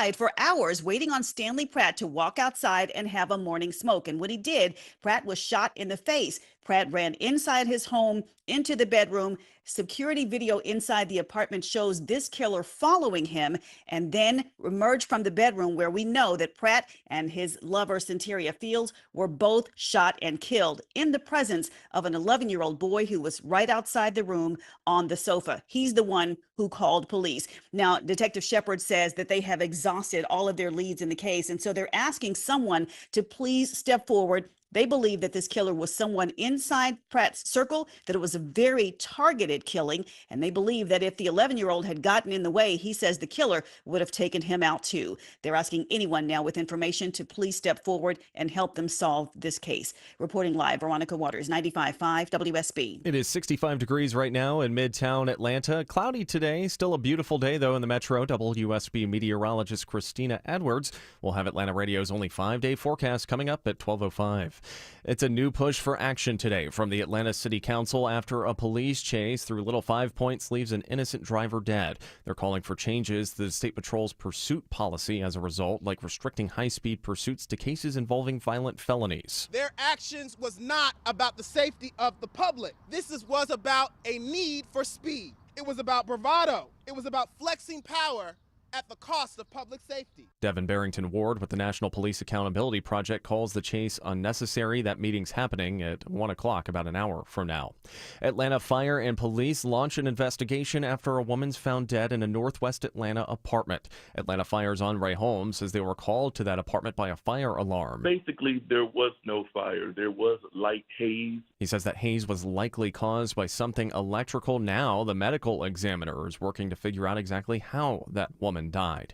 outside for hours waiting on Stanley Pratt to walk outside and have a morning smoke. And when he did, Pratt was shot in the face. Pratt ran inside his home into the bedroom. Security video inside the apartment shows this killer following him and then emerged from the bedroom, where we know that Pratt and his lover, Centeria Fields, were both shot and killed in the presence of an 11-year-old boy who was right outside the room on the sofa. He's the one who called police. Now, Detective Shepard says that they have exhausted all of their leads in the case, and so they're asking someone to please step forward. They believe that this killer was someone inside Pratt's circle, that it was a very targeted killing, and they believe that if the 11-year-old had gotten in the way, he says the killer would have taken him out too. They're asking anyone now with information to please step forward and help them solve this case. Reporting live, Veronica Waters, 95.5 WSB. It is 65 degrees right now in Midtown Atlanta. Cloudy today. Still a beautiful day, though, in the metro. WSB meteorologist Christina Edwards will have Atlanta Radio's only 5-day forecast coming up at 12:05. It's a new push for action today from the Atlanta City Council after a police chase through Little Five Points leaves an innocent driver dead. They're calling for changes to the State Patrol's pursuit policy as a result, like restricting high-speed pursuits to cases involving violent felonies. Their actions was not about the safety of the public. This was about a need for speed. It was about bravado. It was about flexing power at the cost of public safety. Devin Barrington Ward with the National Police Accountability Project calls the chase unnecessary. That meeting's happening at 1 o'clock, about an hour from now. Atlanta Fire and Police launch an investigation after a woman's found dead in a Northwest Atlanta apartment. Atlanta Fire's Andre Holmes says they were called to that apartment by a fire alarm. Basically, there was no fire. There was light haze. He says that haze was likely caused by something electrical. Now, the medical examiner is working to figure out exactly how that woman died.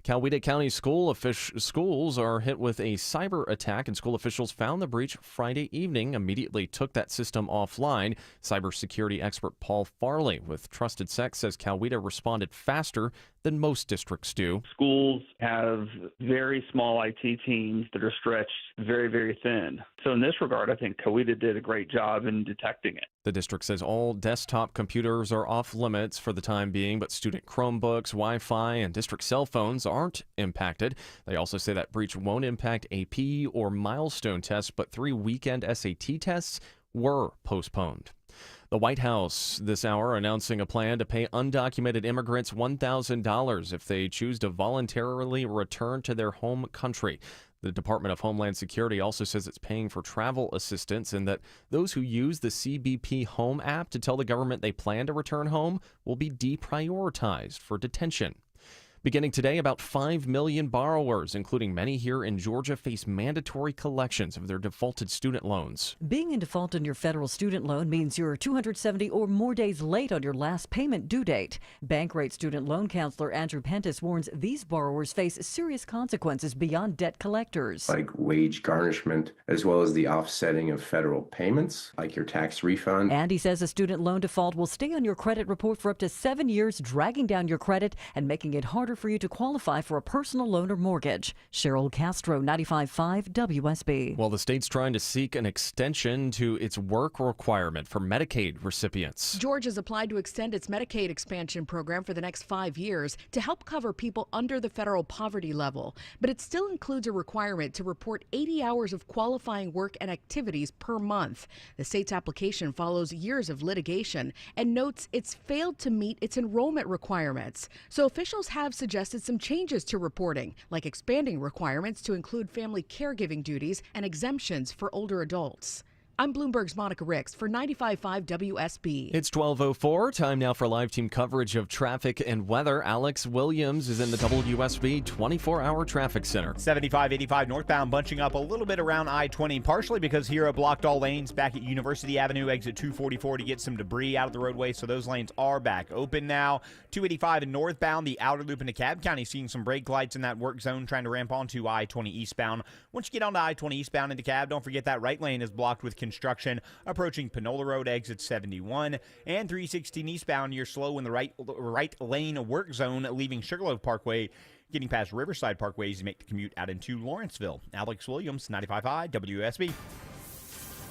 Coweta County schools are hit with a cyber attack, and school officials found the breach Friday evening, immediately took that system offline. Cybersecurity expert Paul Farley with Trusted Sec says Coweta responded faster than most districts do. Schools have very small IT teams that are stretched very, very thin. So in this regard, I think Coweta did a great job in detecting it. The district says all desktop computers are off limits for the time being, but student Chromebooks, Wi-Fi, and district cell phones aren't impacted. They also say that breach won't impact AP or milestone tests, but 3 weekend SAT tests were postponed. The White House this hour announcing a plan to pay undocumented immigrants $1,000 if they choose to voluntarily return to their home country. The Department of Homeland Security also says it's paying for travel assistance and that those who use the CBP Home app to tell the government they plan to return home will be deprioritized for detention. Beginning today, about 5 million borrowers, including many here in Georgia, face mandatory collections of their defaulted student loans. Being in default on your federal student loan means you're 270 or more days late on your last payment due date. Bankrate student loan counselor Andrew Pentis warns these borrowers face serious consequences beyond debt collectors. Like wage garnishment, as well as the offsetting of federal payments, like your tax refund. And he says a student loan default will stay on your credit report for up to 7 years, dragging down your credit and making it harder for you to qualify for a personal loan or mortgage. Cheryl Castro, 95.5 WSB. Well, the state's trying to seek an extension to its work requirement for Medicaid recipients. Georgia's applied to extend its Medicaid expansion program for the next 5 years to help cover people under the federal poverty level. But it still includes a requirement to report 80 hours of qualifying work and activities per month. The state's application follows years of litigation and notes it's failed to meet its enrollment requirements. So officials have suggested some changes to reporting, like expanding requirements to include family caregiving duties and exemptions for older adults. I'm Bloomberg's Monica Ricks for 95.5 WSB. It's 12:04. Time now for live team coverage of traffic and weather. Alex Williams is in the WSB 24-hour traffic center. 75-85 northbound bunching up a little bit around I-20, partially because Hero blocked all lanes back at University Avenue, exit 244 to get some debris out of the roadway, so those lanes are back open now. 285 and northbound, the outer loop into DeKalb County, seeing some brake lights in that work zone, trying to ramp onto I-20 eastbound. Once you get onto I-20 eastbound into DeKalb, don't forget that right lane is blocked with construction approaching Panola Road, exit 71, and 316 eastbound. You're slow in the right lane work zone, leaving Sugarloaf Parkway, getting past Riverside Parkway as you make the commute out into Lawrenceville. Alex Williams, 95.5 WSB.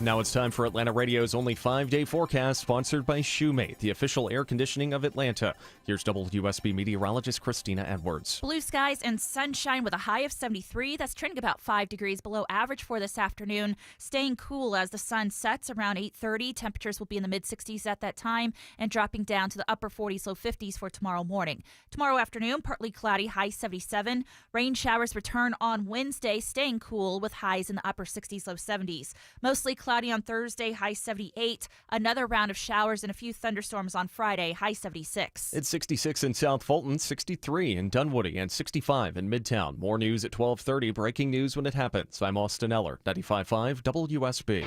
Now it's time for Atlanta Radio's only 5-day forecast, sponsored by Shoemate, the official air conditioning of Atlanta. Here's WSB meteorologist Christina Edwards. Blue skies and sunshine with a high of 73. That's trending about 5 degrees below average for this afternoon. Staying cool as the sun sets around 8:30. Temperatures will be in the mid-60s at that time and dropping down to the upper 40s, low 50s for tomorrow morning. Tomorrow afternoon, partly cloudy, high 77. Rain showers return on Wednesday, staying cool with highs in the upper 60s, low 70s. Mostly cloudy on Thursday, high 78. Another round of showers and a few thunderstorms on Friday, high 76. It's 66 in South Fulton, 63 in Dunwoody, and 65 in Midtown. More news at 12:30. Breaking news when it happens. I'm Austin Eller, 95.5 WSB.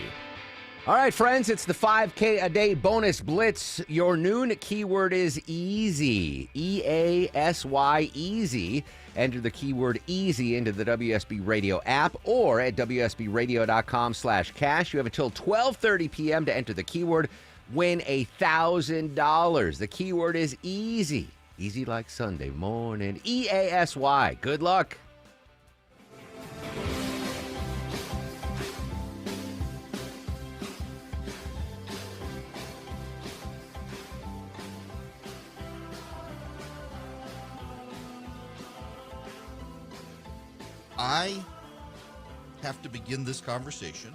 All right, friends, it's the 5K a day bonus blitz. Your noon keyword is easy. EASY, easy. Enter the keyword easy into the WSB Radio app or at WSBradio.com/cash. You have until 12:30 p.m. to enter the keyword. Win $1,000. The keyword is easy. Easy like Sunday morning. EASY. Good luck. I have to begin this conversation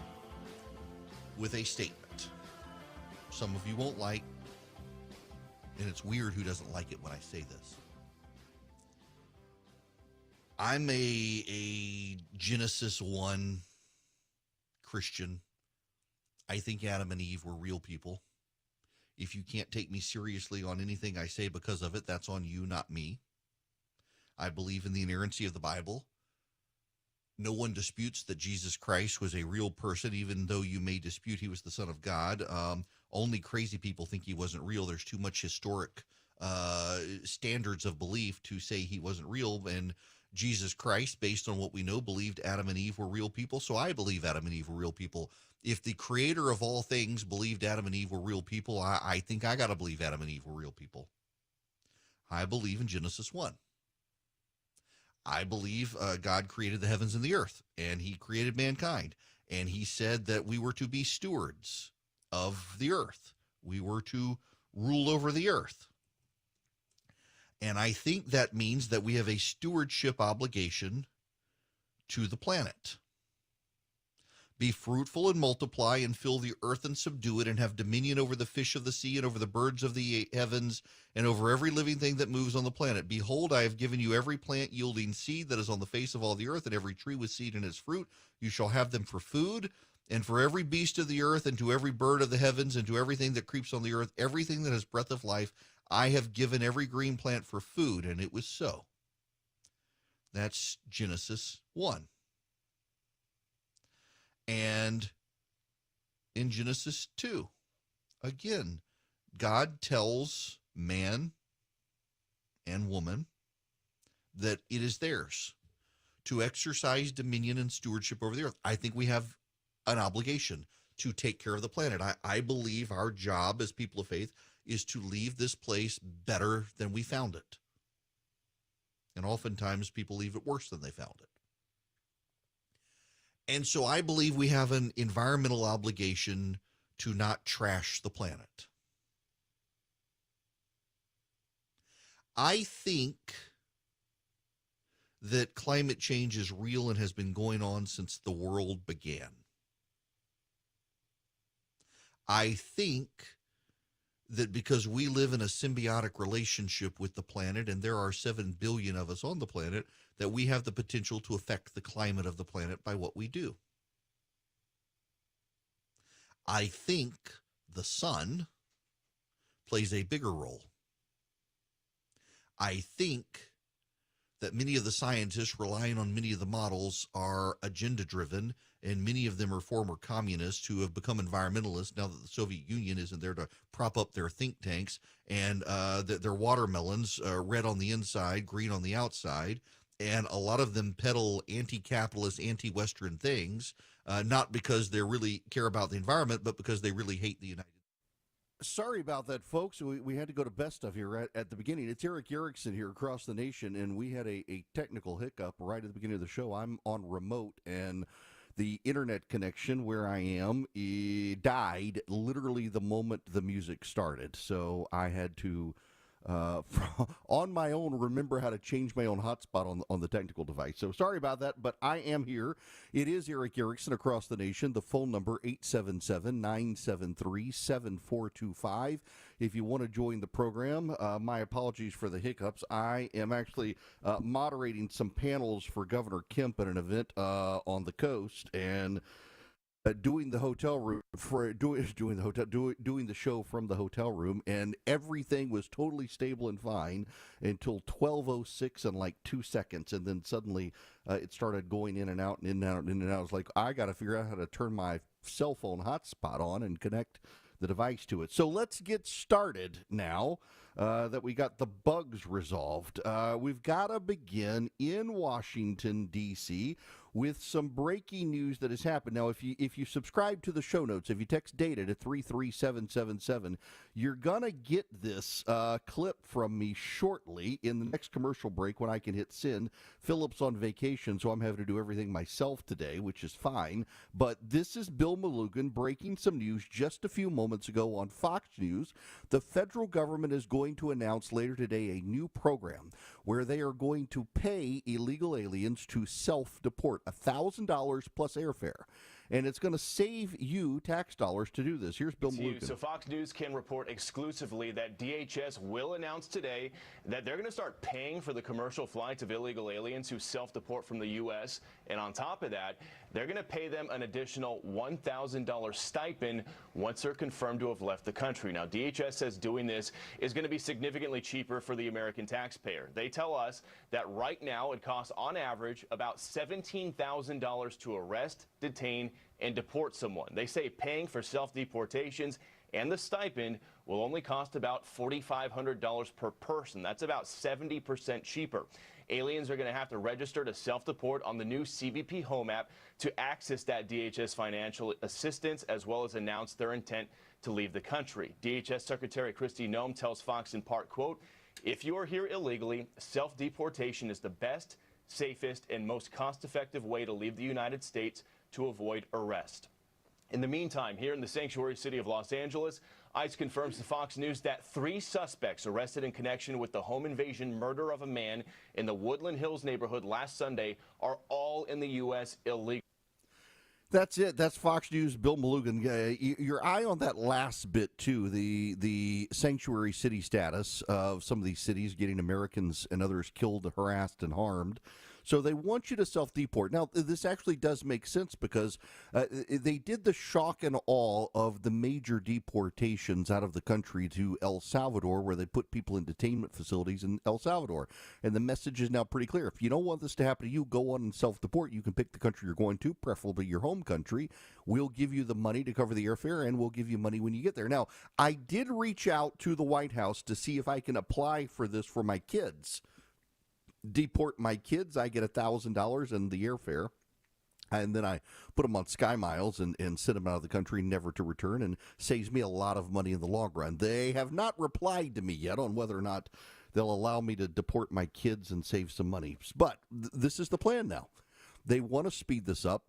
with a statement. Some of you won't like, and it's weird who doesn't like it when I say this. I'm a Genesis 1 Christian. I think Adam and Eve were real people. If you can't take me seriously on anything I say because of it, that's on you, not me. I believe in the inerrancy of the Bible. No one disputes that Jesus Christ was a real person, even though you may dispute he was the Son of God. Only crazy people think he wasn't real. There's too much historic standards of belief to say he wasn't real. And Jesus Christ, based on what we know, believed Adam and Eve were real people. So I believe Adam and Eve were real people. If the creator of all things believed Adam and Eve were real people, I think I got to believe Adam and Eve were real people. I believe in Genesis 1. I believe God created the heavens and the earth, and he created mankind. And he said that we were to be stewards of the earth. We were to rule over the earth. And I think that means that we have a stewardship obligation to the planet. Be fruitful and multiply and fill the earth and subdue it and have dominion over the fish of the sea and over the birds of the heavens and over every living thing that moves on the planet. Behold, I have given you every plant yielding seed that is on the face of all the earth and every tree with seed in its fruit. You shall have them for food, and for every beast of the earth and to every bird of the heavens and to everything that creeps on the earth, everything that has breath of life, I have given every green plant for food. And it was so. That's Genesis 1. And in Genesis 2, again, God tells man and woman that it is theirs to exercise dominion and stewardship over the earth. I think we have an obligation to take care of the planet. I believe our job as people of faith is to leave this place better than we found it. And oftentimes people leave it worse than they found it. And so I believe we have an environmental obligation to not trash the planet. I think that climate change is real and has been going on since the world began. I think that because we live in a symbiotic relationship with the planet, and there are 7 billion of us on the planet, that we have the potential to affect the climate of the planet by what we do. I think the sun plays a bigger role. I think that many of the scientists relying on many of the models are agenda-driven, and many of them are former communists who have become environmentalists now that the Soviet Union isn't there to prop up their think tanks, and their watermelons are red on the inside, green on the outside, and a lot of them peddle anti-capitalist, anti-Western things, not because they really care about the environment, but because they really hate the United States. Sorry about that, folks. We had to go to best stuff here at the beginning. It's Eric Erickson here across the nation, and we had a technical hiccup right at the beginning of the show. I'm on remote, and the internet connection where I am died literally the moment the music started. So I had to, on my own, remember how to change my own hotspot on the technical device. So sorry about that, but I am here. It is Erick Erickson across the nation. The phone number 877-973-7425. If you want to join the program, my apologies for the hiccups. I am actually moderating some panels for Governor Kemp at an event on the coast, and doing the hotel room doing the show from the hotel room, and everything was totally stable and fine until 12:06 and like 2 seconds, and then suddenly it started going in and out and in and out and in and out. I was like, I got to figure out how to turn my cell phone hotspot on and connect the device to it. So let's get started now that we got the bugs resolved. We've got to begin in Washington, D.C., with some breaking news that has happened. Now, if you subscribe to the show notes, if you text DATE to 33777, you're going to get this clip from me shortly in the next commercial break when I can hit send. Philip's on vacation, so I'm having to do everything myself today, which is fine. But this is Bill Melugin breaking some news just a few moments ago on Fox News. The federal government is going to announce later today a new program where they are going to pay illegal aliens to self-deport, $1,000 plus airfare. And it's going to save you tax dollars to do this. Here's Bill Melugin. So Fox News can report exclusively that DHS will announce today that they're going to start paying for the commercial flights of illegal aliens who self-deport from the U.S. And on top of that, they're going to pay them an additional $1,000 stipend once they're confirmed to have left the country. Now, DHS says doing this is going to be significantly cheaper for the American taxpayer. They tell us that right now it costs on average about $17,000 to arrest, detain, and deport someone. They say paying for self-deportations and the stipend will only cost about $4,500 per person. That's about 70% cheaper. Aliens are going to have to register to self-deport on the new CBP Home app to access that DHS financial assistance, as well as announce their intent to leave the country. DHS Secretary Kristi Noem tells Fox in part, quote, "If you are here illegally, self-deportation is the best, safest, and most cost-effective way to leave the United States to avoid arrest." In the meantime, here in the sanctuary city of Los Angeles, ICE confirms to Fox News that 3 suspects arrested in connection with the home invasion murder of a man in the Woodland Hills neighborhood last Sunday are all in the U.S. illegally. That's it. That's Fox News' Bill Melugin. Your eye on that last bit, too, the sanctuary city status of some of these cities getting Americans and others killed, harassed, and harmed. So they want you to self-deport. Now, this actually does make sense because they did the shock and awe of the major deportations out of the country to El Salvador, where they put people in detainment facilities in El Salvador. And the message is now pretty clear. If you don't want this to happen to you, go on and self-deport. You can pick the country you're going to, preferably your home country. We'll give you the money to cover the airfare, and we'll give you money when you get there. Now, I did reach out to the White House to see if I can apply for this for my kids. Deport my kids, I get $1,000 and the airfare, and then I put them on Sky Miles and send them out of the country never to return, and saves me a lot of money in the long run. They have not replied to me yet on whether or not they'll allow me to deport my kids and save some money. But this is the plan now. They want to speed this up.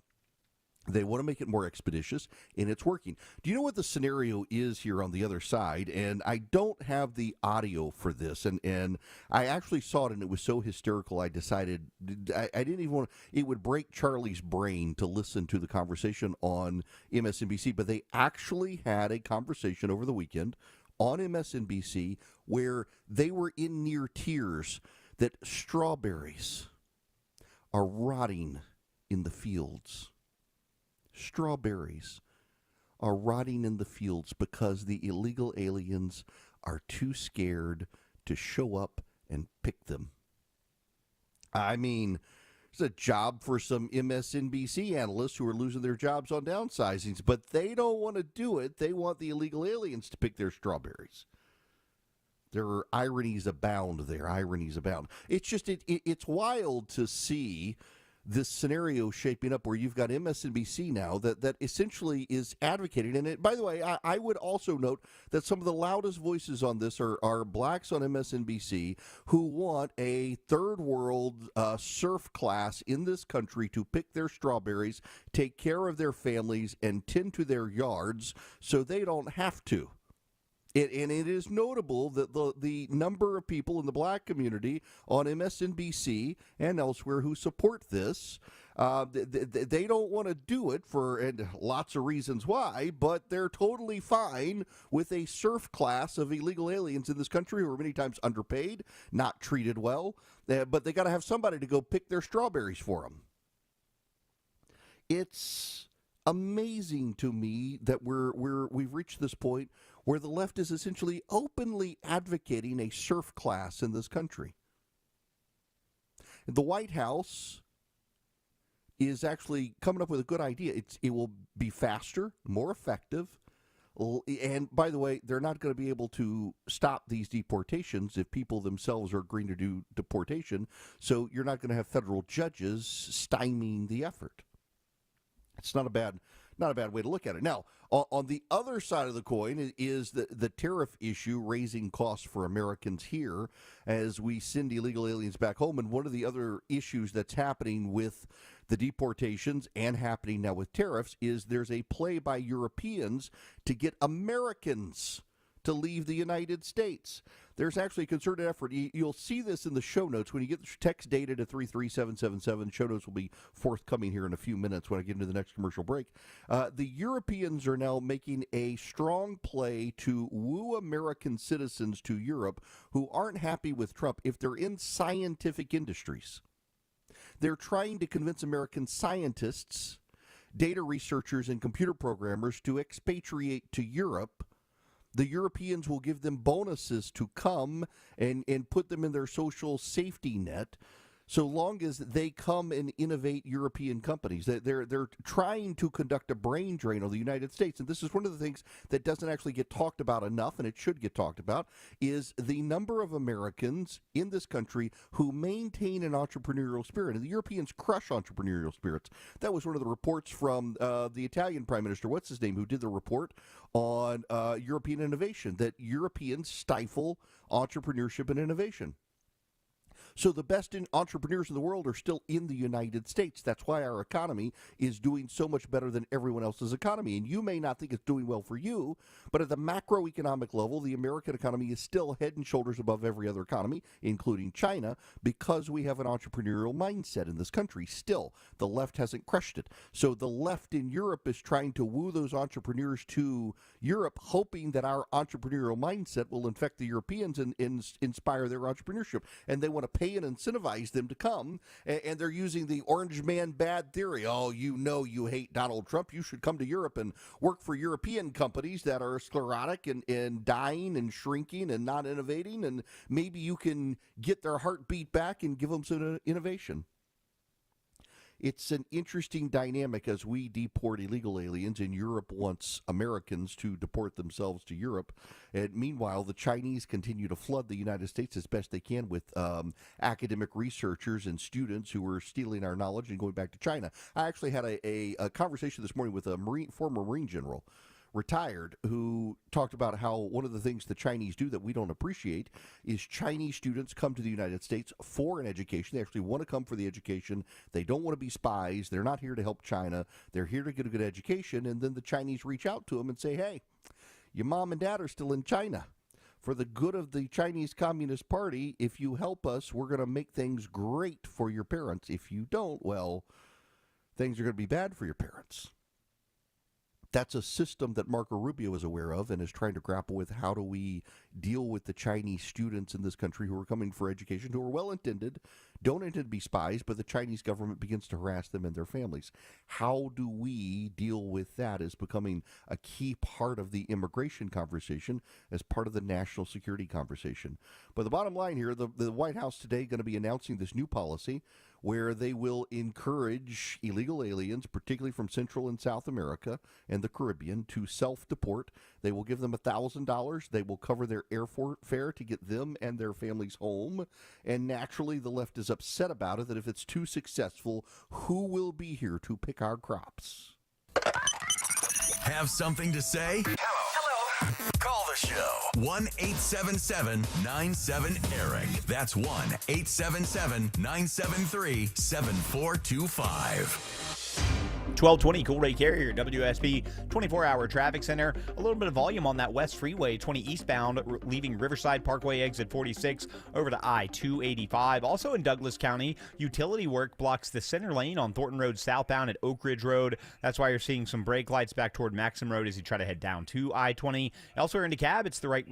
They want to make it more expeditious, and it's working. Do you know what the scenario is here on the other side? And I don't have the audio for this, and I actually saw it, and it was so hysterical, I decided I didn't even want to, it would break Charlie's brain to listen to the conversation on MSNBC, but they actually had a conversation over the weekend on MSNBC where they were in near tears that strawberries are rotting in the fields. Strawberries are rotting in the fields because the illegal aliens are too scared to show up and pick them. I mean, it's a job for some MSNBC analysts who are losing their jobs on downsizings, but they don't want to do it. They want the illegal aliens to pick their strawberries. There are ironies abound there. Ironies abound. It's just, it's wild to see this scenario shaping up where you've got MSNBC now that essentially is advocating. And by the way, I would also note that some of the loudest voices on this are blacks on MSNBC who want a third world surf class in this country to pick their strawberries, take care of their families, and tend to their yards so they don't have to. And it is notable that the number of people in the black community on MSNBC and elsewhere who support this, they don't want to do it for lots of reasons why, but they're totally fine with a surf class of illegal aliens in this country who are many times underpaid, not treated well, but they got to have somebody to go pick their strawberries for them. It's amazing to me that we've reached this point where the left is essentially openly advocating a surf class in this country. The White House is actually coming up with a good idea. It will be faster, more effective, and by the way, they're not going to be able to stop these deportations if people themselves are agreeing to do deportation, so you're not going to have federal judges stymieing the effort. It's not a bad way to look at it. Now, on the other side of the coin is the tariff issue raising costs for Americans here as we send illegal aliens back home. And one of the other issues that's happening with the deportations and happening now with tariffs is there's a play by Europeans to get Americans to leave the United States. There's actually a concerted effort. You'll see this in the show notes. When you get the text data to 33777, show notes will be forthcoming here in a few minutes when I get into the next commercial break. The Europeans are now making a strong play to woo American citizens to Europe who aren't happy with Trump if they're in scientific industries. They're trying to convince American scientists, data researchers, and computer programmers to expatriate to Europe. The Europeans will give them bonuses to come and put them in their social safety net so long as they come and innovate European companies. They're trying to conduct a brain drain on the United States. And this is one of the things that doesn't actually get talked about enough, and it should get talked about, is the number of Americans in this country who maintain an entrepreneurial spirit. And the Europeans crush entrepreneurial spirits. That was one of the reports from the Italian Prime Minister, what's his name, who did the report on European innovation, that Europeans stifle entrepreneurship and innovation. So the best entrepreneurs in the world are still in the United States. That's why our economy is doing so much better than everyone else's economy. And you may not think it's doing well for you, but at the macroeconomic level, the American economy is still head and shoulders above every other economy, including China, because we have an entrepreneurial mindset in this country. Still, the left hasn't crushed it. So the left in Europe is trying to woo those entrepreneurs to Europe, hoping that our entrepreneurial mindset will infect the Europeans and inspire their entrepreneurship. And they want to pay and incentivize them to come, and they're using the orange man bad theory. Oh, you hate Donald Trump. You should come to Europe and work for European companies that are sclerotic and dying and shrinking and not innovating, and maybe you can get their heartbeat back and give them some innovation. It's an interesting dynamic as we deport illegal aliens, and Europe wants Americans to deport themselves to Europe. And meanwhile, the Chinese continue to flood the United States as best they can with academic researchers and students who are stealing our knowledge and going back to China. I actually had a conversation this morning with a former Marine general, retired, who talked about how one of the things the Chinese do that we don't appreciate is Chinese students come to the United States for an education. They actually want to come for the education. They don't want to be spies. They're not here to help China. They're here to get a good education. And then the Chinese reach out to them and say, hey, your mom and dad are still in China. For the good of the Chinese Communist Party, if you help us, we're going to make things great for your parents. If you don't, well, things are going to be bad for your parents. That's a system that Marco Rubio is aware of and is trying to grapple with. How do we deal with the Chinese students in this country who are coming for education, who are well-intended, don't intend to be spies, but the Chinese government begins to harass them and their families? How do we deal with that is becoming a key part of the immigration conversation as part of the national security conversation. But the bottom line here, the White House today going to be announcing this new policy where they will encourage illegal aliens, particularly from Central and South America and the Caribbean, to self-deport. They will give them $1,000. They will cover their airfare to get them and their families home. And naturally, the left is upset about it, that if it's too successful, who will be here to pick our crops? Have something to say? Hello. Call the show. 1-877-97-ERIC. That's 1-877-973-7425. 1220 Cool Ray Carrier, WSB 24-hour traffic center. A little bit of volume on that West Freeway 20 eastbound, leaving Riverside Parkway exit 46 over to I-285. Also in Douglas County, utility work blocks the center lane on Thornton Road southbound at Oak Ridge Road. That's why you're seeing some brake lights back toward Maxim Road as you try to head down to I-20. Elsewhere in DeKalb, it's the right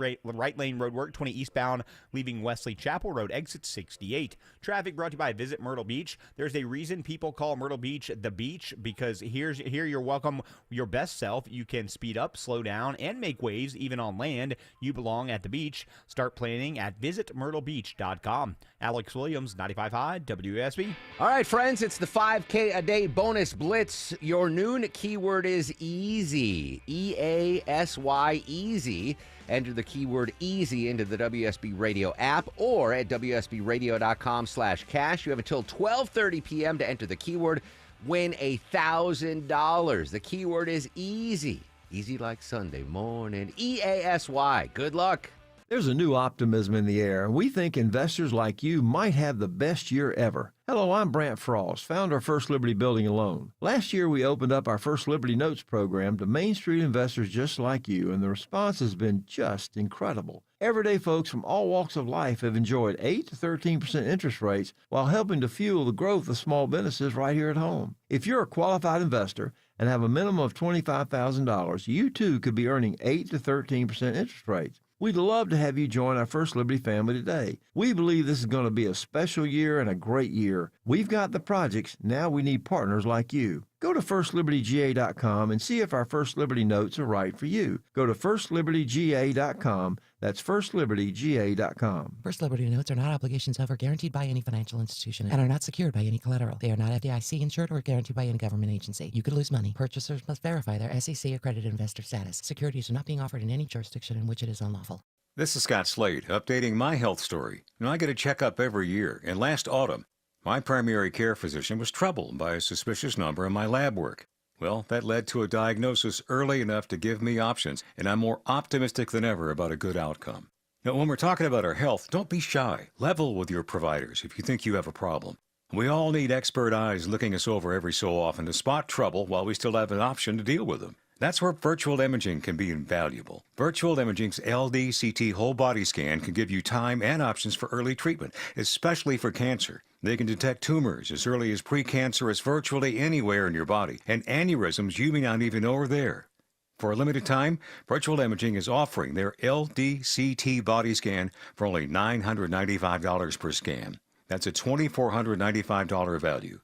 lane road work 20 eastbound, leaving Wesley Chapel Road exit 68. Traffic brought to you by Visit Myrtle Beach. There's a reason people call Myrtle Beach the beach, because here you're welcome your best self. You can speed up, slow down, and make waves even on land. You belong at the beach. Start planning at visitmyrtlebeach.com. Alex Williams, 95.5 WSB. All right, friends, it's the 5K a day bonus blitz. Your noon keyword is easy. EASY, easy. Enter the keyword easy into the WSB Radio app or at WSBradio.com/cash. You have until 12:30 p.m. to enter the keyword. Win $1,000. The keyword is easy. Easy like Sunday morning. EASY. Good luck. There's a new optimism in the air, and we think investors like you might have the best year ever. Hello, I'm Brant Frost, founder of First Liberty Building and Loan. Last year, we opened up our First Liberty Notes program to Main Street investors just like you, and the response has been just incredible. Everyday folks from all walks of life have enjoyed 8 to 13% interest rates while helping to fuel the growth of small businesses right here at home. If you're a qualified investor and have a minimum of $25,000, you too could be earning 8 to 13% interest rates. We'd love to have you join our First Liberty family today. We believe this is going to be a special year and a great year. We've got the projects. Now we need partners like you. Go to FirstLibertyGA.com and see if our First Liberty notes are right for you. Go to FirstLibertyGA.com. That's FirstLibertyGA.com. First Liberty notes are not obligations of or guaranteed by any financial institution and are not secured by any collateral. They are not FDIC insured or guaranteed by any government agency. You could lose money. Purchasers must verify their SEC accredited investor status. Securities are not being offered in any jurisdiction in which it is unlawful. This is Scott Slade, updating my health story. I get a checkup every year, and last autumn, my primary care physician was troubled by a suspicious number in my lab work. Well, that led to a diagnosis early enough to give me options, and I'm more optimistic than ever about a good outcome. Now, when we're talking about our health, don't be shy. Level with your providers if you think you have a problem. We all need expert eyes looking us over every so often to spot trouble while we still have an option to deal with them. That's where virtual imaging can be invaluable. Virtual imaging's LDCT whole body scan can give you time and options for early treatment, especially for cancer. They can detect tumors as early as precancerous virtually anywhere in your body, and aneurysms you may not even know are there. For a limited time, Virtual Imaging is offering their LDCT body scan for only $995 per scan. That's a $2,495 value.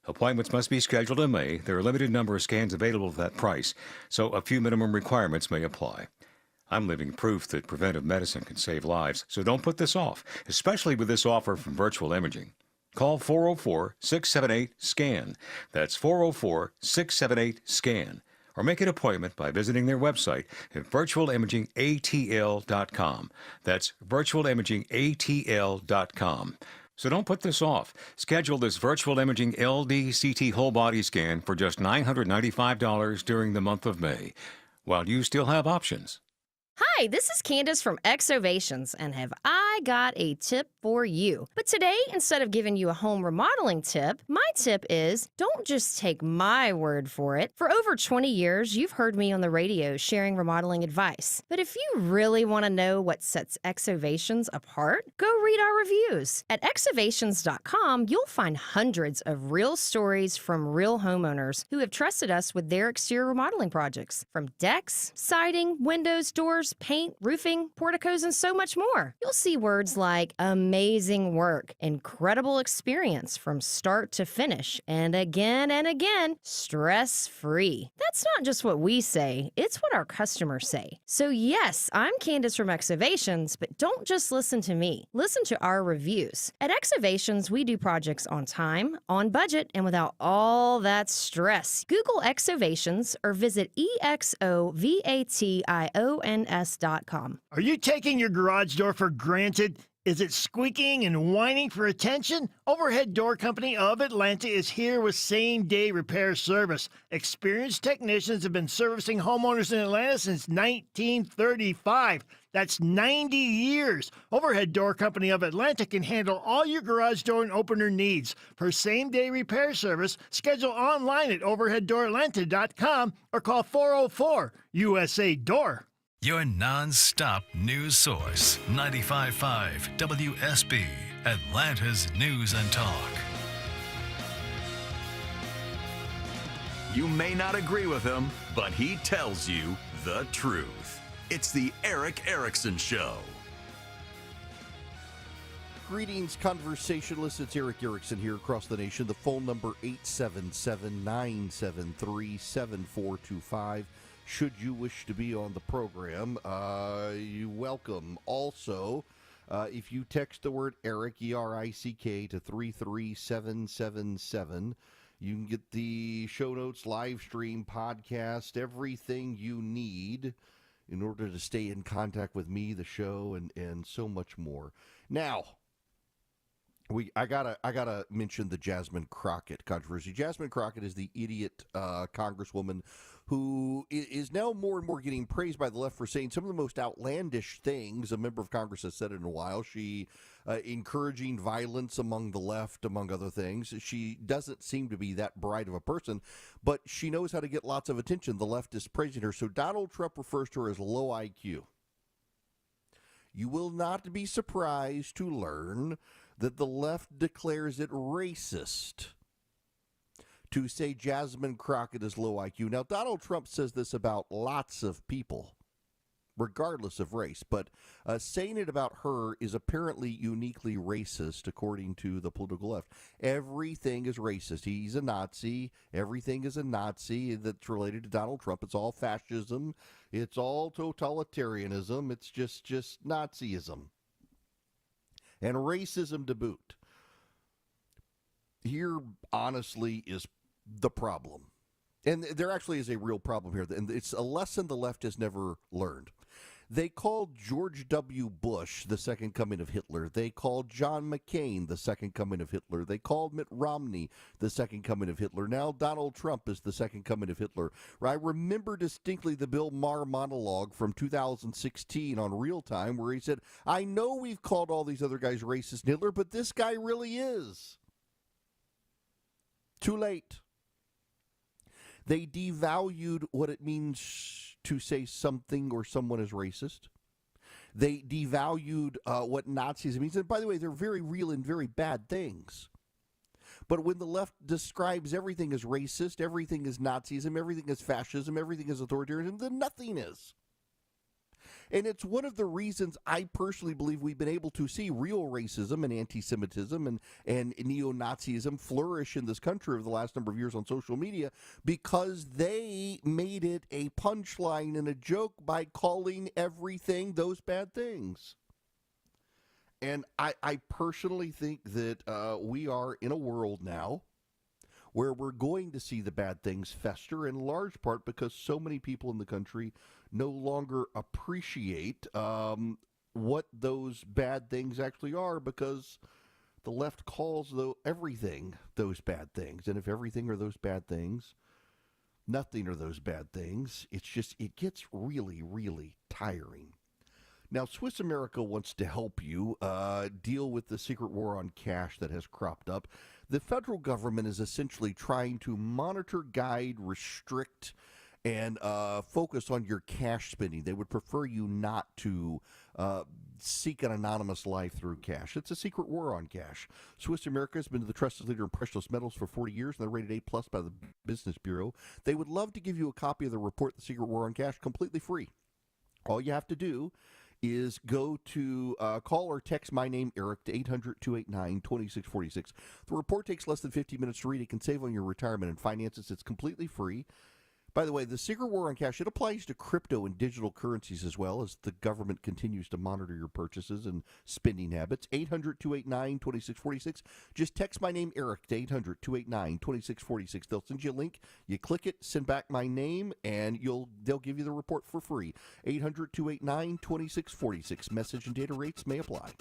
Appointments must be scheduled in May. There are a limited number of scans available at that price, so a few minimum requirements may apply. I'm living proof that preventive medicine can save lives, so don't put this off, especially with this offer from Virtual Imaging. Call 404-678-SCAN. That's 404-678-SCAN. Or make an appointment by visiting their website at virtualimagingatl.com. That's virtualimagingatl.com. So don't put this off. Schedule this Virtual Imaging LDCT whole body scan for just $995 during the month of May, while you still have options. Hi, this is Candace from Exovations, and have I got a tip for you. But today, instead of giving you a home remodeling tip, my tip is don't just take my word for it. For over 20 years, you've heard me on the radio sharing remodeling advice. But if you really want to know what sets Exovations apart, go read our reviews. At exovations.com, you'll find hundreds of real stories from real homeowners who have trusted us with their exterior remodeling projects. From decks, siding, windows, doors, paint, roofing, porticos, and so much more. You'll see words like amazing work, incredible experience from start to finish. finish. And again, stress-free. That's not just what we say, it's what our customers say. So yes, I'm Candace from Exovations, but don't just listen to me. Listen to our reviews. At Exovations, we do projects on time, on budget, and without all that stress. Google Exovations or visit exovations.com. Are you taking your garage door for granted? Is it squeaking and whining for attention? Overhead Door Company of Atlanta is here with same-day repair service. Experienced technicians have been servicing homeowners in Atlanta since 1935. That's 90 years. Overhead Door Company of Atlanta can handle all your garage door and opener needs. For same-day repair service, schedule online at overheaddooratlanta.com or call 404-USA-DOOR. Your non-stop news source, 95.5 WSB, Atlanta's News and Talk. You may not agree with him, but he tells you the truth. It's the Eric Erickson Show. Greetings, conversationalists. It's Eric Erickson here across the nation. The phone number 877-973-7425. Should you wish to be on the program, you're welcome. Also, if you text the word Eric, E-R-I-C-K, to 33777, you can get the show notes, live stream, podcast, everything you need in order to stay in contact with me, the show, and so much more. Now, I gotta mention the Jasmine Crockett controversy. Jasmine Crockett is the idiot congresswoman who is now more and more getting praised by the left for saying some of the most outlandish things a member of Congress has said in a while. She encouraging violence among the left, among other things. She doesn't seem to be that bright of a person, but she knows how to get lots of attention. The left is praising her. So Donald Trump refers to her as low IQ. You will not be surprised to learn that the left declares it racist to say Jasmine Crockett is low IQ. Now, Donald Trump says this about lots of people, regardless of race, but saying it about her is apparently uniquely racist, according to the political left. Everything is racist. He's a Nazi. Everything is a Nazi that's related to Donald Trump. It's all fascism. It's all totalitarianism. It's just Nazism. And racism to boot. Here, honestly, is the problem. And there actually is a real problem here. And it's a lesson the left has never learned. They called George W. Bush the second coming of Hitler. They called John McCain the second coming of Hitler. They called Mitt Romney the second coming of Hitler. Now Donald Trump is the second coming of Hitler. I remember distinctly the Bill Maher monologue from 2016 on Real Time where he said, I know we've called all these other guys racist and Hitler, but this guy really is. Too late. They devalued what it means to say something or someone is racist. They devalued what Nazism means. And by the way, they're very real and very bad things. But when the left describes everything as racist, everything is Nazism, everything is fascism, everything is authoritarianism, then nothing is. And it's one of the reasons I personally believe we've been able to see real racism and anti-Semitism and neo-Nazism flourish in this country over the last number of years on social media, because they made it a punchline and a joke by calling everything those bad things. And I personally think that we are in a world now where we're going to see the bad things fester, in large part because so many people in the country no longer appreciate what those bad things actually are, because the left calls everything those bad things. And if everything are those bad things, nothing are those bad things. It gets really, really tiring. Now, Swiss America wants to help you deal with the secret war on cash that has cropped up. The federal government is essentially trying to monitor, guide, restrict, and focus on your cash spending. They would prefer you not to seek an anonymous life through cash. It's a secret war on cash. Swiss America has been the trusted leader in precious metals for 40 years, and they're rated A+ by the Business Bureau. They would love to give you a copy of the report, The Secret War on Cash, completely free. All you have to do is go to call or text my name, Eric, to 800-289-2646. The report takes less than 15 minutes to read. It can save on your retirement and finances. It's completely free. By the way, the secret war on cash, it applies to crypto and digital currencies as well, as the government continues to monitor your purchases and spending habits. 800-289-2646. Just text my name, Eric, to 800-289-2646. They'll send you a link. You click it, send back my name, and they'll give you the report for free. 800-289-2646. Message and data rates may apply.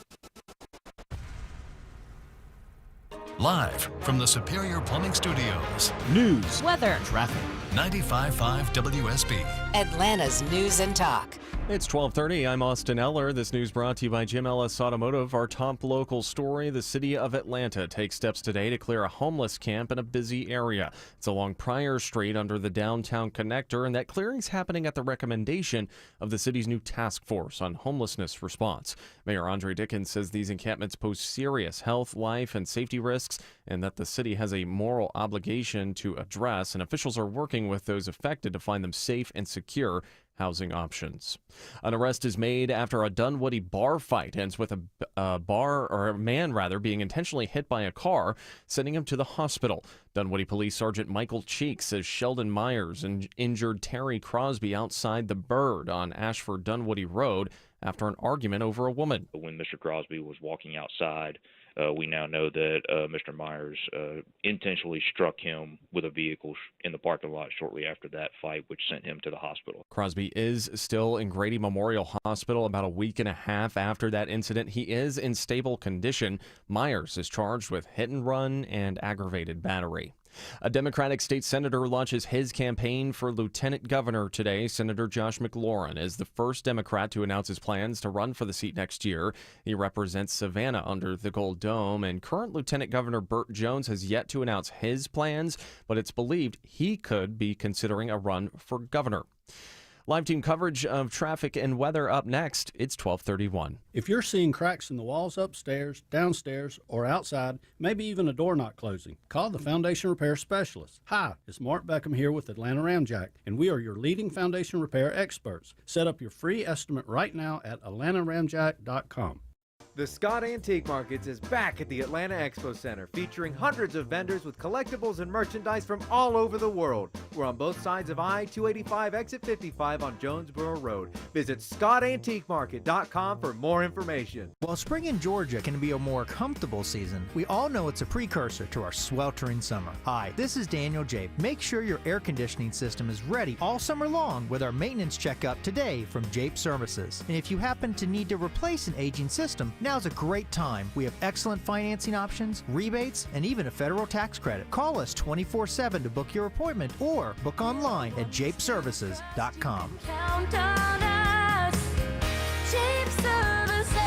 Live from the Superior Plumbing Studios. News, weather, traffic. 95.5 WSB. Atlanta's News and Talk. It's 12:30. I'm Austin Eller. This news brought to you by Jim Ellis Automotive. Our top local story, the city of Atlanta takes steps today to clear a homeless camp in a busy area. It's along Pryor Street under the downtown connector, and that clearing's happening at the recommendation of the city's new task force on homelessness response. Mayor Andre Dickens says these encampments pose serious health, life, and safety risks, and that the city has a moral obligation to address, and officials are working with those affected to find them safe and secure housing options. An arrest is made after a Dunwoody bar fight ends with a man being intentionally hit by a car, sending him to the hospital. Dunwoody Police Sergeant Michael Cheek says Sheldon Myers injured Terry Crosby outside the Bird on Ashford Dunwoody Road after an argument over a woman. When Mr. Crosby was walking outside, we now know that Mr. Myers intentionally struck him with a vehicle in the parking lot shortly after that fight, which sent him to the hospital. Crosby is still in Grady Memorial Hospital about a week and a half after that incident. He is in stable condition. Myers is charged with hit and run and aggravated battery. A Democratic state senator launches his campaign for lieutenant governor today. Senator Josh McLaurin is the first Democrat to announce his plans to run for the seat next year. He represents Savannah under the Gold Dome, and current Lieutenant Governor Burt Jones has yet to announce his plans, but it's believed he could be considering a run for governor. Live team coverage of traffic and weather up next. It's 12:31. If you're seeing cracks in the walls upstairs, downstairs, or outside, maybe even a door not closing, call the Foundation Repair Specialist. Hi, it's Mark Beckham here with Atlanta Ramjack, and we are your leading foundation repair experts. Set up your free estimate right now at atlantaramjack.com. The Scott Antique Markets is back at the Atlanta Expo Center, featuring hundreds of vendors with collectibles and merchandise from all over the world. We're on both sides of I-285 exit 55 on Jonesboro Road. Visit ScottAntiqueMarket.com for more information. While spring in Georgia can be a more comfortable season, we all know it's a precursor to our sweltering summer. Hi, this is Daniel Jape. Make sure your air conditioning system is ready all summer long with our maintenance checkup today from Jape Services. And if you happen to need to replace an aging system, now's a great time. We have excellent financing options, rebates, and even a federal tax credit. Call us 24/7 to book your appointment or book online at japeservices.com. Count on us, Jape Services.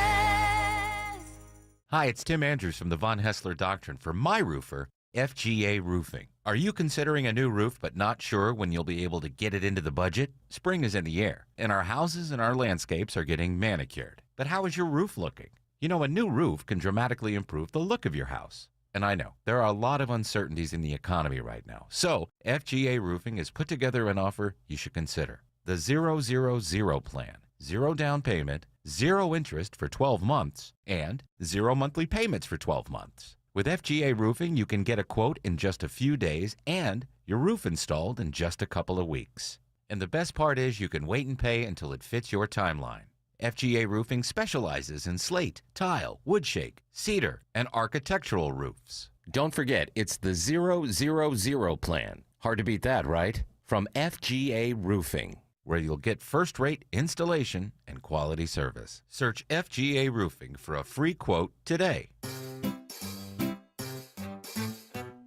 Hi, it's Tim Andrews from the Von Hessler Doctrine for my roofer, FGA Roofing. Are you considering a new roof but not sure when you'll be able to get it into the budget? Spring is in the air, and our houses and our landscapes are getting manicured. But how is your roof looking? You know, a new roof can dramatically improve the look of your house. And I know, there are a lot of uncertainties in the economy right now. So, FGA Roofing has put together an offer you should consider. The 000 plan. 0 down payment, 0 interest for 12 months, and 0 monthly payments for 12 months. With FGA Roofing, you can get a quote in just a few days and your roof installed in just a couple of weeks. And the best part is you can wait and pay until it fits your timeline. FGA Roofing specializes in slate, tile, woodshake, cedar, and architectural roofs. Don't forget, it's the 000 plan. Hard to beat that, right? From FGA Roofing, where you'll get first-rate installation and quality service. Search FGA Roofing for a free quote today.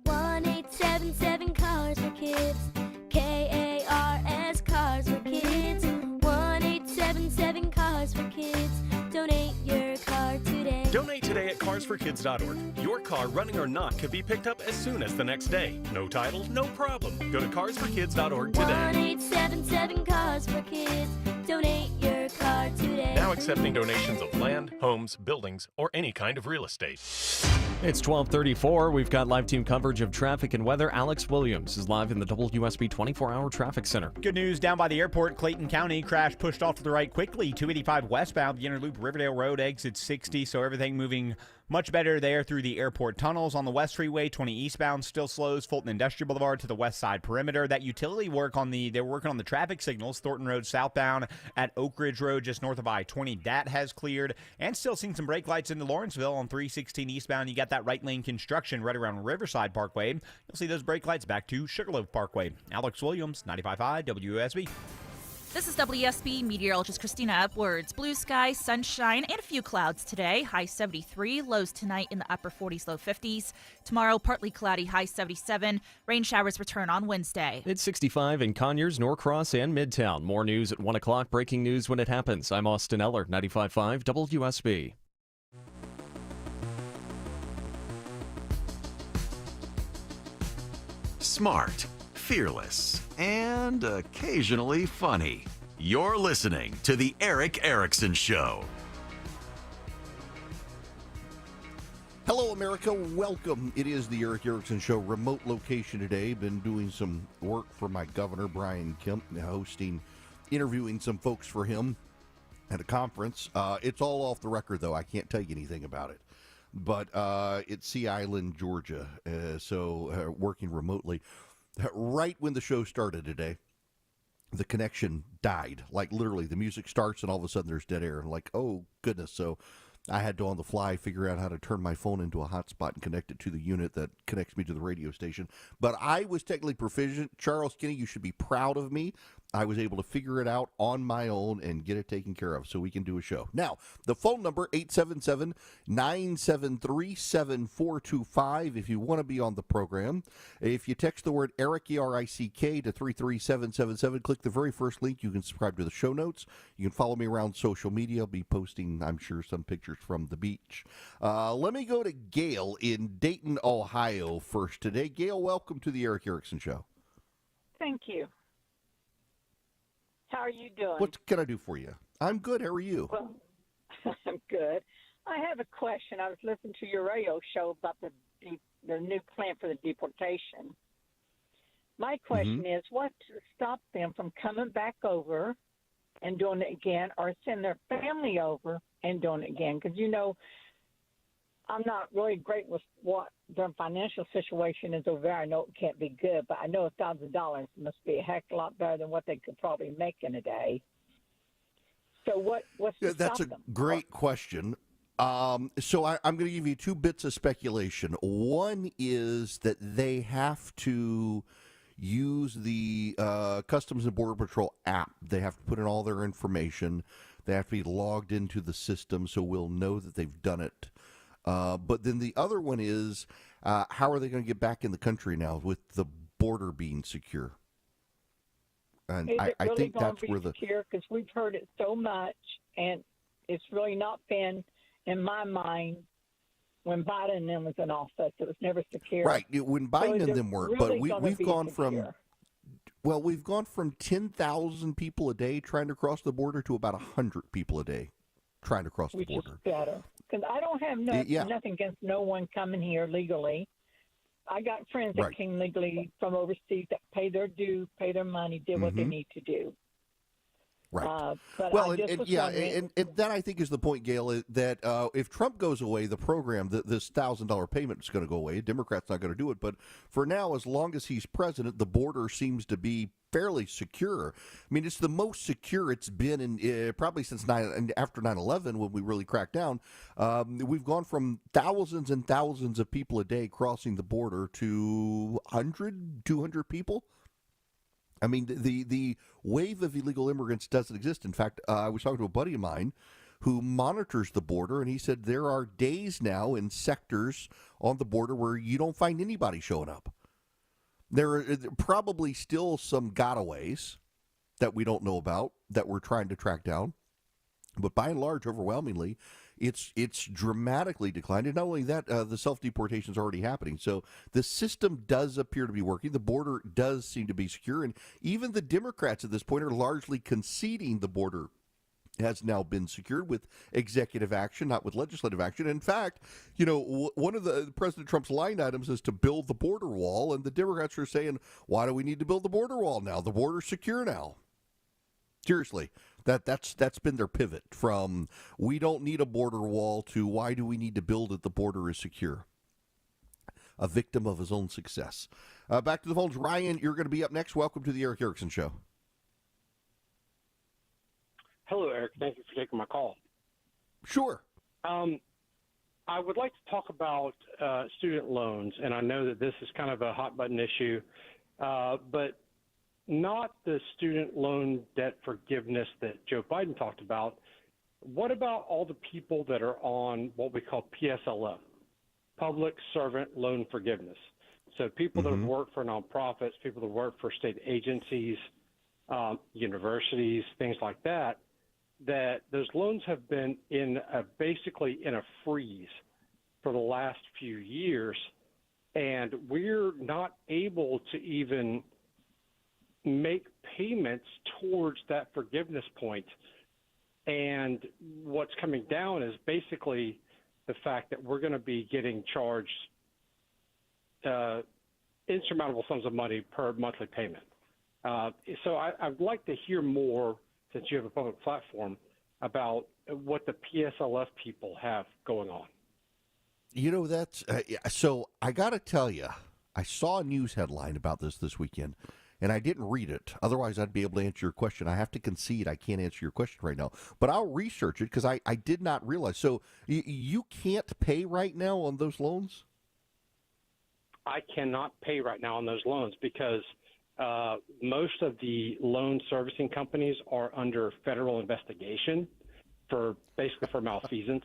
1-877 Cars for Kids. KARS Cars for Kids. 1-877 Cars for Kids. Donate your car today. Donate today at carsforkids.org. Your car, running or not, could be picked up as soon as the next day. No title, no problem. Go to carsforkids.org today. 1-877 Cars for Kids. Donate your car today. Now accepting donations of land, homes, buildings, or any kind of real estate. It's 12:34. We've got live team coverage of traffic and weather. Alex Williams is live in the WSB 24-hour traffic center. Good news down by the airport, Clayton County. Crash pushed off to the right quickly. 285 westbound, the inner loop, Riverdale Road, exit 60. So everything moving much better there through the airport tunnels. On the West Freeway, 20 eastbound still slows. Fulton Industrial Boulevard to the west side perimeter. That utility work they're working on the traffic signals. Thornton Road southbound at Oak Ridge Road just north of I-20. That has cleared. And still seeing some brake lights into Lawrenceville on 316 eastbound. You got that right lane construction right around Riverside Parkway. You'll see those brake lights back to Sugarloaf Parkway. Alex Williams, 95.5 WSB. This is WSB meteorologist Christina Edwards. Blue skies, sunshine, and a few clouds today. High 73, lows tonight in the upper 40s, low 50s. Tomorrow, partly cloudy, high 77. Rain showers return on Wednesday. It's 65 in Conyers, Norcross, and Midtown. More news at 1 o'clock. Breaking news when it happens. I'm Austin Eller, 95.5 WSB. Smart, fearless, and occasionally funny. You're listening to The Eric Erickson Show. Hello, America. Welcome. It is the Eric Erickson Show. Remote location today. Been doing some work for my governor, Brian Kemp, interviewing some folks for him at a conference. It's all off the record, though. I can't tell you anything about it. But it's Sea Island, Georgia, so working remotely. Right when the show started today, the connection died. Like, literally, the music starts and all of a sudden there's dead air. Like, oh, goodness. So I had to, on the fly, figure out how to turn my phone into a hotspot and connect it to the unit that connects me to the radio station. But I was technically proficient. Charles Kinney, you should be proud of me. I was able to figure it out on my own and get it taken care of so we can do a show. Now, the phone number, 877-973-7425, if you want to be on the program. If you text the word Eric, E-R-I-C-K, to 33777, click the very first link. You can subscribe to the show notes. You can follow me around social media. I'll be posting, I'm sure, some pictures from the beach. Let me go to Gail in Dayton, Ohio first today. Gail, welcome to the Eric Erickson Show. Thank you. How are you doing? What can I do for you? I'm good. How are you? Well, I'm good. I have a question. I was listening to your radio show about the new plan for the deportation. My question is, what stopped them from coming back over and doing it again, or send their family over and doing it again? Because, I'm not really great with what their financial situation is over there. I know it can't be good, but I know $1,000 must be a heck of a lot better than what they could probably make in a day. So what's to That's stop a them? great question. So I'm going to give you two bits of speculation. One is that they have to use the Customs and Border Patrol app. They have to put in all their information. They have to be logged into the system so we'll know that they've done it. But then the other one is, how are they going to get back in the country now with the border being secure? And Is it I really think gonna that's be where the secure? Because we've heard it so much, and it's really not been, in my mind, when Biden and them was in office, it was never secure. right when Biden and them weren't. But we've gone from we've gone from 10,000 people a day trying to cross the border to about 100 people a day trying to cross the Which is border. better. Because I don't have nothing against no one coming here legally. I got friends that Right. came legally from overseas that pay their due, pay their money, did what they need to do. Right. But Well, I just was and wondering- that I think is the point, Gail, is that if Trump goes away, the program, this $1,000 payment is going to go away. Democrats not going to do it. But for now, as long as he's president, the border seems to be fairly secure. I mean, it's the most secure it's been in probably since after 9/11 when we really cracked down. We've gone from thousands and thousands of people a day crossing the border to 100, 200 people. I mean, the wave of illegal immigrants doesn't exist. In fact, I was talking to a buddy of mine who monitors the border, and he said there are days now in sectors on the border where you don't find anybody showing up. There are probably still some gotaways that we don't know about that we're trying to track down. But by and large, overwhelmingly, it's dramatically declined. And not only that, the self-deportation is already happening. So the system does appear to be working. The border does seem to be secure. And even the Democrats at this point are largely conceding the border has now been secured with executive action, not with legislative action. In fact, one of the President Trump's line items is to build the border wall, and the Democrats are saying, why do we need to build the border wall now? The border's secure now. Seriously, that's been their pivot from we don't need a border wall to why do we need to build it? The border is secure. A victim of his own success. Back to the phones. Ryan, you're going to be up next. Welcome to the Eric Erickson Show. Hello, Eric. Thank you for taking my call. Sure. I would like to talk about student loans, and I know that this is kind of a hot-button issue, but not the student loan debt forgiveness that Joe Biden talked about. What about all the people that are on what we call PSLF, Public Servant Loan Forgiveness? So people that work for nonprofits, people that work for state agencies, universities, things like that, that those loans have been basically in a freeze for the last few years, and we're not able to even make payments towards that forgiveness point. And what's coming down is basically the fact that we're going to be getting charged insurmountable sums of money per monthly payment. So I'd like to hear more, since you have a public platform, about what the PSLF people have going on. That's so I got to tell you, I saw a news headline about this weekend, and I didn't read it. Otherwise, I'd be able to answer your question. I have to concede I can't answer your question right now, but I'll research it because I did not realize. So you can't pay right now on those loans? I cannot pay right now on those loans because most of the loan servicing companies are under federal investigation for malfeasance.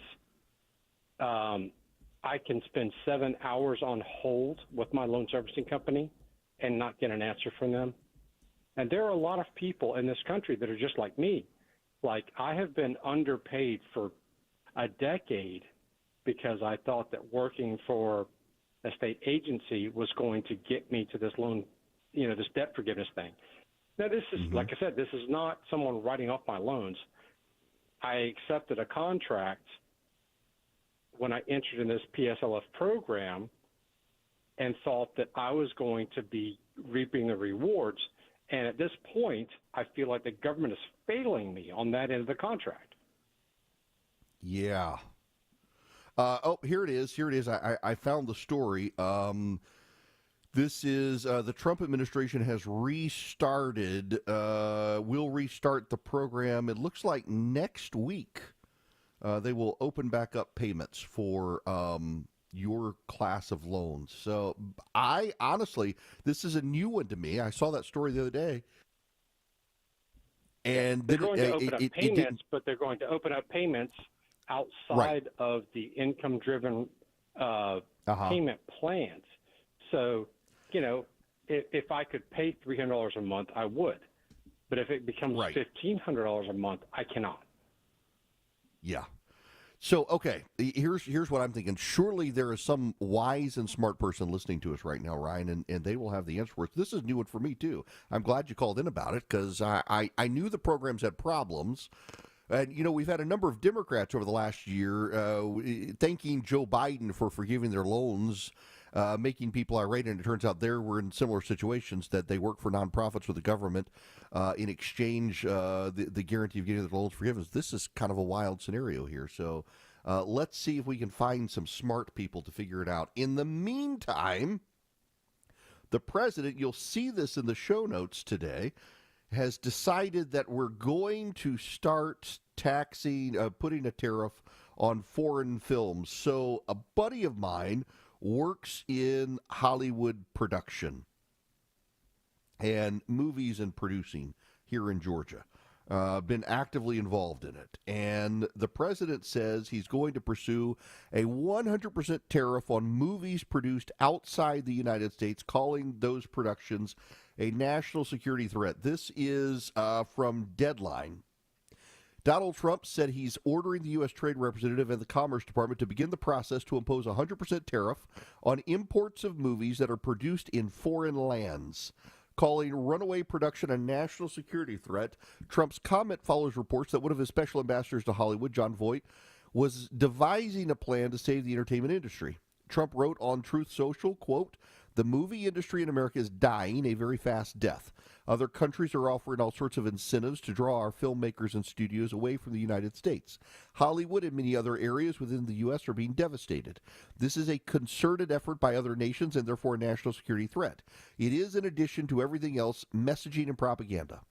I can spend 7 hours on hold with my loan servicing company and not get an answer from them. And there are a lot of people in this country that are just like me. Like, I have been underpaid for a decade because I thought that working for a state agency was going to get me to this loan, this debt forgiveness thing. Now, this is, like I said, this is not someone writing off my loans. I accepted a contract when I entered in this PSLF program and thought that I was going to be reaping the rewards. And at this point, I feel like the government is failing me on that end of the contract. Yeah. Here it is. I found the story. This is the Trump administration has restarted, will restart the program. It looks like next week they will open back up payments for your class of loans. So I honestly, this is a new one to me. I saw that story the other day. And they're going to open up payments, but they're going to open up payments outside of the income-driven payment plans. So, if I could pay $300 a month, I would. But if it becomes $1,500 a month, I cannot. Yeah. So, okay, here's what I'm thinking. Surely there is some wise and smart person listening to us right now, Ryan, and they will have the answer for us. This is new one for me, too. I'm glad you called in about it because I knew the programs had problems. And, we've had a number of Democrats over the last year thanking Joe Biden for forgiving their loans, making people irate. And it turns out they were in similar situations, that they work for nonprofits with the government in exchange the guarantee of getting their loans forgiven. This is kind of a wild scenario here. So let's see if we can find some smart people to figure it out. In the meantime, the president, you'll see this in the show notes today, has decided that we're going to start taxing, putting a tariff on foreign films. So a buddy of mine works in Hollywood production and movies and producing here in Georgia. Been actively involved in it. And the president says he's going to pursue a 100% tariff on movies produced outside the United States, calling those productions a national security threat. This is from Deadline. Donald Trump said he's ordering the U.S. Trade Representative and the Commerce Department to begin the process to impose a 100% tariff on imports of movies that are produced in foreign lands. calling runaway production a national security threat. Trump's comment follows reports that one of his special ambassadors to Hollywood, John Voight, was devising a plan to save the entertainment industry. Trump wrote on Truth Social, quote, "The movie industry in America is dying a very fast death. Other countries are offering all sorts of incentives to draw our filmmakers and studios away from the United States. Hollywood and many other areas within the U.S. are being devastated. This is a concerted effort by other nations and therefore a national security threat. It is, in addition to everything else, messaging and propaganda.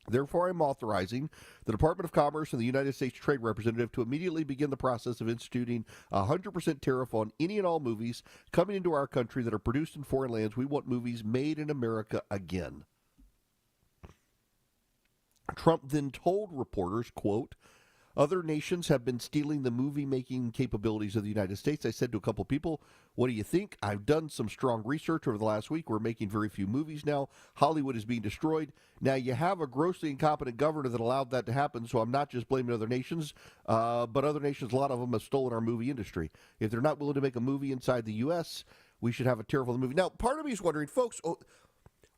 Therefore, I'm authorizing the Department of Commerce and the United States Trade Representative to immediately begin the process of instituting a 100% tariff on any and all movies coming into our country that are produced in foreign lands. We want movies made in America again." Trump then told reporters, quote, "Other nations have been stealing the movie-making capabilities of the United States. I said to a couple people, what do you think? I've done some strong research over the last week. We're making very few movies now. Hollywood is being destroyed. Now, you have a grossly incompetent governor that allowed that to happen, so I'm not just blaming other nations, but other nations, a lot of them have stolen our movie industry. If they're not willing to make a movie inside the U.S., we should have a tariff on the movie." Now, part of me is wondering, folks,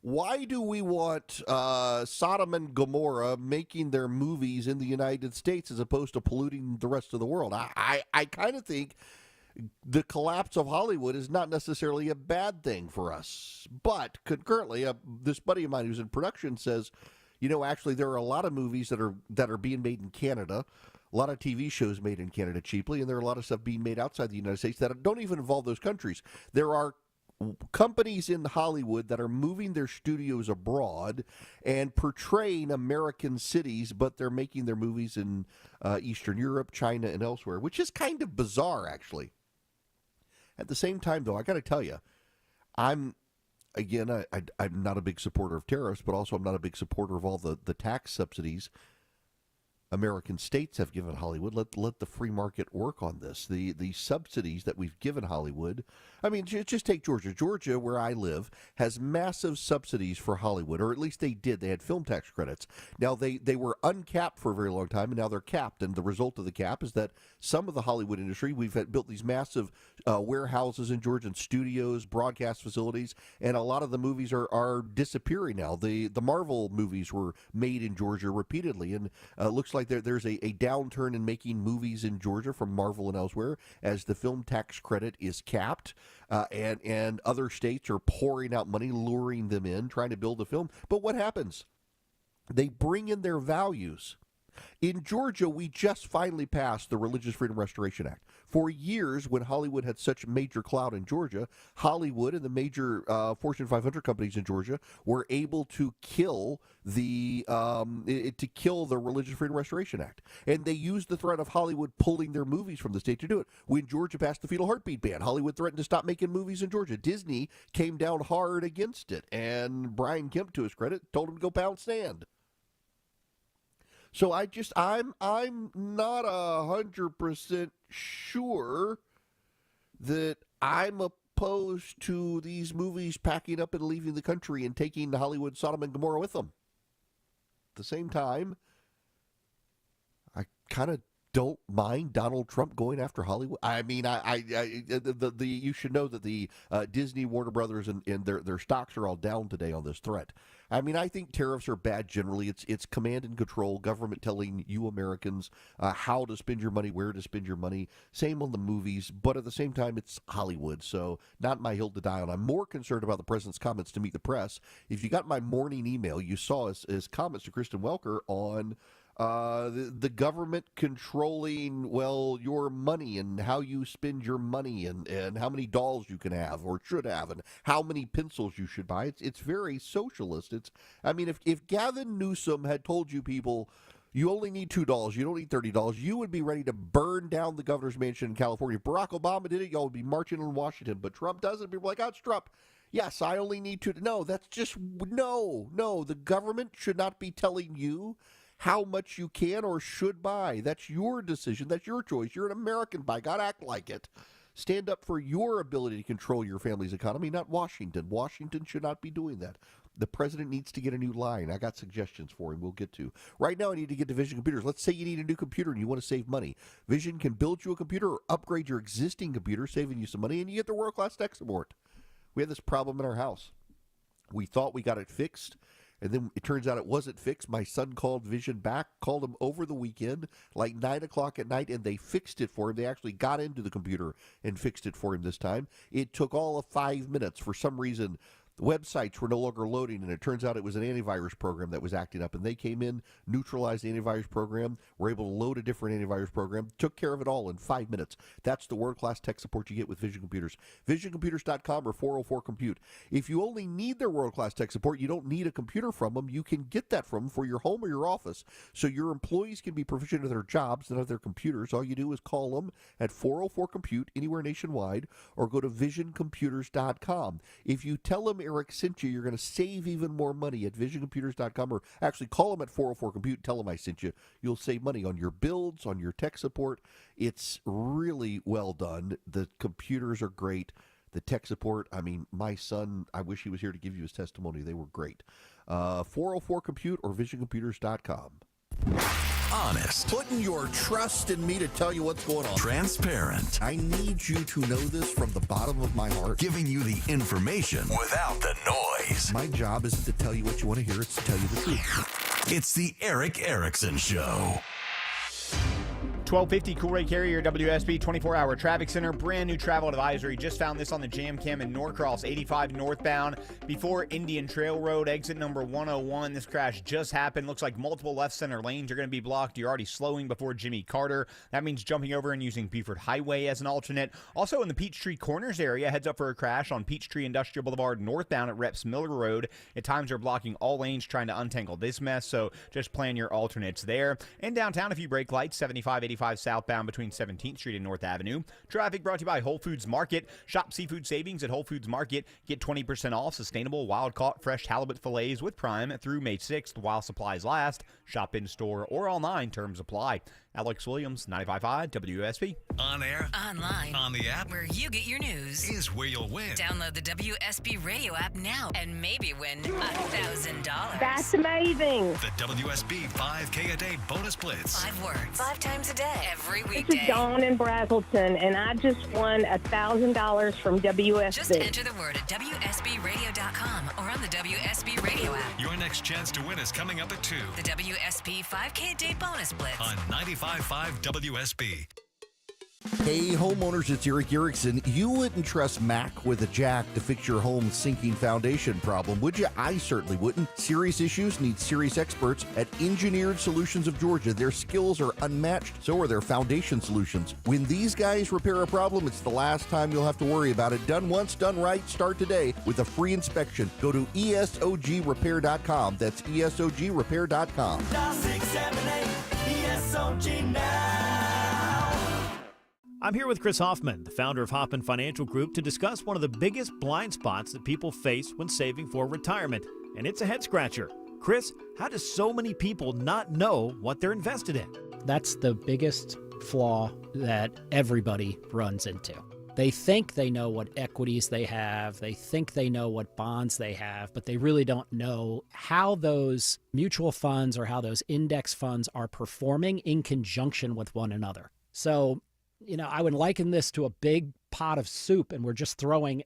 why do we want Sodom and Gomorrah making their movies in the United States as opposed to polluting the rest of the world? I kind of think the collapse of Hollywood is not necessarily a bad thing for us. But concurrently, this buddy of mine who's in production says, actually there are a lot of movies that are being made in Canada, a lot of TV shows made in Canada cheaply, and there are a lot of stuff being made outside the United States that don't even involve those countries. There are companies in Hollywood that are moving their studios abroad and portraying American cities, but they're making their movies in Eastern Europe, China, and elsewhere, which is kind of bizarre, actually. At the same time, though, I got to tell you, I'm not a big supporter of tariffs, but also I'm not a big supporter of all the tax subsidies American states have given Hollywood. Let the free market work on this. The subsidies that we've given Hollywood. I mean, just take Georgia. Georgia, where I live, has massive subsidies for Hollywood, or at least they did. They had film tax credits. Now, they were uncapped for a very long time, and now they're capped. And the result of the cap is that some of the Hollywood industry, we've built these massive warehouses in Georgia and studios, broadcast facilities, and a lot of the movies are disappearing now. The Marvel movies were made in Georgia repeatedly, and it looks like there's a downturn in making movies in Georgia from Marvel and elsewhere as the film tax credit is capped, and other states are pouring out money, luring them in, trying to build a film. But what happens? They bring in their values. In Georgia, we just finally passed the Religious Freedom Restoration Act. For years, when Hollywood had such major clout in Georgia, Hollywood and the major Fortune 500 companies in Georgia were able to kill the Religious Freedom Restoration Act, and they used the threat of Hollywood pulling their movies from the state to do it. When Georgia passed the fetal heartbeat ban, Hollywood threatened to stop making movies in Georgia. Disney came down hard against it, and Brian Kemp, to his credit, told him to go pound sand. So I'm not 100% sure that I'm opposed to these movies packing up and leaving the country and taking Hollywood, Sodom and Gomorrah with them. At the same time, I kind of don't mind Donald Trump going after Hollywood. I mean, you should know that the Disney, Warner Brothers, and their stocks are all down today on this threat. I mean, I think tariffs are bad generally. It's command and control, government telling you Americans how to spend your money, where to spend your money. Same on the movies, but at the same time, it's Hollywood, so not my hill to die on. I'm more concerned about the president's comments to Meet the Press. If you got my morning email, you saw his comments to Kristen Welker on the government controlling, your money and how you spend your money and how many dolls you can have or should have and how many pencils you should buy. It's very socialist. If Gavin Newsom had told you people, you only need $2, you don't need $30, you would be ready to burn down the governor's mansion in California. If Barack Obama did it, y'all would be marching in Washington. But Trump doesn't. People are like, it's Trump. Yes, I only need $2. No, that's just, no. The government should not be telling you how much you can or should buy. That's your decision. That's your choice. You're an American, by God, act like it. Stand up for your ability to control your family's economy, not Washington. Washington should not be doing that. The president needs to get a new line. I got suggestions for him we'll get to. Right now, I need to get to Vision Computers. Let's say you need a new computer and you want to save money. Vision can build you a computer or upgrade your existing computer, saving you some money, and you get the world-class tech support. We have this problem in our house. We thought we got it fixed, and then it turns out it wasn't fixed. My son called Vision back, called him over the weekend, like 9 o'clock at night, and they fixed it for him. They actually got into the computer and fixed it for him this time. It took all of 5 minutes. For some reason, the websites were no longer loading, and it turns out it was an antivirus program that was acting up. And they came in, neutralized the antivirus program, were able to load a different antivirus program, took care of it all in 5 minutes. That's the world-class tech support you get with Vision Computers. VisionComputers.com or 404-COMPUTE. If you only need their world-class tech support, you don't need a computer from them. You can get that from them for your home or your office, so your employees can be proficient at their jobs and at their computers. All you do is call them at 404-COMPUTE anywhere nationwide, or go to VisionComputers.com. If you tell them Eric sent you, you're going to save even more money at VisionComputers.com, or actually call them at 404-COMPUTE, tell them I sent you. You'll save money on your builds, on your tech support. It's really well done. The computers are great. The tech support, I mean, my son, I wish he was here to give you his testimony. They were great. 404-COMPUTE or VisionComputers.com. Honest. Putting your trust in me to tell you what's going on. Transparent. I need you to know this from the bottom of my heart. Giving you the information without the noise. My job isn't to tell you what you want to hear, it's to tell you the truth. It's the Eric Erickson Show. 1250 Cool-Ray Carrier WSB 24-hour traffic center. Brand new travel advisory. Just found this on the Jam Cam in Norcross, 85 northbound before Indian Trail Road, exit number 101. This crash just happened. Looks like multiple left center lanes are going to be blocked. You're already slowing before Jimmy Carter. That means jumping over and using Beaufort Highway as an alternate. Also in the Peachtree Corners area, heads up for a crash on Peachtree Industrial Boulevard northbound at Reps Miller Road. At times are blocking all lanes trying to untangle this mess, so just plan your alternates there. And downtown, if you brake lights, 75-85 southbound between 17th Street and North Avenue. Traffic brought to you by Whole Foods Market. Shop seafood savings at Whole Foods Market. Get 20% off sustainable wild-caught fresh halibut fillets with Prime through May 6th while supplies last. Shop in-store or online. Terms apply. Alex Williams, 95.5 WSB. On air, Online, on the app, where you get your news. is where you'll win. Download the WSB radio app now and maybe win $1,000. That's amazing. The WSB 5K a day bonus blitz. 5 words, 5 times a day, every This weekday. is Dawn in Brazelton, and I just won $1,000 from WSB. Just enter the word at WSBradio.com or on the WSB radio app. Your next chance to win is coming up at 2 The WSB 5K a day bonus blitz. on 95.5 WSB. Hey, homeowners, it's Eric Erickson. You wouldn't trust Mac with a jack to fix your home's sinking foundation problem, would you? I certainly wouldn't. Serious issues need serious experts at Engineered Solutions of Georgia. Their skills are unmatched, so are their foundation solutions. When these guys repair a problem, it's the last time you'll have to worry about it. Done once, done right. Start today with a free inspection. Go to ESOGrepair.com. That's ESOGrepair.com. Dial 678 ESOG now. I'm here with Chris Hoffman, the founder of Hoffman Financial Group, to discuss one of the biggest blind spots that people face when saving for retirement, and it's a head-scratcher. Chris, how do so many people not know what they're invested in? That's the biggest flaw that everybody runs into. They think they know what equities they have, they think they know what bonds they have, but they really don't know how those mutual funds or how those index funds are performing in conjunction with one another. So, I would liken this to a big pot of soup, and we're just throwing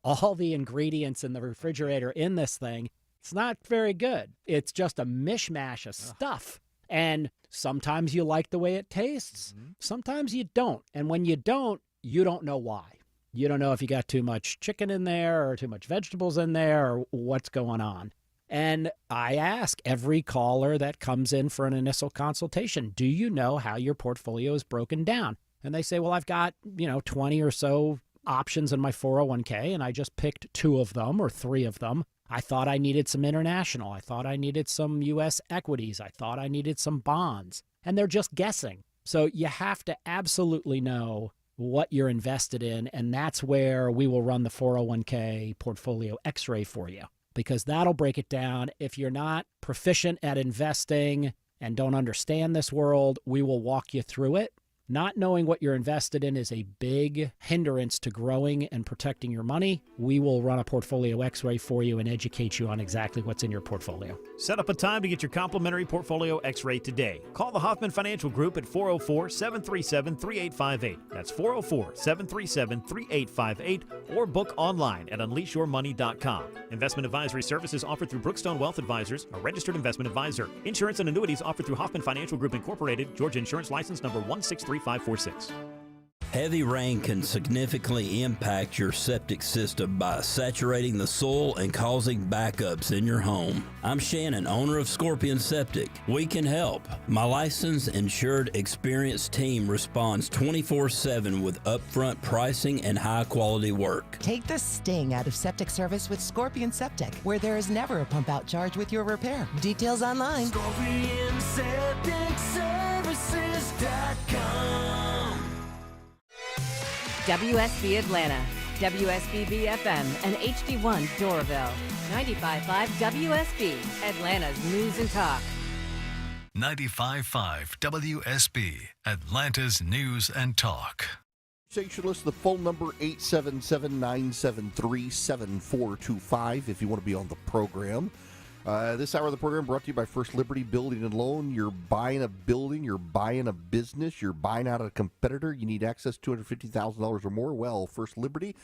all the ingredients in the refrigerator in this thing. It's not very good. It's just a mishmash of stuff. And sometimes you like the way it tastes. Sometimes you don't. And when you don't know why. You don't know if you got too much chicken in there or too much vegetables in there or what's going on. And I ask every caller that comes in for an initial consultation, do you know how your portfolio is broken down? And they say, well, I've got, 20 or so options in my 401k, and I just picked 2 of them or 3 of them. I thought I needed some international. I thought I needed some U.S. equities. I thought I needed some bonds. And they're just guessing. So you have to absolutely know what you're invested in, and that's where we will run the 401k portfolio x-ray for you, because that'll break it down. If you're not proficient at investing and don't understand this world, we will walk you through it. Not knowing what you're invested in is a big hindrance to growing and protecting your money. We will run a portfolio X-ray for you and educate you on exactly what's in your portfolio. Set up a time to get your complimentary portfolio X-ray today. Call the Hoffman Financial Group at 404-737-3858. That's 404-737-3858, or book online at unleashyourmoney.com. Investment advisory services offered through Brookstone Wealth Advisors, a registered investment advisor. Insurance and annuities offered through Hoffman Financial Group Incorporated, Georgia Insurance License number 163546. Heavy rain can significantly impact your septic system by saturating the soil and causing backups in your home. I'm Shannon, owner of Scorpion Septic. We can help. My licensed, insured, experienced team responds 24/7 with upfront pricing and high-quality work. Take the sting out of septic service with Scorpion Septic, where there is never a pump-out charge with your repair. Details online. ScorpionSepticServices.com. WSB Atlanta, WSB FM, and HD1 Doraville. 95.5 WSB, Atlanta's News and Talk. 95.5 WSB, Atlanta's News and Talk. Sensationalist, the phone number 877-973-7425 if you want to be on the program. This hour of the program brought to you by First Liberty Building and Loan. You're buying a building, you're buying a business, you're buying out a competitor, you need access to $250,000 or more. Well, First Liberty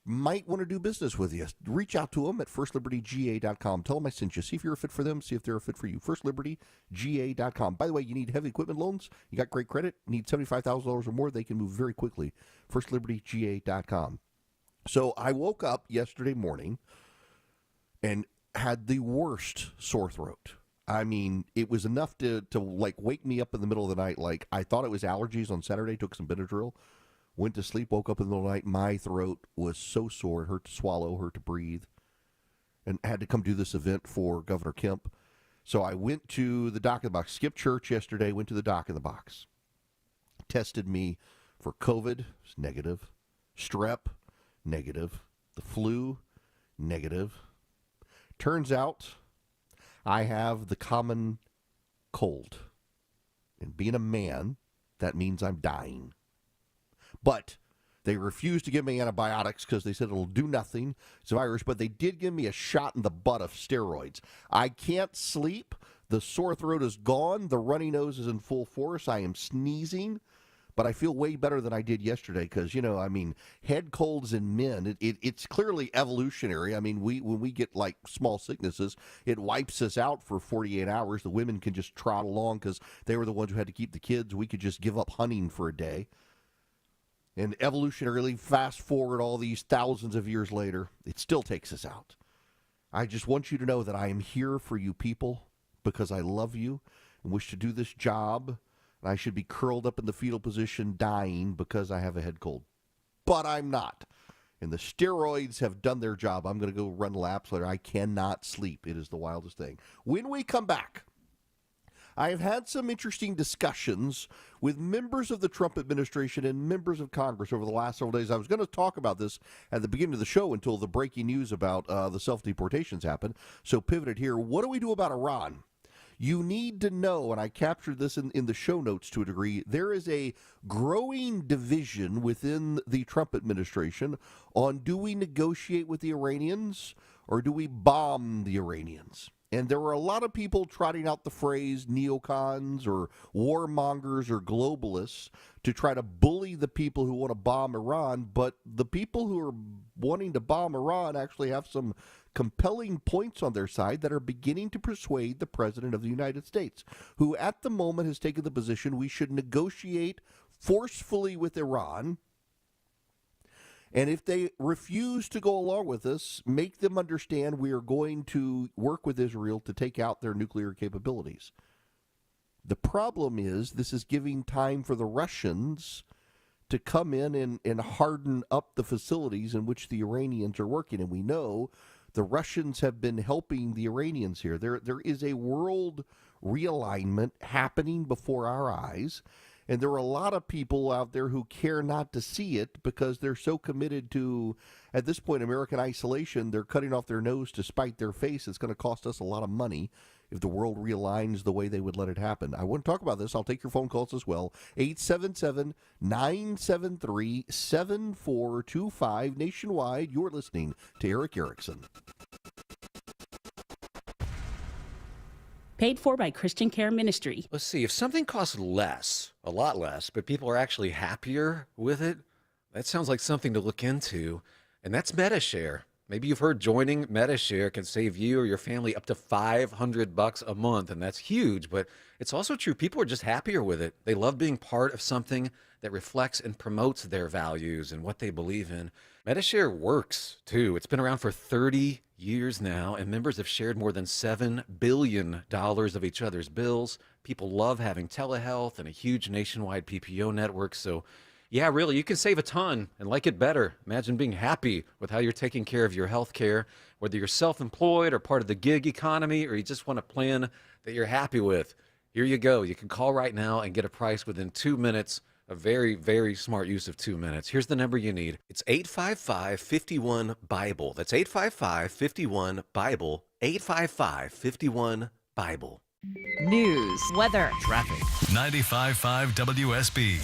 might want to do business with you. Reach out to them at firstlibertyga.com. Tell them I sent you. See if you're a fit for them, see if they're a fit for you. firstlibertyga.com. By the way, you need heavy equipment loans, you got great credit, need $75,000 or more, they can move very quickly. firstlibertyga.com. So I woke up yesterday morning and had the worst sore throat. I mean, it was enough to like wake me up in the middle of the night. Like, I thought it was allergies on Saturday, took some Benadryl, went to sleep, woke up in the middle of the night. My throat was so sore, it hurt to swallow, hurt to breathe, and had to come do this event for Governor Kemp. So I went to the Doc in the Box, skipped church yesterday, went to the Doc in the Box. Tested me for COVID, it's negative. Strep, negative. The flu, negative. Turns out I have the common cold. And being a man, that means I'm dying. But they refused to give me antibiotics because they said it'll do nothing. It's a virus, but they did give me a shot in the butt of steroids. I can't sleep. The sore throat is gone. The runny nose is in full force. I am sneezing. But I feel way better than I did yesterday because, you know, I mean, head colds in men, it's clearly evolutionary. I mean, when we get, like, small sicknesses, it wipes us out for 48 hours. The women can just trot along because they were the ones who had to keep the kids. We could just give up hunting for a day. And evolutionarily, fast forward all these thousands of years later, it still takes us out. I just want you to know that I am here for you people because I love you and wish to do this job. And I should be curled up in the fetal position dying because I have a head cold. But I'm not. And the steroids have done their job. I'm going to go run laps later. I cannot sleep. It is the wildest thing. When we come back, I have had some interesting discussions with members of the Trump administration and members of Congress over the last several days. I was going to talk about this at the beginning of the show until the breaking news about the self-deportations happened. So pivoted here. What do we do about Iran? You need to know, and I captured this in the show notes to a degree, there is a growing division within the Trump administration on do we negotiate with the Iranians or do we bomb the Iranians? And there were a lot of people trotting out the phrase neocons or warmongers or globalists to try to bully the people who want to bomb Iran, but the people who are wanting to bomb Iran actually have some compelling points on their side that are beginning to persuade the President of the United States, who at the moment has taken the position we should negotiate forcefully with Iran. And if they refuse to go along with us, make them understand we are going to work with Israel to take out their nuclear capabilities. The problem is this is giving time for the Russians to come in and harden up the facilities in which the Iranians are working. And we know the Russians have been helping the Iranians here. There is a world realignment happening before our eyes. And there are a lot of people out there who care not to see it because they're so committed to, at this point, American isolation. They're cutting off their nose to spite their face. It's going to cost us a lot of money if the world realigns the way they would let it happen. I want to talk about this. I'll take your phone calls as well. 877-973-7425 nationwide. You're listening to Eric Erickson. Paid for by Christian Care Ministry. Let's see, if something costs less, a lot less, but people are actually happier with it, that sounds like something to look into, and that's MediShare. Maybe you've heard joining MediShare can save you or your family up to $500 a month, and that's huge, but it's also true. People are just happier with it. They love being part of something that reflects and promotes their values and what they believe in. MediShare works, too. It's been around for 30 years now, and members have shared more than $7 billion of each other's bills. People love having telehealth and a huge nationwide PPO network, so yeah, really, you can save a ton and like it better. Imagine being happy with how you're taking care of your health care, whether you're self-employed or part of the gig economy, or you just want a plan that you're happy with. Here you go. You can call right now and get a price within 2 minutes. A very, very smart use of 2 minutes. Here's the number you need. It's 855-51-BIBLE. That's 855-51-BIBLE. 855-51-BIBLE. News, weather, traffic. 95.5 WSB,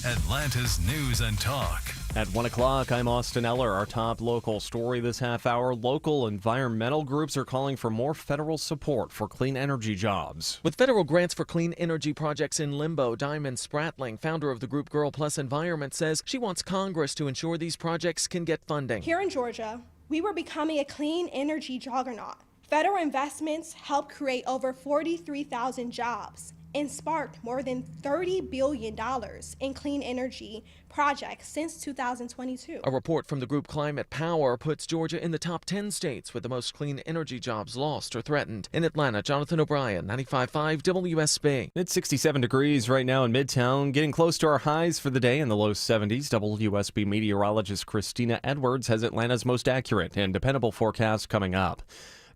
Atlanta's News and Talk. At 1 o'clock, I'm Austin Eller. Our top local story this half hour. Local environmental groups are calling for more federal support for clean energy jobs. With federal grants for clean energy projects in limbo, Diamond Spratling, founder of the group Girl Plus Environment, says she wants Congress to ensure these projects can get funding. Here in Georgia, we were becoming a clean energy juggernaut. Federal investments helped create over 43,000 jobs and sparked more than $30 billion in clean energy projects since 2022. A report from the group Climate Power puts Georgia in the top 10 states with the most clean energy jobs lost or threatened. In Atlanta, Jonathan O'Brien, 95.5 WSB. It's 67 degrees right now in Midtown, getting close to our highs for the day in the low 70s. WSB meteorologist Christina Edwards has Atlanta's most accurate and dependable forecast coming up.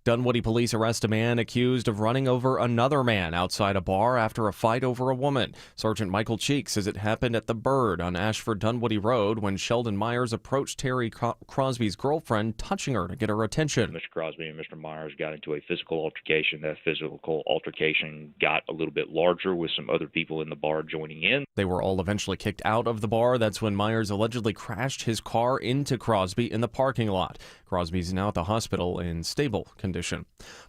Dunwoody police arrest a man accused of running over another man outside a bar after a fight over a woman. Sergeant Michael Cheek says it happened at the Bird on Ashford-Dunwoody Road when Sheldon Myers approached Terry Crosby's girlfriend, touching her to get her attention. Mr. Crosby and Mr. Myers got into a physical altercation. That physical altercation got a little bit larger with some other people in the bar joining in. They were all eventually kicked out of the bar. That's when Myers allegedly crashed his car into Crosby in the parking lot. Crosby's now at the hospital in stable condition.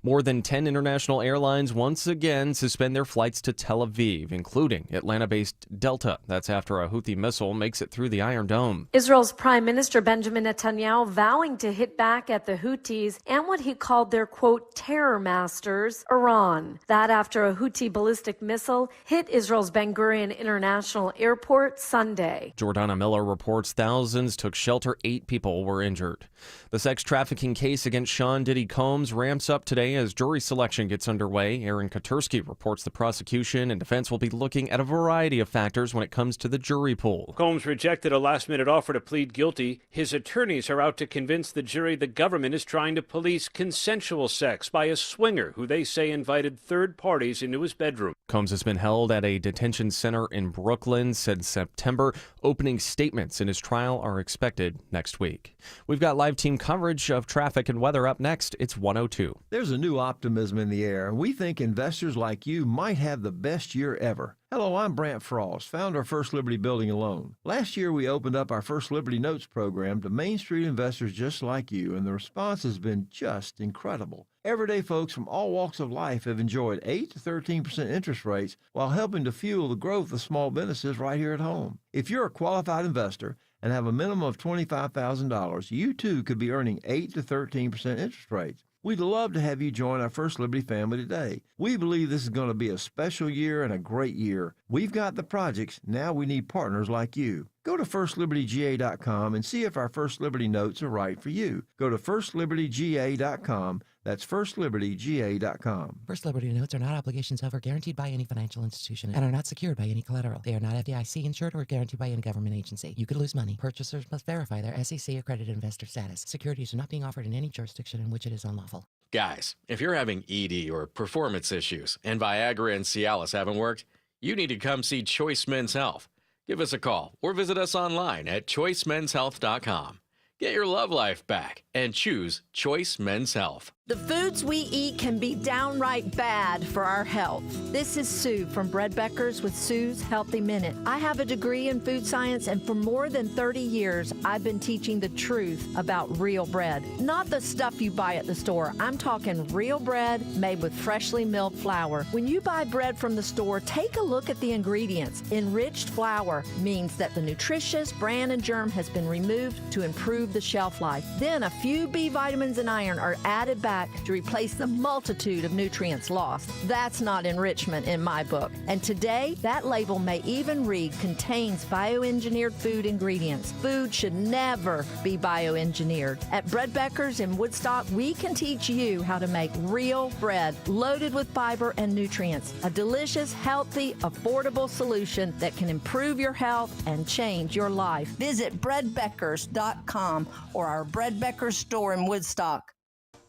More than 10 international airlines once again suspend their flights to Tel Aviv, including Atlanta-based Delta. That's after a Houthi missile makes it through the Iron Dome. Israel's Prime Minister Benjamin Netanyahu vowing to hit back at the Houthis and what he called their, quote, terror masters, Iran. That after a Houthi ballistic missile hit Israel's Ben Gurion International Airport Sunday. Jordana Miller reports thousands took shelter. 8 people were injured. The sex trafficking case against Sean Diddy Combs ramps up today as jury selection gets underway. Aaron Katursky reports the prosecution and defense will be looking at a variety of factors when it comes to the jury pool. Combs rejected a last-minute offer to plead guilty. His attorneys are out to convince the jury the government is trying to police consensual sex by a swinger who they say invited third parties into his bedroom. Combs has been held at a detention center in Brooklyn since September. Opening statements in his trial are expected next week. We've got live team coverage of traffic and weather up next. It's 102. There's a new optimism in the air, and we think investors like you might have the best year ever. Hello, I'm Brant Frost, founder of First Liberty Building and Loan. Last year, we opened up our First Liberty Notes program to Main Street investors just like you, and the response has been just incredible. Everyday folks from all walks of life have enjoyed 8 to 13% interest rates while helping to fuel the growth of small businesses right here at home. If you're a qualified investor and have a minimum of $25,000, you too could be earning 8 to 13% interest rates. We'd love to have you join our First Liberty family today. We believe this is going to be a special year and a great year. We've got the projects. Now we need partners like you. Go to FirstLibertyGA.com and see if our First Liberty notes are right for you. Go to FirstLibertyGA.com. That's FirstLibertyGA.com. First Liberty notes are not obligations of or guaranteed by any financial institution and are not secured by any collateral. They are not FDIC insured or guaranteed by any government agency. You could lose money. Purchasers must verify their SEC accredited investor status. Securities are not being offered in any jurisdiction in which it is unlawful. Guys, if you're having ED or performance issues and Viagra and Cialis haven't worked, you need to come see Choice Men's Health. Give us a call or visit us online at choicemenshealth.com. Get your love life back and choose Choice Men's Health. The foods we eat can be downright bad for our health. This is Sue from Bread Beckers with Sue's Healthy Minute. I have a degree in food science, and for more than 30 years, I've been teaching the truth about real bread. Not the stuff you buy at the store. I'm talking real bread made with freshly milled flour. When you buy bread from the store, take a look at the ingredients. Enriched flour means that the nutritious bran and germ has been removed to improve the shelf life. Then a few B vitamins and iron are added back to replace the multitude of nutrients lost. That's not enrichment in my book. And today, that label may even read contains bioengineered food ingredients. Food should never be bioengineered. At Bread Beckers in Woodstock, we can teach you how to make real bread loaded with fiber and nutrients. A delicious, healthy, affordable solution that can improve your health and change your life. Visit breadbeckers.com or our Bread Beckers store in Woodstock.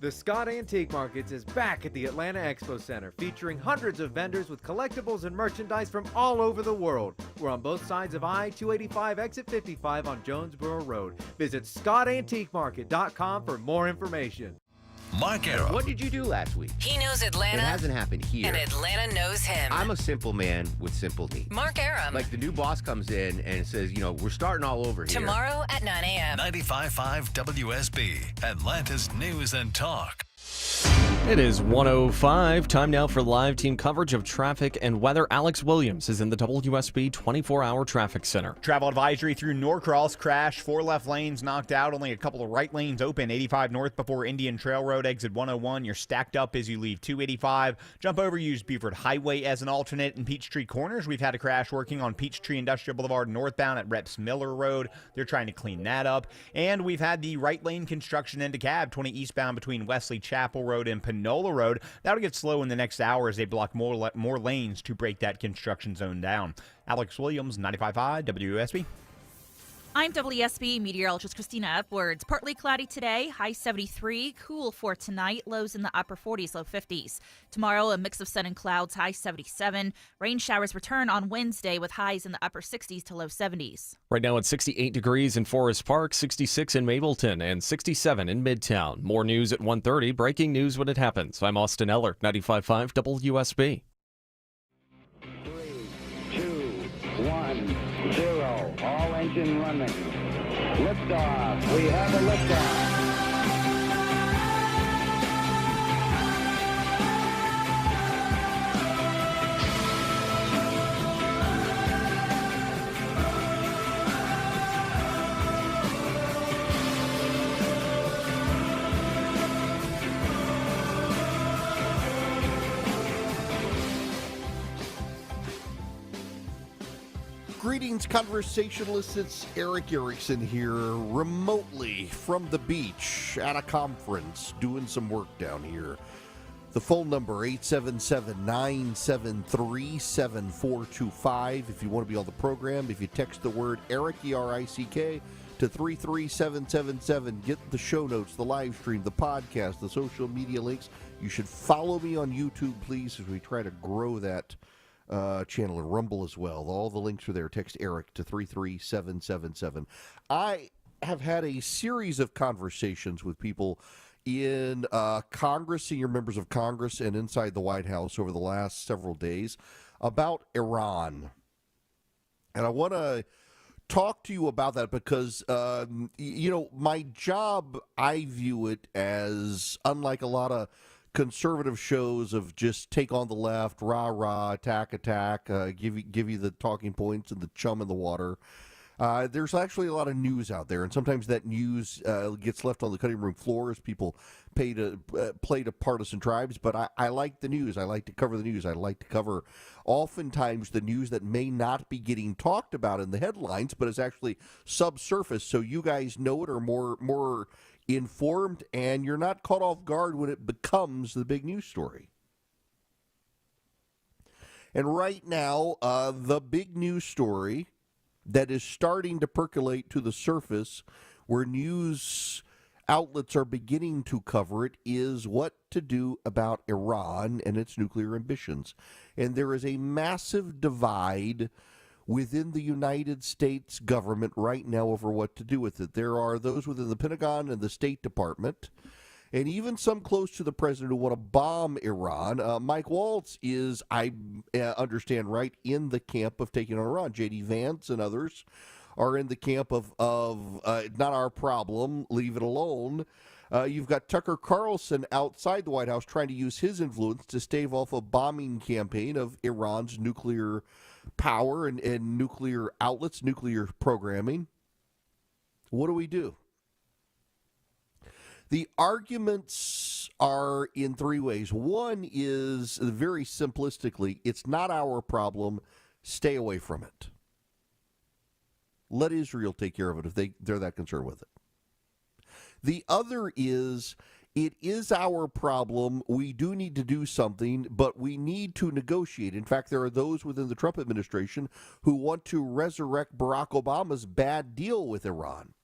The Scott Antique Markets is back at the Atlanta Expo Center, featuring hundreds of vendors with collectibles and merchandise from all over the world. We're on both sides of I-285 exit 55 on Jonesboro Road. Visit scottantiquemarket.com for more information. Mark Arum. What did you do last week? He knows Atlanta. It hasn't happened here. And Atlanta knows him. I'm a simple man with simple needs. Mark Arum. Like the new boss comes in and says, we're starting all over here. Tomorrow at 9 a.m. 95.5 WSB, Atlanta's News and Talk. It is 1:05. Time now for live team coverage of traffic and weather. Alex Williams is in the WSB 24-hour traffic center. Travel advisory through Norcross. Crash. 4 left lanes knocked out. Only a couple of right lanes open. 85 north before Indian Trail Road. Exit 101. You're stacked up as you leave 285. Jump over. Use Buford Highway as an alternate. In Peachtree Corners, we've had a crash working on Peachtree Industrial Boulevard northbound at Reps Miller Road. They're trying to clean that up. And we've had the right lane construction into Cab 20 eastbound between Wesley Chapel Road and Panola Road. That'll get slow in the next hour as they block more lanes to break that construction zone down. Alex Williams, 95.5 WSB. I'm WSB meteorologist Christina Upwards. Partly cloudy today, high 73, cool for tonight, lows in the upper 40s, low 50s. Tomorrow, a mix of sun and clouds, high 77. Rain showers return on Wednesday with highs in the upper 60s to low 70s. Right now it's 68 degrees in Forest Park, 66 in Mableton, and 67 in Midtown. More news at 1:30. Breaking news when it happens. I'm Austin Eller, 95.5 WSB. 3, 2, 1, 0. All engine running. Liftoff. We have a liftoff. Greetings, conversationalists. It's Eric Erickson here, remotely from the beach at a conference, doing some work down here. The phone number, 877-973-7425. If you want to be on the program, if you text the word Eric, E-R-I-C-K, to 33777, get the show notes, the live stream, the podcast, the social media links. You should follow me on YouTube, please, as we try to grow that channel and Rumble as well. All the links are there. Text Eric to 33777. I have had a series of conversations with people in Congress, senior members of Congress, and inside the White House over the last several days about Iran. And I want to talk to you about that because, my job, I view it as, unlike a lot of conservative shows of just take on the left, rah, attack, give you the talking points and the chum in the water. There's actually a lot of news out there, and sometimes that news gets left on the cutting room floor as people play to partisan tribes. But I like the news. I like to cover the news. I like to cover oftentimes the news that may not be getting talked about in the headlines, but is actually subsurface, so you guys know it or more informed, and you're not caught off guard when it becomes the big news story. And right now, the big news story that is starting to percolate to the surface, where news outlets are beginning to cover it, is what to do about Iran and its nuclear ambitions. And there is a massive divide within the United States government right now over what to do with it. There are those within the Pentagon and the State Department and even some close to the president who want to bomb Iran. Mike Waltz is, I understand, right, in the camp of taking on Iran. J.D. Vance and others are in the camp of not our problem, leave it alone. You've got Tucker Carlson outside the White House trying to use his influence to stave off a bombing campaign of Iran's nuclear power and nuclear outlets, nuclear programming. What do we do? The arguments are in three ways. One is, very simplistically, it's not our problem. Stay away from it. Let Israel take care of it if they're that concerned with it. The other is, it is our problem. We do need to do something, but we need to negotiate. In fact, there are those within the Trump administration who want to resurrect Barack Obama's bad deal with Iran.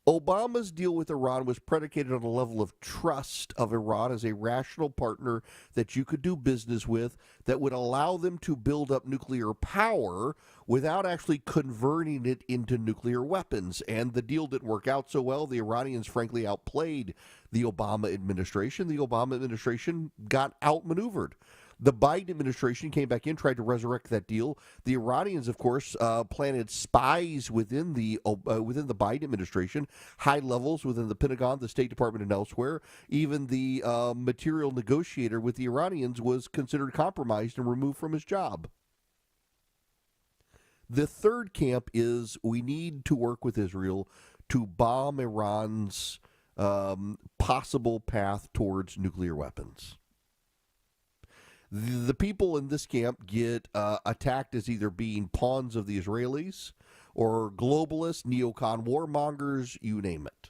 Obama's deal with Iran was predicated on a level of trust of Iran as a rational partner that you could do business with that would allow them to build up nuclear power without actually converting it into nuclear weapons. And the deal didn't work out so well. The Iranians, frankly, outplayed the Obama administration. The Obama administration got outmaneuvered. The Biden administration came back in, tried to resurrect that deal. The Iranians, of course, planted spies within the Biden administration, high levels within the Pentagon, the State Department, and elsewhere. Even the material negotiator with the Iranians was considered compromised and removed from his job. The third camp is we need to work with Israel to bomb Iran's possible path towards nuclear weapons. The people in this camp get attacked as either being pawns of the Israelis or globalists, neocon warmongers, you name it.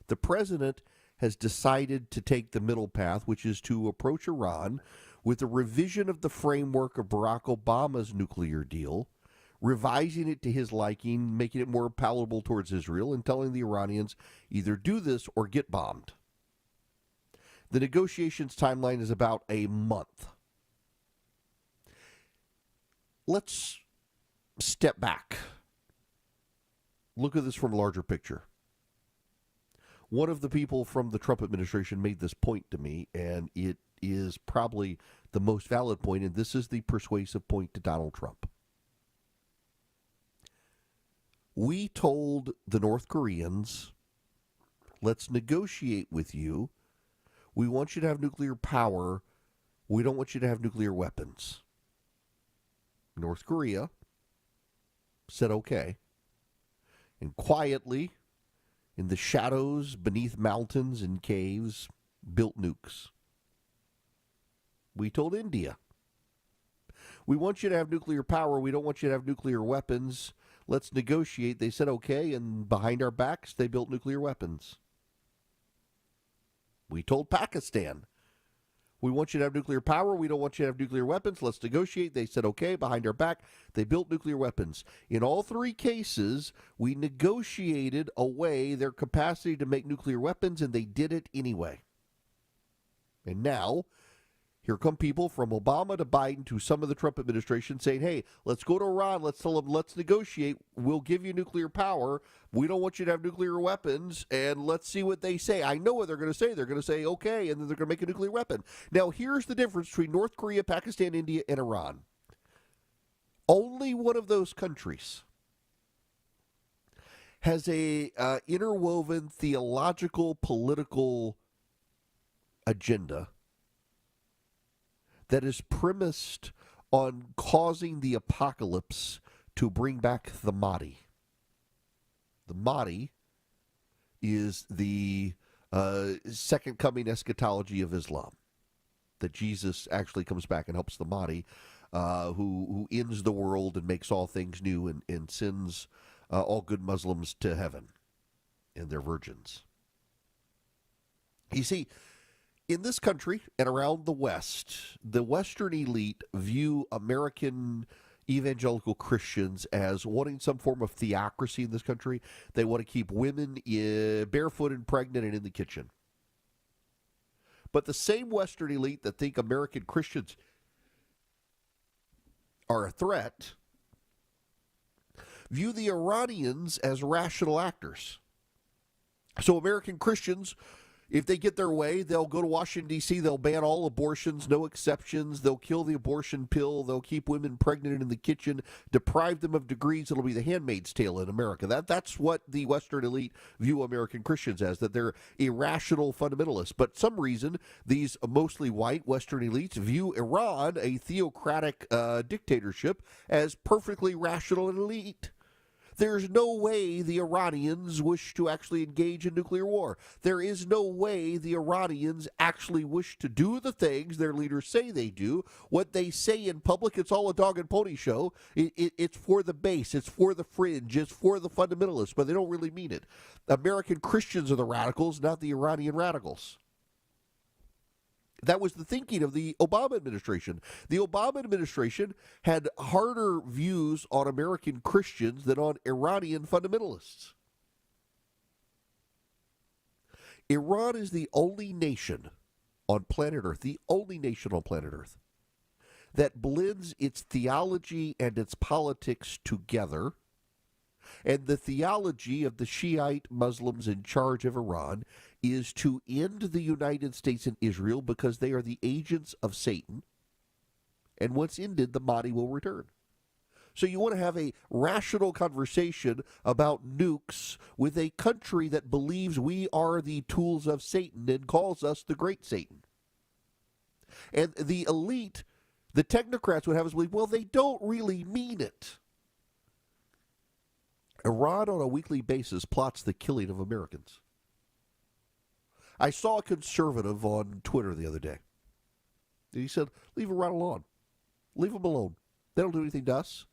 The president has decided to take the middle path, which is to approach Iran with a revision of the framework of Barack Obama's nuclear deal, revising it to his liking, making it more palatable towards Israel, and telling the Iranians either do this or get bombed. The negotiations timeline is about a month. Let's step back. Look at this from a larger picture. One of the people from the Trump administration made this point to me, and it is probably the most valid point, and this is the persuasive point to Donald Trump. We told the North Koreans, let's negotiate with you. We want you to have nuclear power. We don't want you to have nuclear weapons. North Korea said okay. And quietly, in the shadows beneath mountains and caves, built nukes. We told India, we want you to have nuclear power. We don't want you to have nuclear weapons. Let's negotiate. They said okay, and behind our backs, they built nuclear weapons. We told Pakistan, we want you to have nuclear power. We don't want you to have nuclear weapons. Let's negotiate. They said, okay, behind our back. They built nuclear weapons. In all three cases, we negotiated away their capacity to make nuclear weapons, and they did it anyway. And now, here come people from Obama to Biden to some of the Trump administration saying, hey, let's go to Iran. Let's tell them, let's negotiate. We'll give you nuclear power. We don't want you to have nuclear weapons. And let's see what they say. I know what they're going to say. They're going to say, okay, and then they're going to make a nuclear weapon. Now, here's the difference between North Korea, Pakistan, India, and Iran. Only one of those countries has a interwoven theological, political agenda that is premised on causing the apocalypse to bring back the Mahdi. The Mahdi is the second coming eschatology of Islam, that Jesus actually comes back and helps the Mahdi, who ends the world and makes all things new and sends all good Muslims to heaven and their virgins. You see, in this country and around the West, the Western elite view American evangelical Christians as wanting some form of theocracy in this country. They want to keep women barefoot and pregnant and in the kitchen. But the same Western elite that think American Christians are a threat view the Iranians as rational actors. So American Christians, if they get their way, they'll go to Washington, D.C., they'll ban all abortions, no exceptions, they'll kill the abortion pill, they'll keep women pregnant in the kitchen, deprive them of degrees. It'll be the Handmaid's Tale in America. That's what the Western elite view American Christians as, that they're irrational fundamentalists. But some reason, these mostly white Western elites view Iran, a theocratic dictatorship, as perfectly rational and elite. There's no way the Iranians wish to actually engage in nuclear war. There is no way the Iranians actually wish to do the things their leaders say they do. What they say in public, it's all a dog and pony show. It's for the base, it's for the fringe, it's for the fundamentalists, but they don't really mean it. American Christians are the radicals, not the Iranian radicals. That was the thinking of the Obama administration. The Obama administration had harder views on American Christians than on Iranian fundamentalists. Iran is the only nation on planet Earth, that blends its theology and its politics together. And the theology of the Shiite Muslims in charge of Iran is to end the United States and Israel because they are the agents of Satan. And once ended, the Mahdi will return. So you want to have a rational conversation about nukes with a country that believes we are the tools of Satan and calls us the great Satan. And the elite, the technocrats would have us believe, well, they don't really mean it. Iran on a weekly basis plots the killing of Americans. I saw a conservative on Twitter the other day. He said, leave Iran alone. Leave them alone. They don't do anything to us.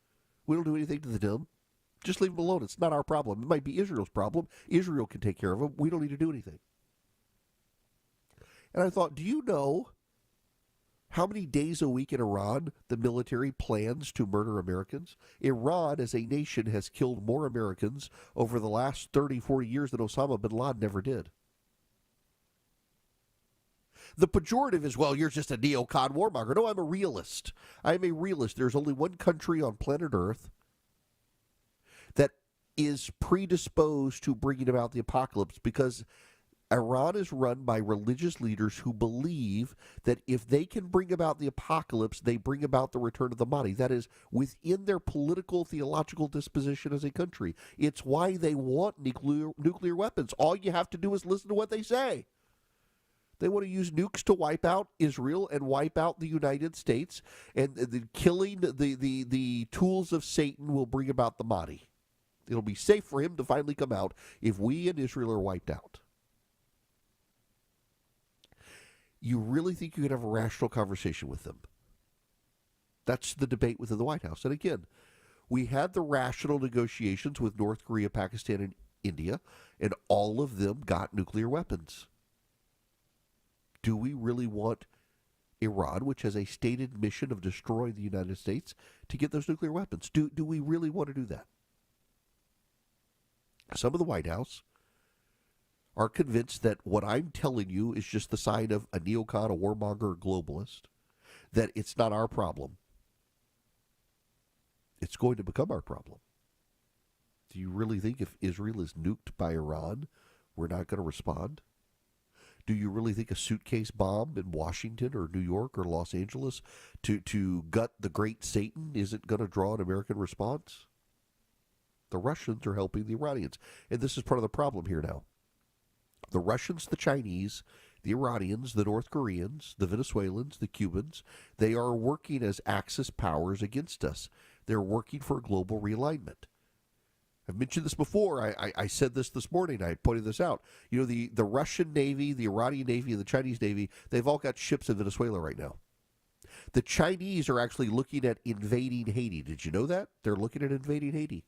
We don't do anything to them. Just leave them alone. It's not our problem. It might be Israel's problem. Israel can take care of them. We don't need to do anything. And I thought, do you know how many days a week in Iran the military plans to murder Americans? Iran as a nation has killed more Americans over the last 30, 40 years than Osama bin Laden ever did. The pejorative is, well, you're just a neocon warmonger. No, I'm a realist. I'm a realist. There's only one country on planet Earth that is predisposed to bringing about the apocalypse, because Iran is run by religious leaders who believe that if they can bring about the apocalypse, they bring about the return of the Mahdi. That is within their political, theological disposition as a country. It's why they want nuclear weapons. All you have to do is listen to what they say. They want to use nukes to wipe out Israel and wipe out the United States, and the killing the tools of Satan will bring about the Mahdi. It'll be safe for him to finally come out if we and Israel are wiped out. You really think you could have a rational conversation with them? That's the debate within the White House. And again, we had the rational negotiations with North Korea, Pakistan, and India, and all of them got nuclear weapons. Do we really want Iran, which has a stated mission of destroying the United States, to get those nuclear weapons? Do we really want to do that? Some of the White House are convinced that what I'm telling you is just the sign of a neocon, a warmonger, a globalist, that it's not our problem. It's going to become our problem. Do you really think if Israel is nuked by Iran, we're not going to respond? Do you really think a suitcase bomb in Washington or New York or Los Angeles to gut the great Satan isn't going to draw an American response? The Russians are helping the Iranians. And this is part of the problem here now. The Russians, the Chinese, the Iranians, the North Koreans, the Venezuelans, the Cubans, they are working as Axis powers against us. They're working for global realignment. I've mentioned this before. I said this morning. I pointed this out. You know, the Russian Navy, the Iranian Navy, and the Chinese Navy, they've all got ships in Venezuela right now. The Chinese are actually looking at invading Haiti. Did you know that? They're looking at invading Haiti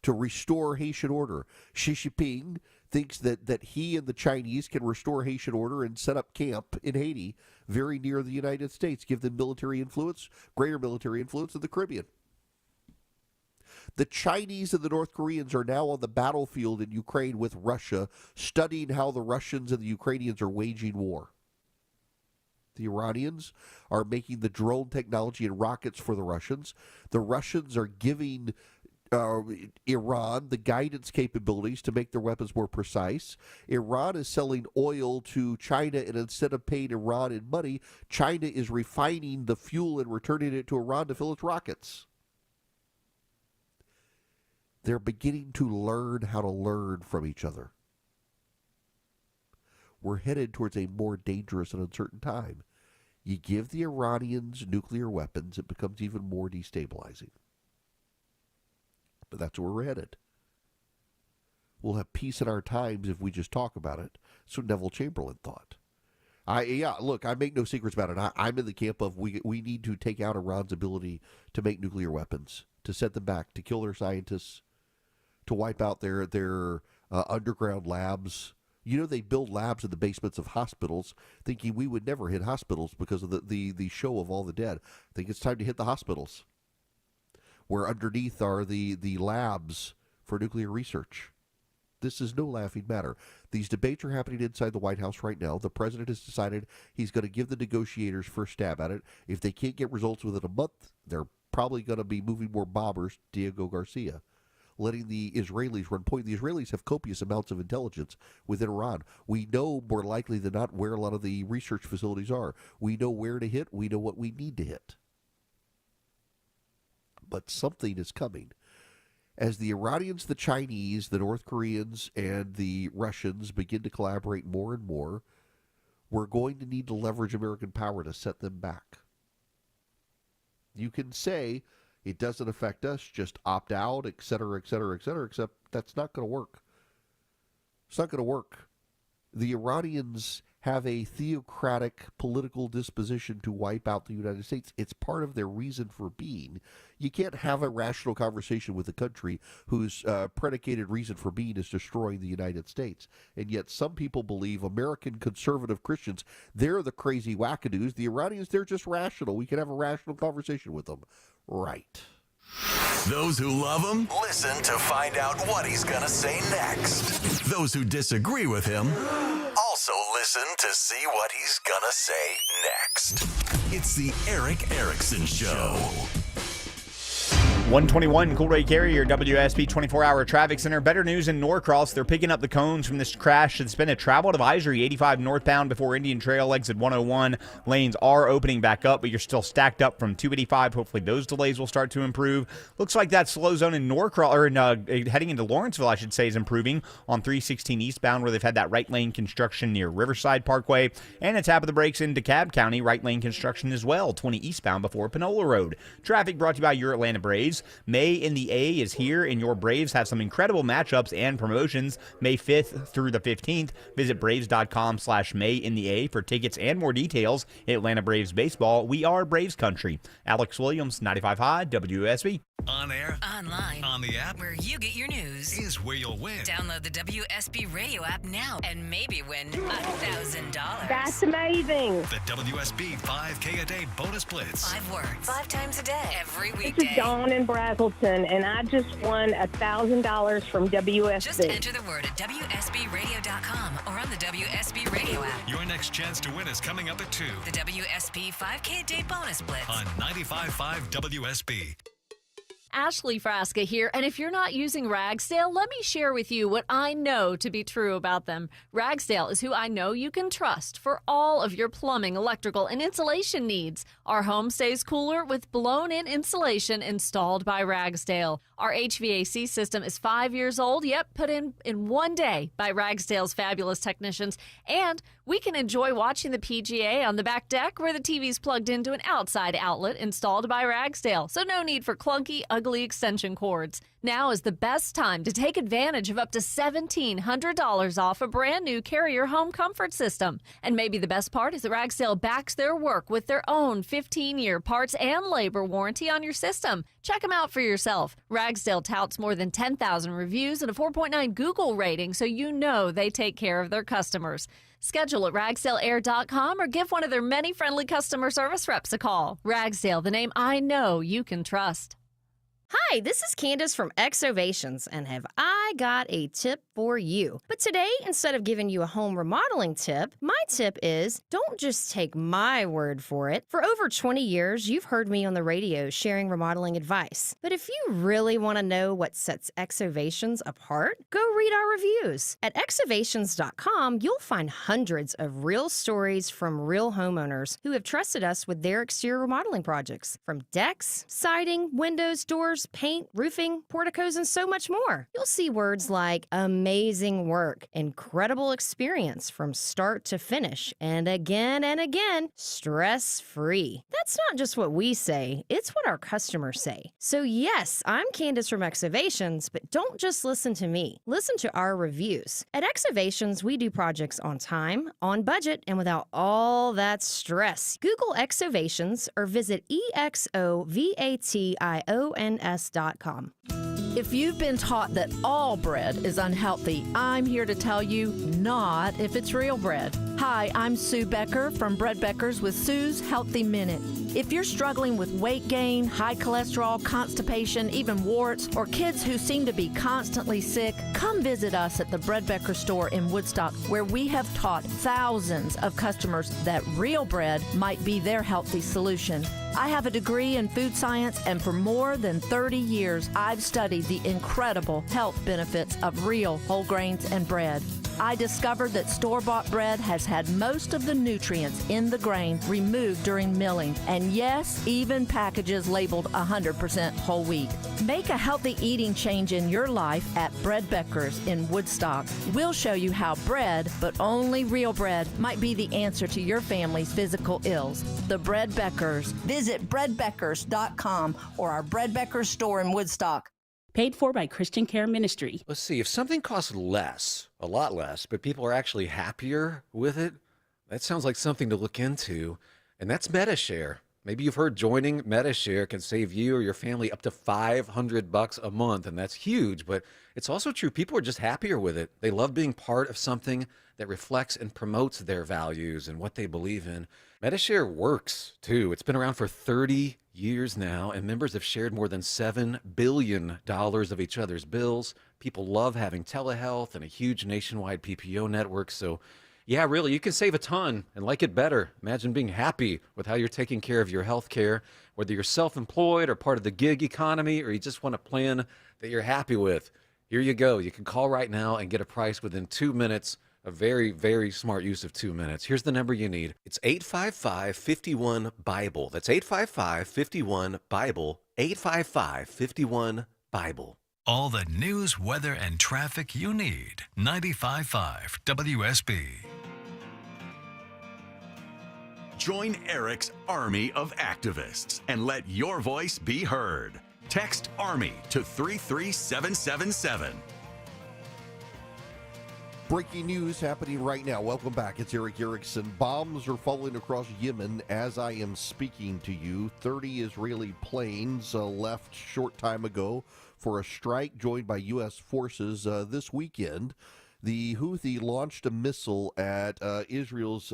to restore Haitian order. Xi Jinping thinks that he and the Chinese can restore Haitian order and set up camp in Haiti very near the United States, give them military influence, greater military influence in the Caribbean. The Chinese and the North Koreans are now on the battlefield in Ukraine with Russia, studying how the Russians and the Ukrainians are waging war. The Iranians are making the drone technology and rockets for the Russians. The Russians are giving Iran the guidance capabilities to make their weapons more precise. Iran is selling oil to China, and instead of paying Iran in money, China is refining the fuel and returning it to Iran to fill its rockets. They're beginning to learn how to learn from each other. We're headed towards a more dangerous and uncertain time. You give the Iranians nuclear weapons, it becomes even more destabilizing. But that's where we're headed. We'll have peace in our times if we just talk about it. So Neville Chamberlain thought. Look, I make no secrets about it. I'm in the camp of we need to take out Iran's ability to make nuclear weapons, to set them back, to kill their scientists, to wipe out their underground labs. You know, they build labs in the basements of hospitals, thinking we would never hit hospitals because of the show of all the dead. I think it's time to hit the hospitals, where underneath are the labs for nuclear research. This is no laughing matter. These debates are happening inside the White House right now. The president has decided he's going to give the negotiators first stab at it. If they can't get results within a month, they're probably going to be moving more bombers, Diego Garcia, letting the Israelis run point. The Israelis have copious amounts of intelligence within Iran. We know more likely than not where a lot of the research facilities are. We know where to hit. We know what we need to hit. But something is coming. As the Iranians, the Chinese, the North Koreans, and the Russians begin to collaborate more and more, we're going to need to leverage American power to set them back. You can say it doesn't affect us, just opt out, et cetera, et cetera, et cetera, except that's not going to work. It's not going to work. The Iranians have a theocratic political disposition to wipe out the United States. It's part of their reason for being. You can't have a rational conversation with a country whose predicated reason for being is destroying the United States. And yet some people believe American conservative Christians, they're the crazy wackadoos. The Iranians, they're just rational. We can have a rational conversation with them. Right. Those who love him, listen to find out what he's going to say next. Those who disagree with him, also listen to see what he's going to say next. It's the Erick Erickson Show. 121 Coolray Carrier, WSB 24-hour traffic center. Better news in Norcross. They're picking up the cones from this crash. It's been a travel advisory, 85 northbound before Indian Trail, exit 101. Lanes are opening back up, but you're still stacked up from 285. Hopefully those delays will start to improve. Looks like that slow zone in Norcross, or heading into Lawrenceville, I should say, is improving on 316 eastbound, where they've had that right lane construction near Riverside Parkway. And a tap of the brakes in DeKalb County, right lane construction as well, 20 eastbound before Panola Road. Traffic brought to you by your Atlanta Braves. May in the A is here, and your Braves have some incredible matchups and promotions May 5th through the 15th. Visit Braves.com/May in the A for tickets and more details. Atlanta Braves baseball. We are Braves country. Alex Williams, 95.5 WSB. On air, online, on the app, where you get your news, is where you'll win. Download the WSB radio app now and maybe win $1,000. That's amazing. The WSB 5K a day bonus blitz. 5 words, 5 times a day, every This weekday. is Dawn in Brazelton, and I just won $1,000 from WSB. Just enter the word at WSBradio.com or on the WSB radio app. Your next chance to win is coming up at 2. The WSB 5K a day bonus blitz on 95.5 WSB. Ashley Frasca here, and if you're not using Ragsdale, let me share with you what I know to be true about them. Ragsdale is who I know you can trust for all of your plumbing, electrical, and insulation needs. Our home stays cooler with blown-in insulation installed by Ragsdale. Our HVAC system is 5 years old, put in one day by Ragsdale's fabulous technicians, and we can enjoy watching the PGA on the back deck where the TV's plugged into an outside outlet installed by Ragsdale, so no need for clunky, ugly extension cords. Now is the best time to take advantage of up to $1,700 off a brand new Carrier home comfort system. And maybe the best part is that Ragsdale backs their work with their own 15-year parts and labor warranty on your system. Check them out for yourself. Ragsdale touts more than 10,000 reviews and a 4.9 Google rating, so you know they take care of their customers. Schedule at ragsdaleair.com or give one of their many friendly customer service reps a call. Ragsdale, the name I know you can trust. Hi, this is Candace from X Ovations, and have I I got a tip for you. But today, instead of giving you a home remodeling tip, my tip is don't just take my word for it. For over 20 years, you've heard me on the radio sharing remodeling advice. But if you really want to know what sets Exovations apart, go read our reviews. At exovations.com, you'll find hundreds of real stories from real homeowners who have trusted us with their exterior remodeling projects. From decks, siding, windows, doors, paint, roofing, porticos, and so much more. You'll see words like amazing work, incredible experience from start to finish, and again, stress-free. That's not just what we say, it's what our customers say. So yes, I'm Candace from Exovations, but don't just listen to me. Listen to our reviews. At Exovations, we do projects on time, on budget, and without all that stress. Google Exovations or visit exovations.com. If you've been taught that all bread is unhealthy, I'm here to tell you not if it's real bread. Hi, I'm Sue Becker from Bread Beckers with Sue's Healthy Minute. If you're struggling with weight gain, high cholesterol, constipation, even warts, or kids who seem to be constantly sick, come visit us at the Bread Becker store in Woodstock, where we have taught thousands of customers that real bread might be their healthy solution. I have a degree in food science, and for more than 30 years, I've studied the incredible health benefits of real whole grains and bread. I discovered that store-bought bread has had most of the nutrients in the grain removed during milling, and yes, even packages labeled 100% whole wheat. Make a healthy eating change in your life at Bread Beckers in Woodstock. We'll show you how bread, but only real bread, might be the answer to your family's physical ills. The Bread Beckers. Visit breadbeckers.com or our Bread Beckers store in Woodstock. Paid for by Christian Care Ministry. Let's see, if something costs less, a lot less, but people are actually happier with it, that sounds like something to look into, and that's MediShare. Maybe you've heard joining MediShare can save you or your family up to $500 a month, and that's huge, but it's also true people are just happier with it. They love being part of something that reflects and promotes their values and what they believe in. MediShare works, too. It's been around for 30 years now, and members have shared more than $7 billion of each other's bills. People love having telehealth and a huge nationwide PPO network, so yeah, really, you can save a ton and like it better. Imagine being happy with how you're taking care of your health care, whether you're self-employed or part of the gig economy, or you just want a plan that you're happy with. Here you go. You can call right now and get a price within 2 minutes. A very, very smart use of 2 minutes. Here's the number you need. It's 855-51-BIBLE. That's 855-51-BIBLE. 855-51-BIBLE. All the news, weather, and traffic you need. 95.5 WSB. Join Eric's army of activists and let your voice be heard. Text ARMY to 33777. Breaking news happening right now. Welcome back. It's Eric Erickson. Bombs are falling across Yemen as I am speaking to you. 30 Israeli planes left short time ago for a strike joined by U.S. forces this weekend. The Houthi launched a missile at Israel's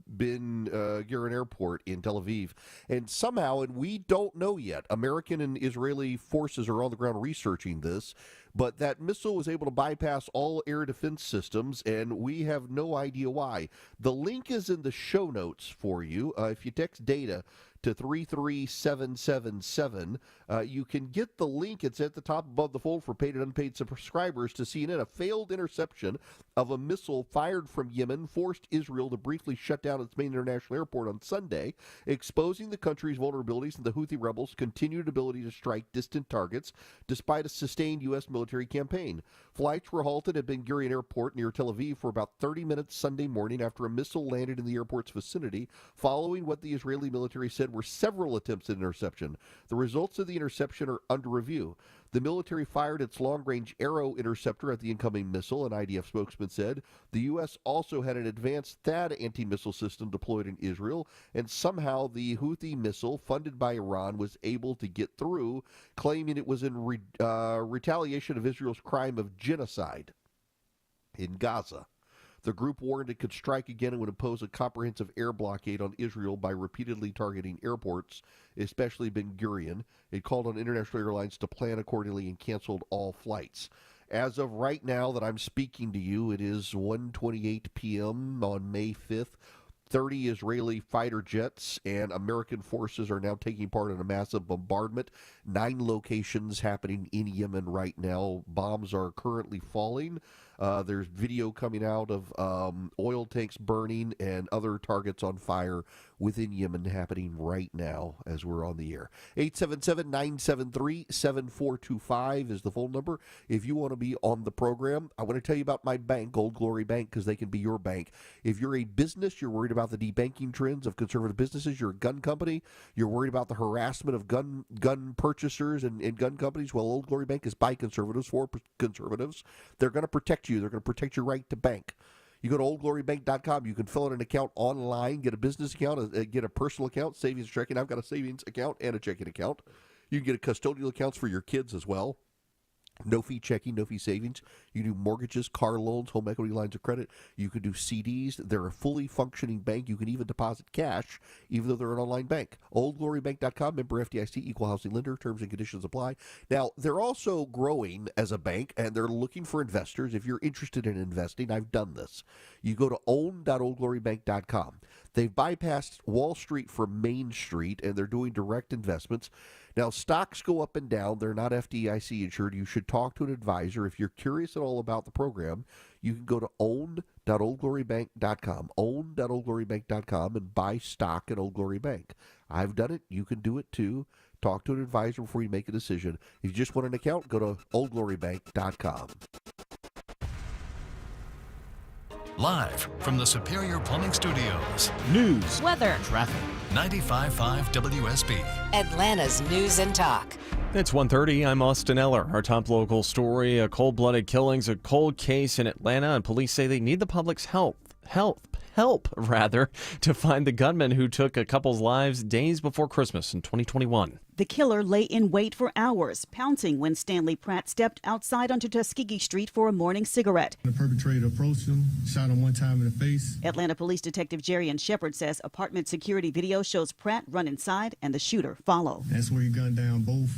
Ben Gurion Airport in Tel Aviv. And somehow, and we don't know yet, American and Israeli forces are on the ground researching this, but that missile was able to bypass all air defense systems, and we have no idea why. The link is in the show notes for you. If you text data to 33777, you can get the link. It's at the top above the fold for paid and unpaid subscribers to CNN. A failed interception of a missile fired from Yemen forced Israel to briefly shut down its main international airport on Sunday, exposing the country's vulnerabilities and the Houthi rebels' continued ability to strike distant targets despite a sustained U.S. military campaign. Flights were halted at Ben Gurion Airport near Tel Aviv for about 30 minutes Sunday morning after a missile landed in the airport's vicinity, following what the Israeli military said were several attempts at interception. The results of the interception are under review. The military fired its long-range Arrow interceptor at the incoming missile, an IDF spokesman said. The U.S. also had an advanced THAAD anti-missile system deployed in Israel, and somehow the Houthi missile, funded by Iran, was able to get through, claiming it was in retaliation of Israel's crime of genocide in Gaza. The group warned it could strike again and would impose a comprehensive air blockade on Israel by repeatedly targeting airports, especially Ben Gurion. It called on international airlines to plan accordingly and canceled all flights. As of right now that I'm speaking to you, it is 1:28 p.m. on May 5th. 30 Israeli fighter jets and American forces are now taking part in a massive bombardment. 9 locations happening in Yemen right now. Bombs are currently falling. There's video coming out of oil tanks burning and other targets on fire within Yemen happening right now as we're on the air. 877-973-7425 is the phone number. If you want to be on the program, I want to tell you about my bank, Old Glory Bank, because they can be your bank. If you're a business, you're worried about the debanking trends of conservative businesses, you're a gun company, you're worried about the harassment of gun purchasers and gun companies, well, Old Glory Bank is by conservatives for conservatives. They're going to protect you. They're going to protect your right to bank. You go to oldglorybank.com. You can fill in an account online, get a business account, get a personal account, savings checking. I've got a savings account and a checking account. You can get a custodial accounts for your kids as well. No fee checking, no fee savings. You do mortgages, car loans, home equity lines of credit. You can do CDs. They're a fully functioning bank. You can even deposit cash, even though they're an online bank. OldGloryBank.com, member FDIC, equal housing lender. Terms and conditions apply. Now, they're also growing as a bank, and they're looking for investors. If you're interested in investing, I've done this. You go to own.oldglorybank.com. They've bypassed Wall Street from Main Street, and they're doing direct investments. Now, stocks go up and down. They're not FDIC insured. You should talk to an advisor. If you're curious at all about the program, you can go to own.oldglorybank.com, own.oldglorybank.com, and buy stock at Old Glory Bank. I've done it. You can do it too. Talk to an advisor before you make a decision. If you just want an account, go to oldglorybank.com. Live from the Superior Plumbing Studios. News, weather, traffic. 95.5 WSB. Atlanta's News and Talk. It's 1:30. I'm Austin Eller. Our top local story, a cold-blooded killing's a cold case in Atlanta, and police say they need the public's help to find the gunman who took a couple's lives days before Christmas in 2021. The killer lay in wait for hours, pouncing when Stanley Pratt stepped outside onto Tuskegee Street for a morning cigarette. The perpetrator approached him, shot him one time in the face. Atlanta Police Detective Jerrion Shepard says apartment security video shows Pratt run inside and the shooter follow. That's where he gunned down both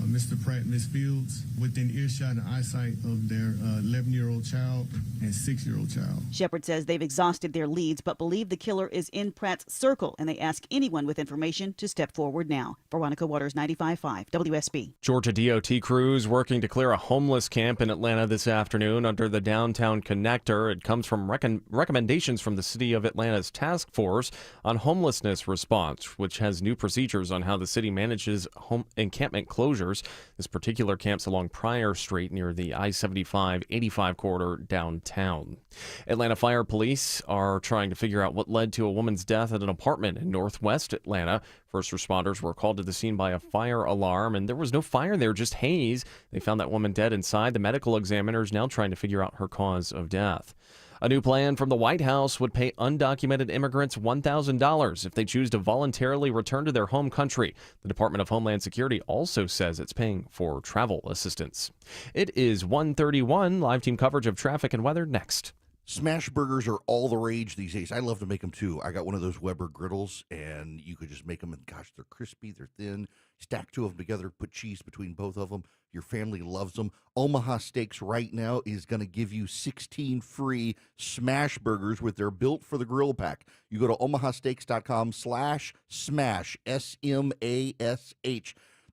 Mr. Pratt and Ms. Fields within earshot and eyesight of their 11-year-old child and 6-year-old child. Shepard says they've exhausted their leads but believe the killer is in Pratt's circle, and they ask anyone with information to step forward now. Veronica Waters, 95.5 WSB. Georgia DOT crews working to clear a homeless camp in Atlanta this afternoon under the downtown connector. It comes from recommendations from the City of Atlanta's Task Force on Homelessness Response, which has new procedures on how the city manages home encampment closures. This particular camp's along Pryor Street near the I-75-85 corridor downtown. Atlanta Fire Police are trying to figure out what led to a woman's death at an apartment in northwest Atlanta. First responders were called to the scene by a fire alarm, and there was no fire there, just haze. They found that woman dead inside. The medical examiner is now trying to figure out her cause of death. A new plan from the White House would pay undocumented immigrants $1,000 if they choose to voluntarily return to their home country. The Department of Homeland Security also says it's paying for travel assistance. It is 1:31. Live team coverage of traffic and weather next. Smash burgers are all the rage these days. I love to make them too. I got one of those Weber griddles, and you could just make them, and gosh, they're crispy, they're thin. Stack two of them together, put cheese between both of them. Your family loves them. Omaha Steaks right now is going to give you 16 free smash burgers with their Built for the Grill pack. You go to omahasteaks.com/smash, SMASH.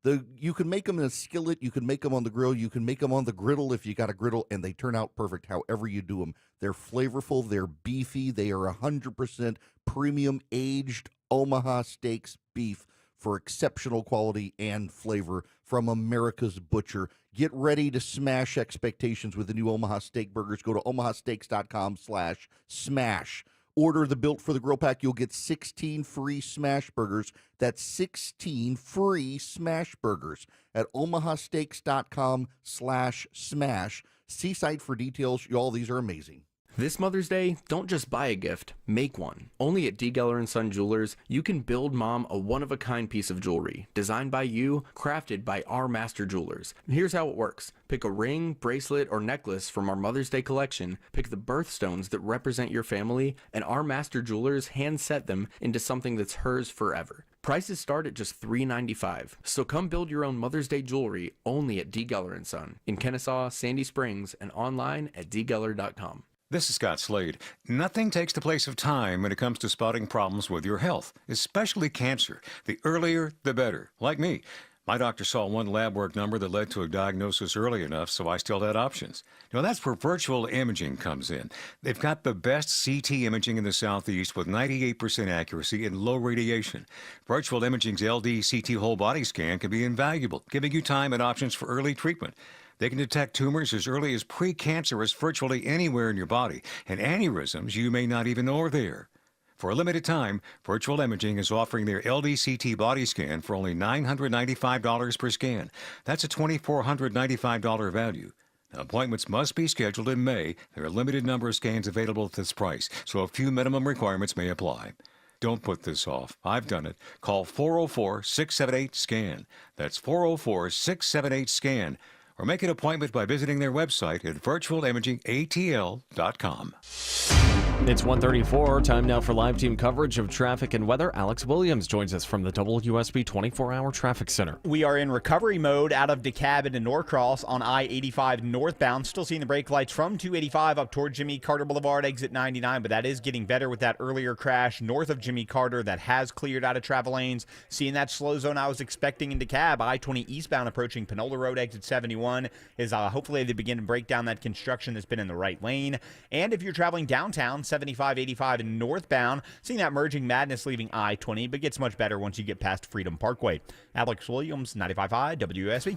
You can make them in a skillet, you can make them on the grill, you can make them on the griddle if you got a griddle, and they turn out perfect however you do them. They're flavorful, they're beefy, they are 100% premium aged Omaha Steaks beef for exceptional quality and flavor from America's Butcher. Get ready to smash expectations with the new Omaha Steak Burgers. Go to omahasteaks.com/smash. Order the Built for the Grill pack. You'll get 16 free smash burgers. That's 16 free smash burgers at omahasteaks.com/smash. See site for details. Y'all, these are amazing. This Mother's Day, don't just buy a gift, make one. Only at D. Geller & Son Jewelers, you can build mom a one-of-a-kind piece of jewelry, designed by you, crafted by our master jewelers. And here's how it works. Pick a ring, bracelet, or necklace from our Mother's Day collection, pick the birthstones that represent your family, and our master jewelers hand set them into something that's hers forever. Prices start at just $3.95. So come build your own Mother's Day jewelry only at D. Geller & Son in Kennesaw, Sandy Springs, and online at dgeller.com. This is Scott Slade. Nothing takes the place of time when it comes to spotting problems with your health, especially cancer. The earlier, the better. Like me. My doctor saw one lab work number that led to a diagnosis early enough, so I still had options. That's where virtual imaging comes in. They've got the best CT imaging in the Southeast with 98% accuracy and low radiation. Virtual imaging's LD CT whole body scan can be invaluable, giving you time and options for early treatment. They can detect tumors as early as precancerous virtually anywhere in your body, and aneurysms you may not even know are there. For a limited time, Virtual Imaging is offering their LDCT body scan for only $995 per scan. That's a $2,495 value. Now, appointments must be scheduled in May. There are a limited number of scans available at this price, so a few minimum requirements may apply. Don't put this off. I've done it. Call 404-678-SCAN. That's 404-678-SCAN. Or make an appointment by visiting their website at virtualimagingatl.com. It's 1:34. Time now for live team coverage of traffic and weather. Alex Williams joins us from the WSB 24-hour traffic center. We are in recovery mode out of DeKalb into Norcross on I-85 northbound. Still seeing the brake lights from 285 up toward Jimmy Carter Boulevard, exit 99, but that is getting better with that earlier crash north of Jimmy Carter that has cleared out of travel lanes. Seeing that slow zone I was expecting in DeKalb. I-20 eastbound approaching Panola Road, exit 71 is hopefully they begin to break down that construction that's been in the right lane. And if you're traveling downtown, 75, 85 and northbound, seeing that merging madness leaving I-20, but gets much better once you get past Freedom Parkway. Alex Williams, 95.5 WSB.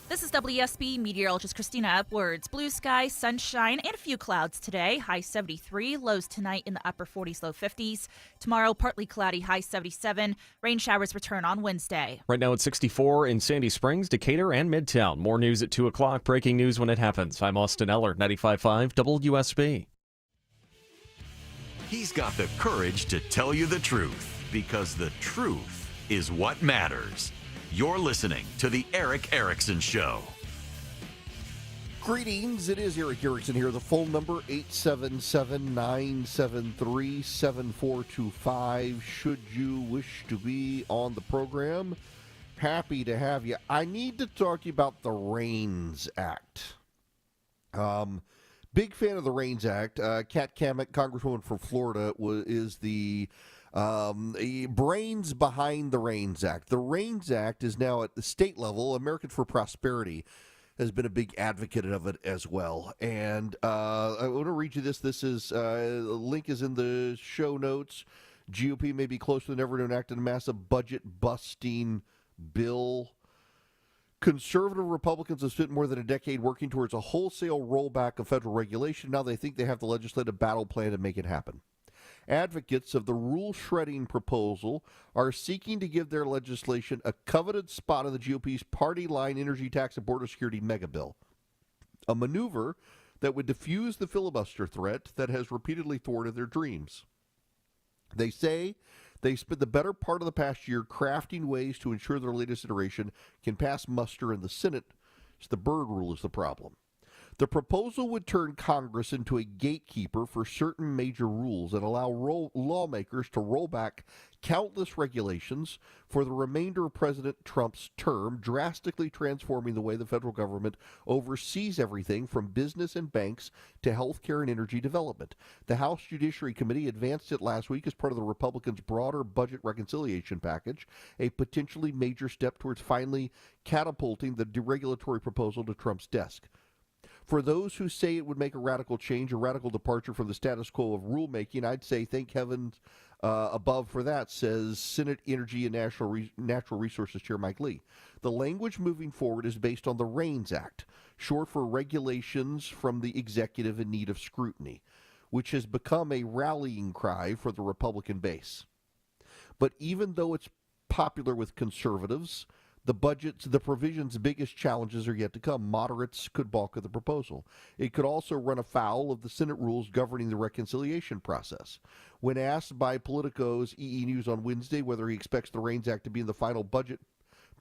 This is WSB meteorologist Christina Edwards. Blue skies, sunshine, and a few clouds today. High 73, lows tonight in the upper 40s, low 50s. Tomorrow, partly cloudy, high 77. Rain showers return on Wednesday. Right now it's 64 in Sandy Springs, Decatur, and Midtown. More news at 2 o'clock. Breaking news when it happens. I'm Austin Eller, 95.5 WSB. He's got the courage to tell you the truth, because the truth is what matters. You're listening to The Erick Erickson Show. Greetings, it is Erick Erickson here. The phone number, 877-973-7425. Should you wish to be on the program, happy to have you. I need to talk to you about the REINS Act. Big fan of the REINS Act. Kat Cammack, Congresswoman from Florida, is the brains behind the REINS Act. The REINS Act is now at the state level. Americans for Prosperity has been a big advocate of it as well. And I want to read you this. This is the link is in the show notes. GOP may be closer than ever to enact a massive budget-busting bill. Conservative Republicans have spent more than a decade working towards a wholesale rollback of federal regulation. Now they think they have the legislative battle plan to make it happen. Advocates of the rule-shredding proposal are seeking to give their legislation a coveted spot in the GOP's party line energy tax and border security megabill, a maneuver that would defuse the filibuster threat that has repeatedly thwarted their dreams. They say they spent the better part of the past year crafting ways to ensure their latest iteration can pass muster in the Senate. The Byrd rule is the problem. The proposal would turn Congress into a gatekeeper for certain major rules and allow lawmakers to roll back countless regulations for the remainder of President Trump's term, drastically transforming the way the federal government oversees everything from business and banks to healthcare and energy development. The House Judiciary Committee advanced it last week as part of the Republicans' broader budget reconciliation package, a potentially major step towards finally catapulting the deregulatory proposal to Trump's desk. For those who say it would make a radical change, a radical departure from the status quo of rulemaking, I'd say thank heavens above for that, says Senate Energy and Natural Resources Chair Mike Lee. The language moving forward is based on the REINS Act, short for Regulations from the Executive in Need of Scrutiny, which has become a rallying cry for the Republican base. But even though it's popular with conservatives, The provision's biggest challenges are yet to come. Moderates could balk at the proposal. It could also run afoul of the Senate rules governing the reconciliation process. When asked by Politico's EE News on Wednesday whether he expects the REINS Act to be in the final budget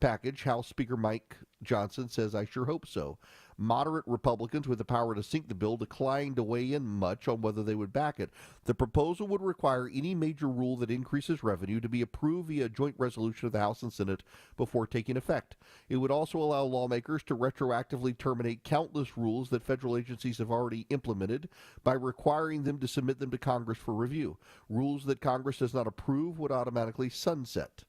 package, House Speaker Mike Johnson says, "I sure hope so." Moderate Republicans with the power to sink the bill declined to weigh in much on whether they would back it. The proposal would require any major rule that increases revenue to be approved via a joint resolution of the House and Senate before taking effect. It would also allow lawmakers to retroactively terminate countless rules that federal agencies have already implemented by requiring them to submit them to Congress for review. Rules that Congress does not approve would automatically sunset.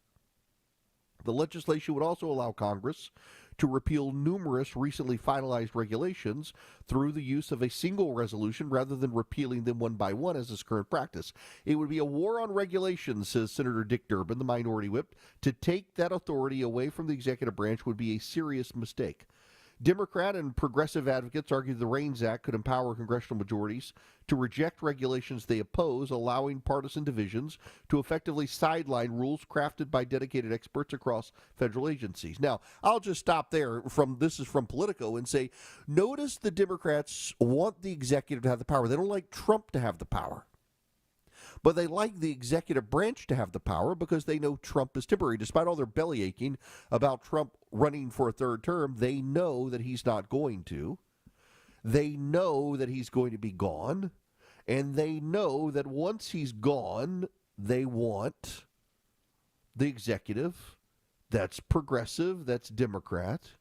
The legislation would also allow Congress to repeal numerous recently finalized regulations through the use of a single resolution rather than repealing them one by one as is current practice. It would be a war on regulations, says Senator Dick Durbin, the minority whip. To take that authority away from the executive branch would be a serious mistake. Democrat and progressive advocates argue the REINS Act could empower congressional majorities to reject regulations they oppose, allowing partisan divisions to effectively sideline rules crafted by dedicated experts across federal agencies. Now, I'll just stop there. This is from Politico, and say, notice the Democrats want the executive to have the power. They don't like Trump to have the power. But they like the executive branch to have the power because they know Trump is temporary. Despite all their belly aching about Trump running for a third term, they know that he's not going to. They know that he's going to be gone. And they know that once he's gone, they want the executive that's progressive, that's Democrat,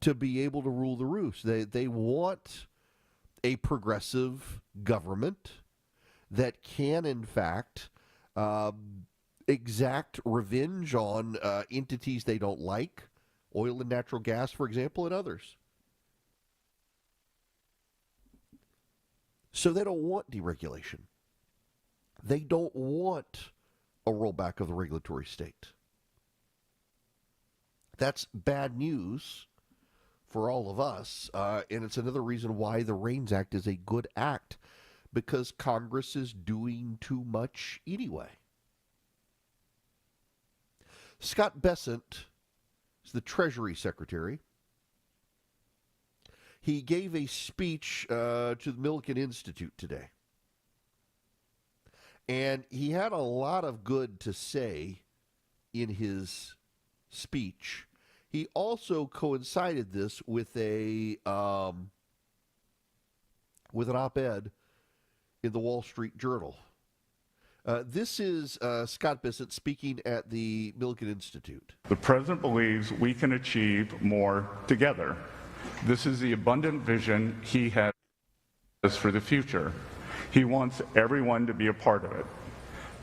to be able to rule the roost. They want a progressive government that can, in fact, exact revenge on entities they don't like, oil and natural gas, for example, and others. So they don't want deregulation. They don't want a rollback of the regulatory state. That's bad news for all of us, and it's another reason why the REINS Act is a good act, because Congress is doing too much anyway. Scott Bessent is the Treasury Secretary. He gave a speech to the Millikan Institute today. And he had a lot of good to say in his speech. He also coincided this with an op-ed in the Wall Street Journal. This is Scott Bessent speaking at the Millikan Institute. The president believes we can achieve more together. This is the abundant vision he has for the future. He wants everyone to be a part of it.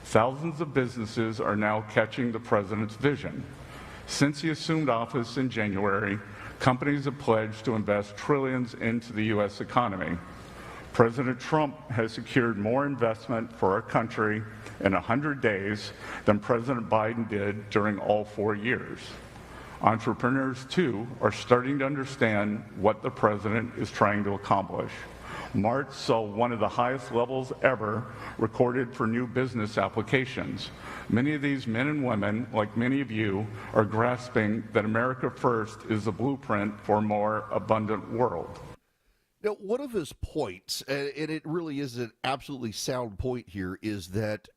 Thousands of businesses are now catching the president's vision. Since he assumed office in January, companies have pledged to invest trillions into the U.S. economy. President Trump has secured more investment for our country in 100 days than President Biden did during all 4 years. Entrepreneurs, too, are starting to understand what the president is trying to accomplish. March saw one of the highest levels ever recorded for new business applications. Many of these men and women, like many of you, are grasping that America First is the blueprint for a more abundant world. Now, one of his points, and it really is an absolutely sound point here, is that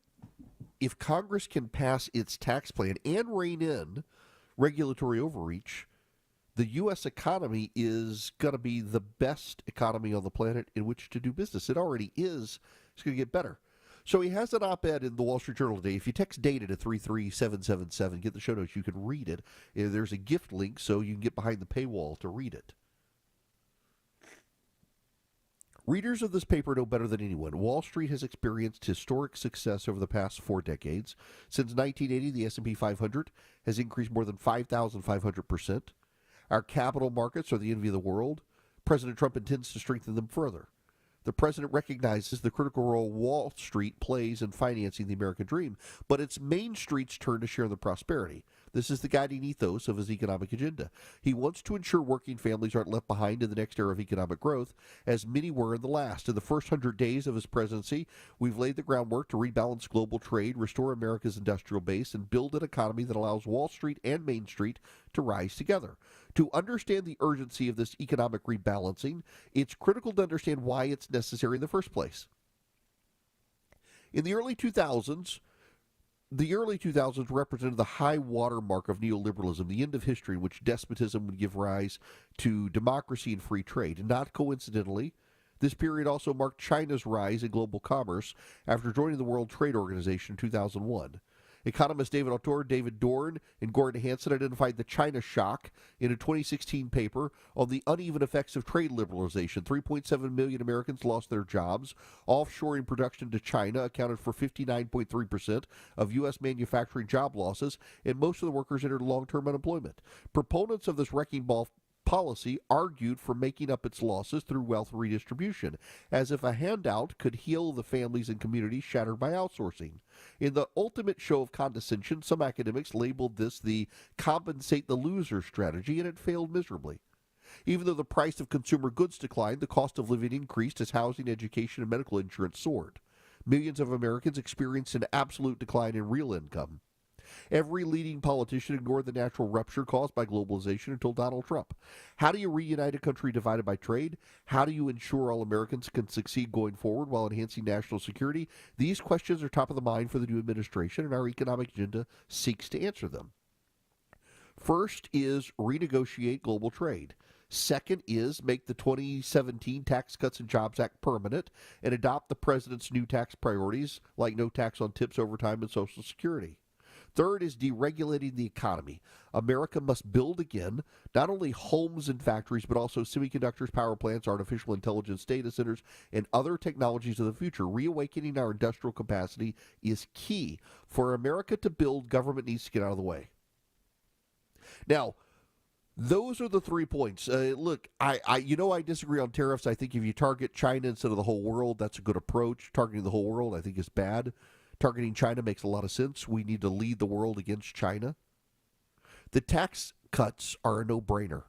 if Congress can pass its tax plan and rein in regulatory overreach, the U.S. economy is going to be the best economy on the planet in which to do business. It already is. It's going to get better. So he has an op-ed in the Wall Street Journal today. If you text DATA to 33777, get the show notes, you can read it. There's a gift link so you can get behind the paywall to read it. Readers of this paper know better than anyone. Wall Street has experienced historic success over the past 4 decades. Since 1980, the S&P 500 has increased more than 5,500%. Our capital markets are the envy of the world. President Trump intends to strengthen them further. The president recognizes the critical role Wall Street plays in financing the American dream, but it's Main Street's turn to share the prosperity. This is the guiding ethos of his economic agenda. He wants to ensure working families aren't left behind in the next era of economic growth, as many were in the last. In the first 100 days of his presidency, we've laid the groundwork to rebalance global trade, restore America's industrial base, and build an economy that allows Wall Street and Main Street to rise together. To understand the urgency of this economic rebalancing, it's critical to understand why it's necessary in the first place. In the early 2000s represented the high water mark of neoliberalism, the end of history in which despotism would give rise to democracy and free trade. And not coincidentally, this period also marked China's rise in global commerce after joining the World Trade Organization in 2001. Economists David Autor, David Dorn, and Gordon Hanson identified the China shock in a 2016 paper on the uneven effects of trade liberalization. 3.7 million Americans lost their jobs. Offshoring production to China accounted for 59.3% of U.S. manufacturing job losses, and most of the workers entered long-term unemployment. Proponents of this wrecking ball policy argued for making up its losses through wealth redistribution, as if a handout could heal the families and communities shattered by outsourcing. In the ultimate show of condescension, some academics labeled this the compensate the loser strategy, and it failed miserably. Even though the price of consumer goods declined, the cost of living increased as housing, education, and medical insurance soared. Millions of Americans experienced an absolute decline in real income. Every leading politician ignored the natural rupture caused by globalization until Donald Trump. How do you reunite a country divided by trade? How do you ensure all Americans can succeed going forward while enhancing national security? These questions are top of the mind for the new administration, and our economic agenda seeks to answer them. First is renegotiate global trade. Second is make the 2017 Tax Cuts and Jobs Act permanent and adopt the president's new tax priorities, like no tax on tips, overtime, and Social Security. Third is deregulating the economy. America must build again, not only homes and factories, but also semiconductors, power plants, artificial intelligence data centers, and other technologies of the future. Reawakening our industrial capacity is key. For America to build, government needs to get out of the way. Now, those are the 3 points. Look, I disagree on tariffs. I think if you target China instead of the whole world, that's a good approach. Targeting the whole world, I think, is bad. Targeting China makes a lot of sense. We need to lead the world against China. The tax cuts are a no-brainer.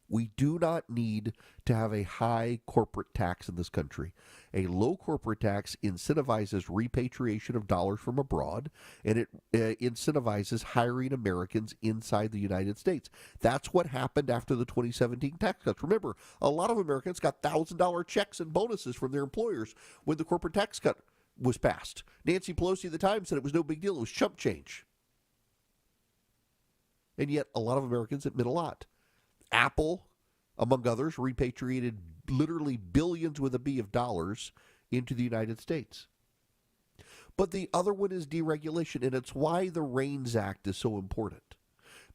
We do not need to have a high corporate tax in this country. A low corporate tax incentivizes repatriation of dollars from abroad, and it incentivizes hiring Americans inside the United States. That's what happened after the 2017 tax cuts. Remember, a lot of Americans got $1,000 checks and bonuses from their employers when the corporate tax cut was passed. Nancy Pelosi at the time said it was no big deal. It was chump change. And yet a lot of Americans admit a lot. Apple, among others, repatriated literally billions with a B of dollars into the United States. But the other one is deregulation, and it's why the REINS Act is so important.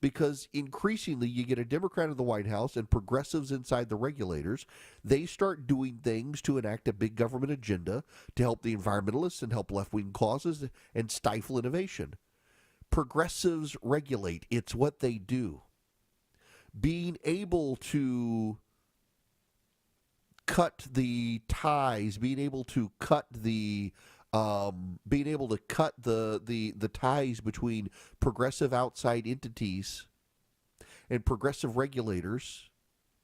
Because increasingly you get a Democrat in the White House and progressives inside the regulators. They start doing things to enact a big government agenda to help the environmentalists and help left-wing causes and stifle innovation. Progressives regulate. It's what they do. Being able to cut the ties, being able to cut the ties between progressive outside entities and progressive regulators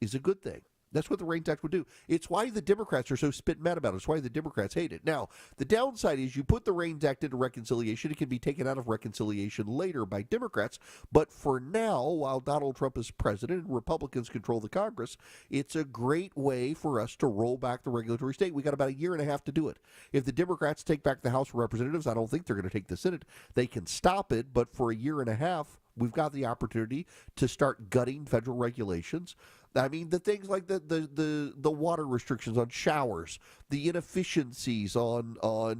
is a good thing. That's what the REINS Act would do. It's why the Democrats are so spit mad about it. It's why the Democrats hate it. Now, the downside is you put the REINS Act into reconciliation. It can be taken out of reconciliation later by Democrats. But for now, while Donald Trump is president and Republicans control the Congress, it's a great way for us to roll back the regulatory state. We got about 1.5 years to do it. If the Democrats take back the House of Representatives, I don't think they're going to take the Senate. They can stop it, but for 1.5 years, we've got the opportunity to start gutting federal regulations. I mean, the things like the water restrictions on showers, the inefficiencies on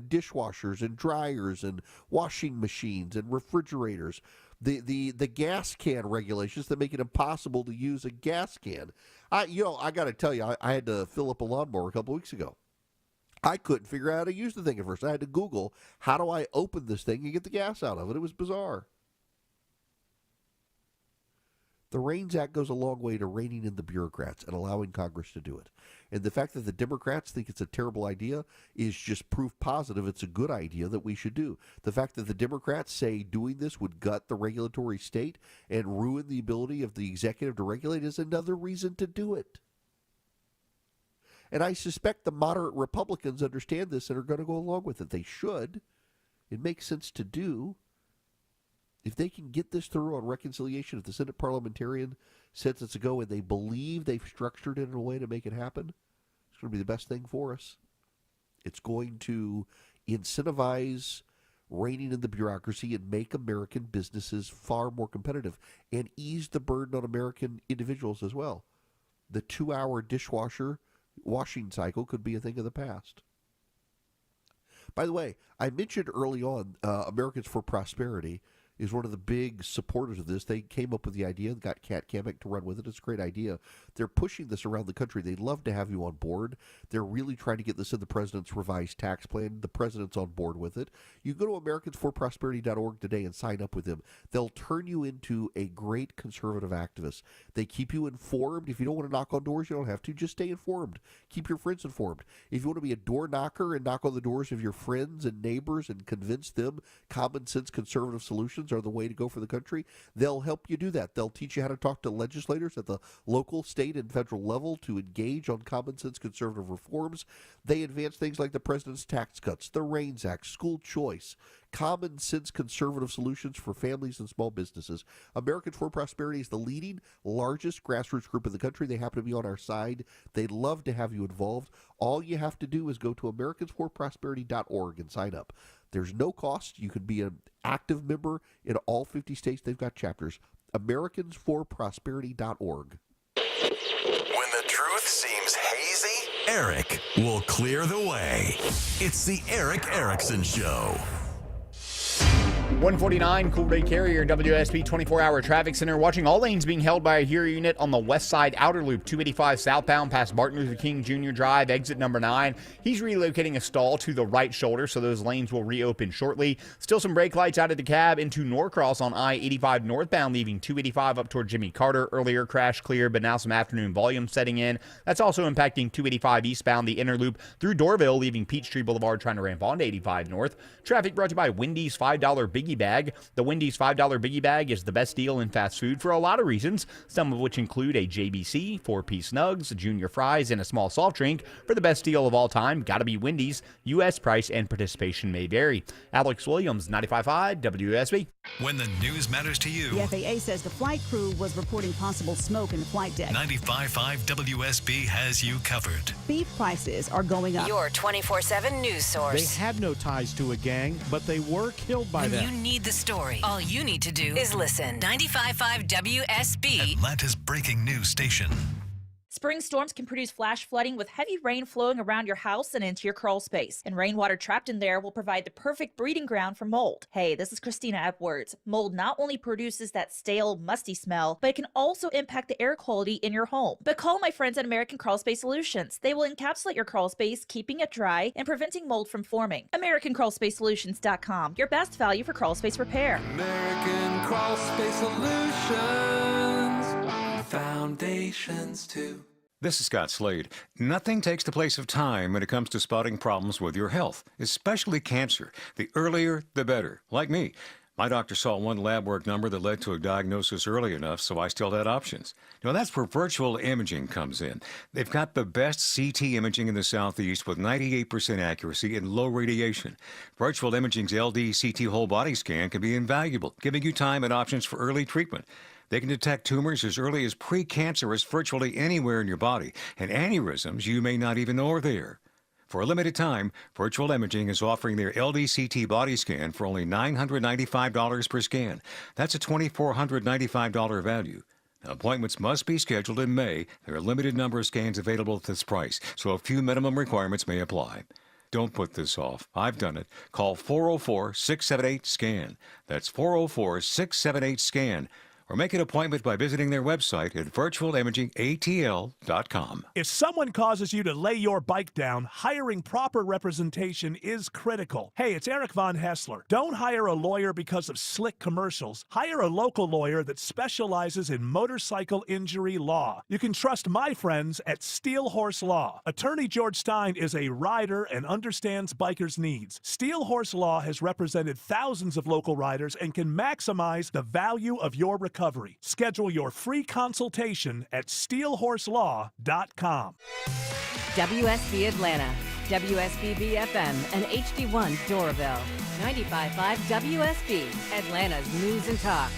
dishwashers and dryers and washing machines and refrigerators, the gas can regulations that make it impossible to use a gas can. I got to tell you, I had to fill up a lawnmower a couple weeks ago. I couldn't figure out how to use the thing at first. I had to Google, how do I open this thing and get the gas out of it? It was bizarre. The REINS Act goes a long way to reining in the bureaucrats and allowing Congress to do it. And the fact that the Democrats think it's a terrible idea is just proof positive it's a good idea that we should do. The fact that the Democrats say doing this would gut the regulatory state and ruin the ability of the executive to regulate is another reason to do it. And I suspect the moderate Republicans understand this and are going to go along with it. They should. It makes sense to do. If they can get this through on reconciliation, if the Senate parliamentarian says it's a go and they believe they've structured it in a way to make it happen, it's going to be the best thing for us. It's going to incentivize reining in the bureaucracy and make American businesses far more competitive and ease the burden on American individuals as well. The 2-hour dishwasher washing cycle could be a thing of the past. By the way, I mentioned early on Americans for Prosperity is one of the big supporters of this. They came up with the idea and got Kat Cammack to run with it. It's a great idea. They're pushing this around the country. They'd love to have you on board. They're really trying to get this in the president's revised tax plan. The president's on board with it. You go to AmericansForProsperity.org today and sign up with them. They'll turn you into a great conservative activist. They keep you informed. If you don't want to knock on doors, you don't have to. Just stay informed. Keep your friends informed. If you want to be a door knocker and knock on the doors of your friends and neighbors and convince them common sense conservative solutions are the way to go for the country, they'll help you do that. They'll teach you how to talk to legislators at the local, state, and federal level to engage on common sense conservative reforms. They advance things like the president's tax cuts, the REINS Act, school choice, common sense conservative solutions for families and small businesses. Americans for Prosperity is the leading, largest grassroots group in the country. They happen to be on our side. They'd love to have you involved. All you have to do is go to AmericansForProsperity.org and sign up. There's no cost. You can be an active member in all 50 states. They've got chapters. AmericansForProsperity.org. When the truth seems hazy, Eric will clear the way. It's the Eric Erickson Show. 149, Cool Day Carrier, WSB 24-hour traffic center. Watching all lanes being held by a HERE unit on the west side outer loop, 285 southbound past Martin Luther King Jr. Drive, exit number 9. He's relocating a stall to the right shoulder, so those lanes will reopen shortly. Still some brake lights out of DeKalb into Norcross on I-85 northbound, leaving 285 up toward Jimmy Carter. Earlier crash clear, but now some afternoon volume setting in. That's also impacting 285 eastbound, the inner loop through Dorville, leaving Peachtree Boulevard trying to ramp onto 85 north. Traffic brought to you by Wendy's $5 Biggie Bag. The Wendy's $5 Biggie Bag is the best deal in fast food for a lot of reasons, some of which include a JBC, 4-piece nugs, junior fries, and a small soft drink. For the best deal of all time, gotta be Wendy's. U.S. price and participation may vary. Alex Williams, 95.5 WSB. When the news matters to you, The FAA says the flight crew was reporting possible smoke in the flight deck. 95.5 WSB has you covered. Beef prices are going up. Your 24/7 news source. They had no ties to a gang, but they were killed by When them. you need the story, all you need to do is listen. 95.5 WSB. Atlanta's breaking news station. Spring storms can produce flash flooding with heavy rain flowing around your house and into your crawl space. And rainwater trapped in there will provide the perfect breeding ground for mold. Hey, this is Christina Edwards. Mold not only produces that stale, musty smell, but it can also impact the air quality in your home. But call my friends at American Crawl Space Solutions. They will encapsulate your crawl space, keeping it dry and preventing mold from forming. AmericanCrawlSpaceSolutions.com, your best value for crawl space repair. American Crawl Space Solutions. Foundations too. This is Scott Slade. Nothing takes the place of time when it comes to spotting problems with your health, especially cancer. The earlier, the better. Like me. My doctor saw one lab work number that led to a diagnosis early enough, so I still had options. Now, that's where virtual imaging comes in. They've got the best CT imaging in the Southeast with 98% accuracy and low radiation. Virtual imaging's LD CT whole body scan can be invaluable, giving you time and options for early treatment. They can detect tumors as early as precancerous virtually anywhere in your body, and aneurysms you may not even know are there. For a limited time, Virtual Imaging is offering their LDCT body scan for only $995 per scan. That's a $2,495 value. Now, appointments must be scheduled in May. There are a limited number of scans available at this price, so a few minimum requirements may apply. Don't put this off. I've done it. Call 404-678-SCAN. That's 404-678-SCAN. or make an appointment by visiting their website at virtualimagingatl.com. If someone causes you to lay your bike down, hiring proper representation is critical. Hey, it's Eric Von Hessler. Don't hire a lawyer because of slick commercials. Hire a local lawyer that specializes in motorcycle injury law. You can trust my friends at Steel Horse Law. Attorney George Stein is a rider and understands bikers' needs. Steel Horse Law has represented thousands of local riders and can maximize the value of your recovery. Schedule your free consultation at steelhorselaw.com. WSB Atlanta, WSB BFM, and HD1 Doraville. 95.5 WSB, Atlanta's News and Talk.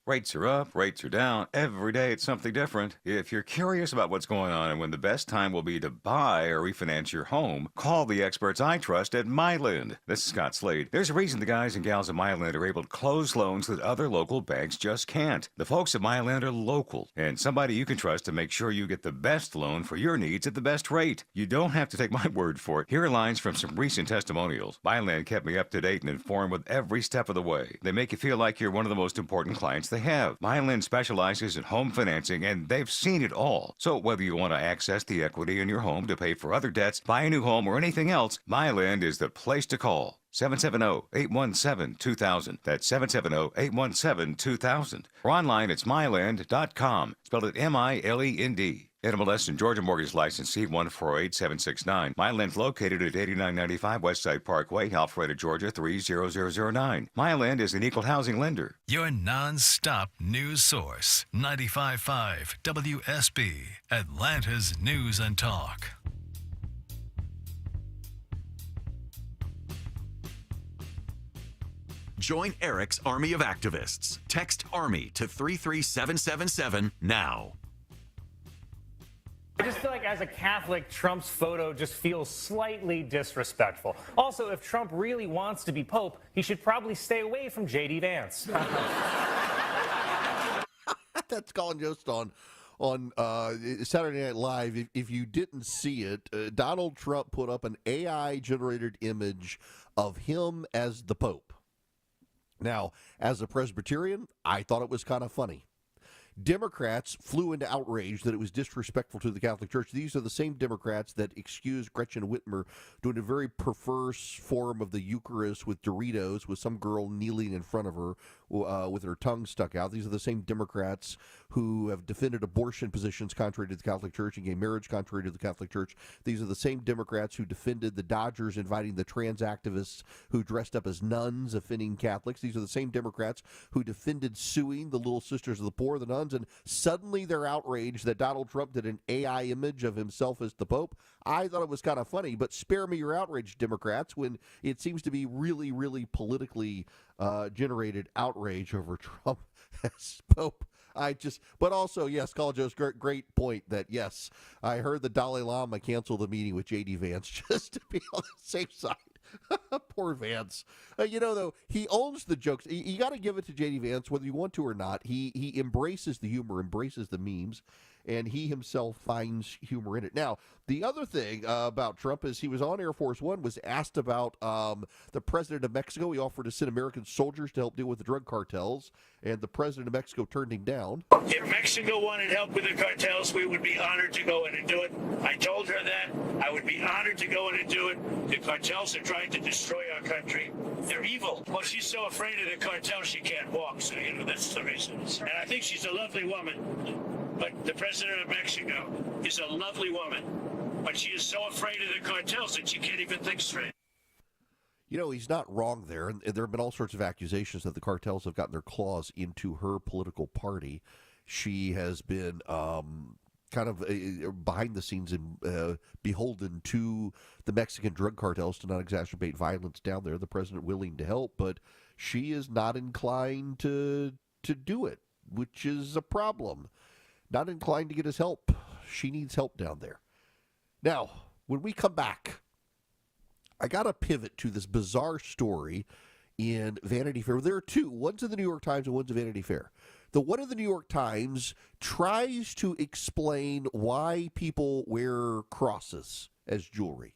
Rates are up, rates are down. Every day it's something different. If you're curious about what's going on and when the best time will be to buy or refinance your home, call the experts I trust at Myland. This is Scott Slade. There's a reason the guys and gals at Myland are able to close loans that other local banks just can't. The folks at Myland are local and somebody you can trust to make sure you get the best loan for your needs at the best rate. You don't have to take my word for it. Here are lines from some recent testimonials. Myland kept me up to date and informed with every step of the way. They make you feel like you're one of the most important clients they have. Myland specializes in home financing, and they've seen it all. So whether you want to access the equity in your home to pay for other debts, buy a new home, or anything else, Myland is the place to call. 770-817-2000. That's 770-817-2000. Or online, it's myland.com. Spelled it M-I-L-E-N-D. NMLS and Georgia Mortgage License C148769. Myland's located at 8995 Westside Parkway, Alpharetta, Georgia 30009. Myland is an equal housing lender. Your non-stop news source. 95.5 WSB, Atlanta's News and Talk. Join Eric's Army of Activists. Text ARMY to 33777 now. I just feel like as a Catholic, Trump's photo just feels slightly disrespectful. Also, if Trump really wants to be Pope, he should probably stay away from J.D. Vance. That's Colin Jost on Saturday Night Live. If you didn't see it, Donald Trump put up an AI-generated image of him as the Pope. Now, as a Presbyterian, I thought it was kind of funny. Democrats flew into outrage that it was disrespectful to the Catholic Church. These are the same Democrats that excused Gretchen Whitmer doing a very perverse form of the Eucharist with Doritos with some girl kneeling in front of her with her tongue stuck out. These are the same Democrats who have defended abortion positions contrary to the Catholic Church and gay marriage contrary to the Catholic Church. These are the same Democrats who defended the Dodgers inviting the trans activists who dressed up as nuns offending Catholics. These are the same Democrats who defended suing the Little Sisters of the Poor, the nuns, and suddenly they're outraged that Donald Trump did an AI image of himself as the Pope. I thought it was kind of funny, but spare me your outrage, Democrats, when it seems to be really, really politically generated outrage over Trump as Pope. But also, yes, Colin Joe's great point that, yes, I heard the Dalai Lama cancel the meeting with J.D. Vance just to be on the safe side. Poor Vance. Though, he owns the jokes. You got to give it to J.D. Vance, whether you want to or not. He embraces the humor, embraces the memes, and he himself finds humor in it. Now, the other thing about Trump is he was on Air Force One, was asked about the president of Mexico. He offered to send American soldiers to help deal with the drug cartels, and the president of Mexico turned him down. If Mexico wanted help with the cartels, we would be honored to go in and do it. I told her that. I would be honored to go in and do it. The cartels are trying to destroy our country. They're evil. Well, she's so afraid of the cartels she can't walk, so, that's the reason. And I think she's a lovely woman. But the president of Mexico is a lovely woman. But she is so afraid of the cartels that she can't even think straight. He's not wrong there. And there have been all sorts of accusations that the cartels have gotten their claws into her political party. She has been kind of behind the scenes and beholden to the Mexican drug cartels to not exacerbate violence down there. The president willing to help, but she is not inclined to do it, which is a problem. Not inclined to get his help. She needs help down there. Now, when we come back, I got to pivot to this bizarre story in Vanity Fair. There are two. One's in the New York Times and one's in Vanity Fair. The one in the New York Times tries to explain why people wear crosses as jewelry.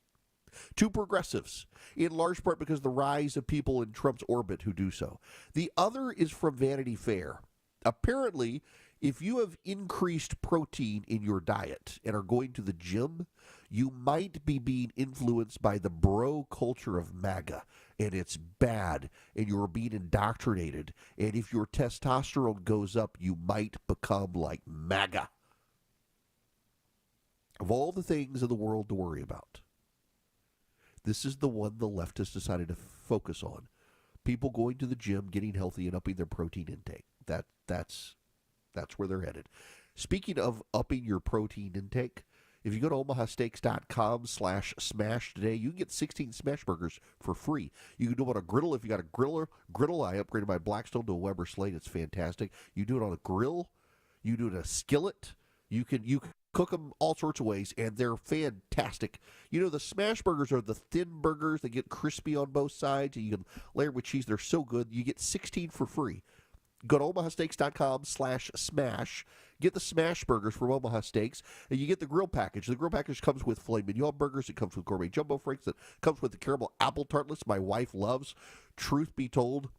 Two progressives, in large part because of the rise of people in Trump's orbit who do so. The other is from Vanity Fair. Apparently, if you have increased protein in your diet and are going to the gym, you might be being influenced by the bro culture of MAGA, and it's bad, and you're being indoctrinated. And if your testosterone goes up, you might become like MAGA. Of all the things in the world to worry about, this is the one the leftists decided to focus on. People going to the gym, getting healthy, and upping their protein intake. That's where they're headed. Speaking of upping your protein intake, if you go to omahasteaks.com/smash today, you can get 16 smash burgers for free. You can do it on a griddle. If you got a griddle, I upgraded my Blackstone to a Weber Slate. It's fantastic. You do it on a grill. You do it in a skillet. You can cook them all sorts of ways, and they're fantastic. You know, the smash burgers are the thin burgers. They get crispy on both sides, and you can layer with cheese. They're so good. You get 16 for free. Go to omahasteaks.com/smash. Get the smash burgers from Omaha Steaks, and you get the grill package. The grill package comes with filet mignon burgers. It comes with gourmet jumbo franks. It comes with the caramel apple tartlets my wife loves. Truth be told,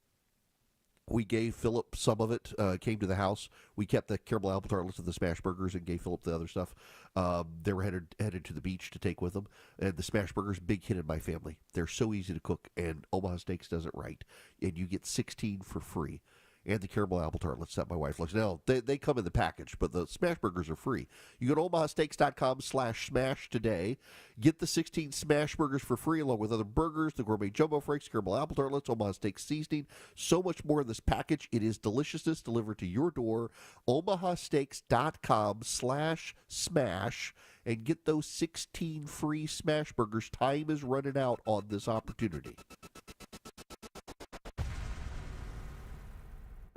we gave Philip some of it, came to the house. We kept the caramel apple tartlets and the smash burgers and gave Philip the other stuff. They were headed to the beach to take with them. And the smash burgers, big hit in my family. They're so easy to cook, and Omaha Steaks does it right. And you get 16 for free. And the caramel apple tartlets that my wife likes. Now, they come in the package, but the smash burgers are free. You go to omahasteaks.com/smash today. Get the 16 smash burgers for free, along with other burgers, the gourmet jumbo franks, caramel apple tartlets, Omaha Steaks seasoning. So much more in this package. It is deliciousness delivered to your door. omahasteaks.com/smash. And get those 16 free smash burgers. Time is running out on this opportunity.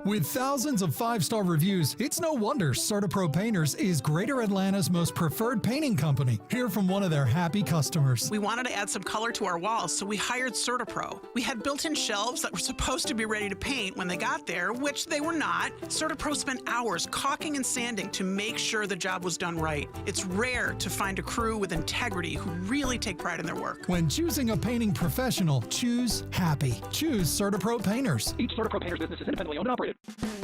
With thousands of 5-star reviews, it's no wonder CertaPro Painters is Greater Atlanta's most preferred painting company. Hear from one of their happy customers. We wanted to add some color to our walls, so we hired CertaPro. We had built-in shelves that were supposed to be ready to paint when they got there, which they were not. CertaPro spent hours caulking and sanding to make sure the job was done right. It's rare to find a crew with integrity who really take pride in their work. When choosing a painting professional, choose happy. Choose CertaPro Painters. Each CertaPro Painters business is independently owned and operated.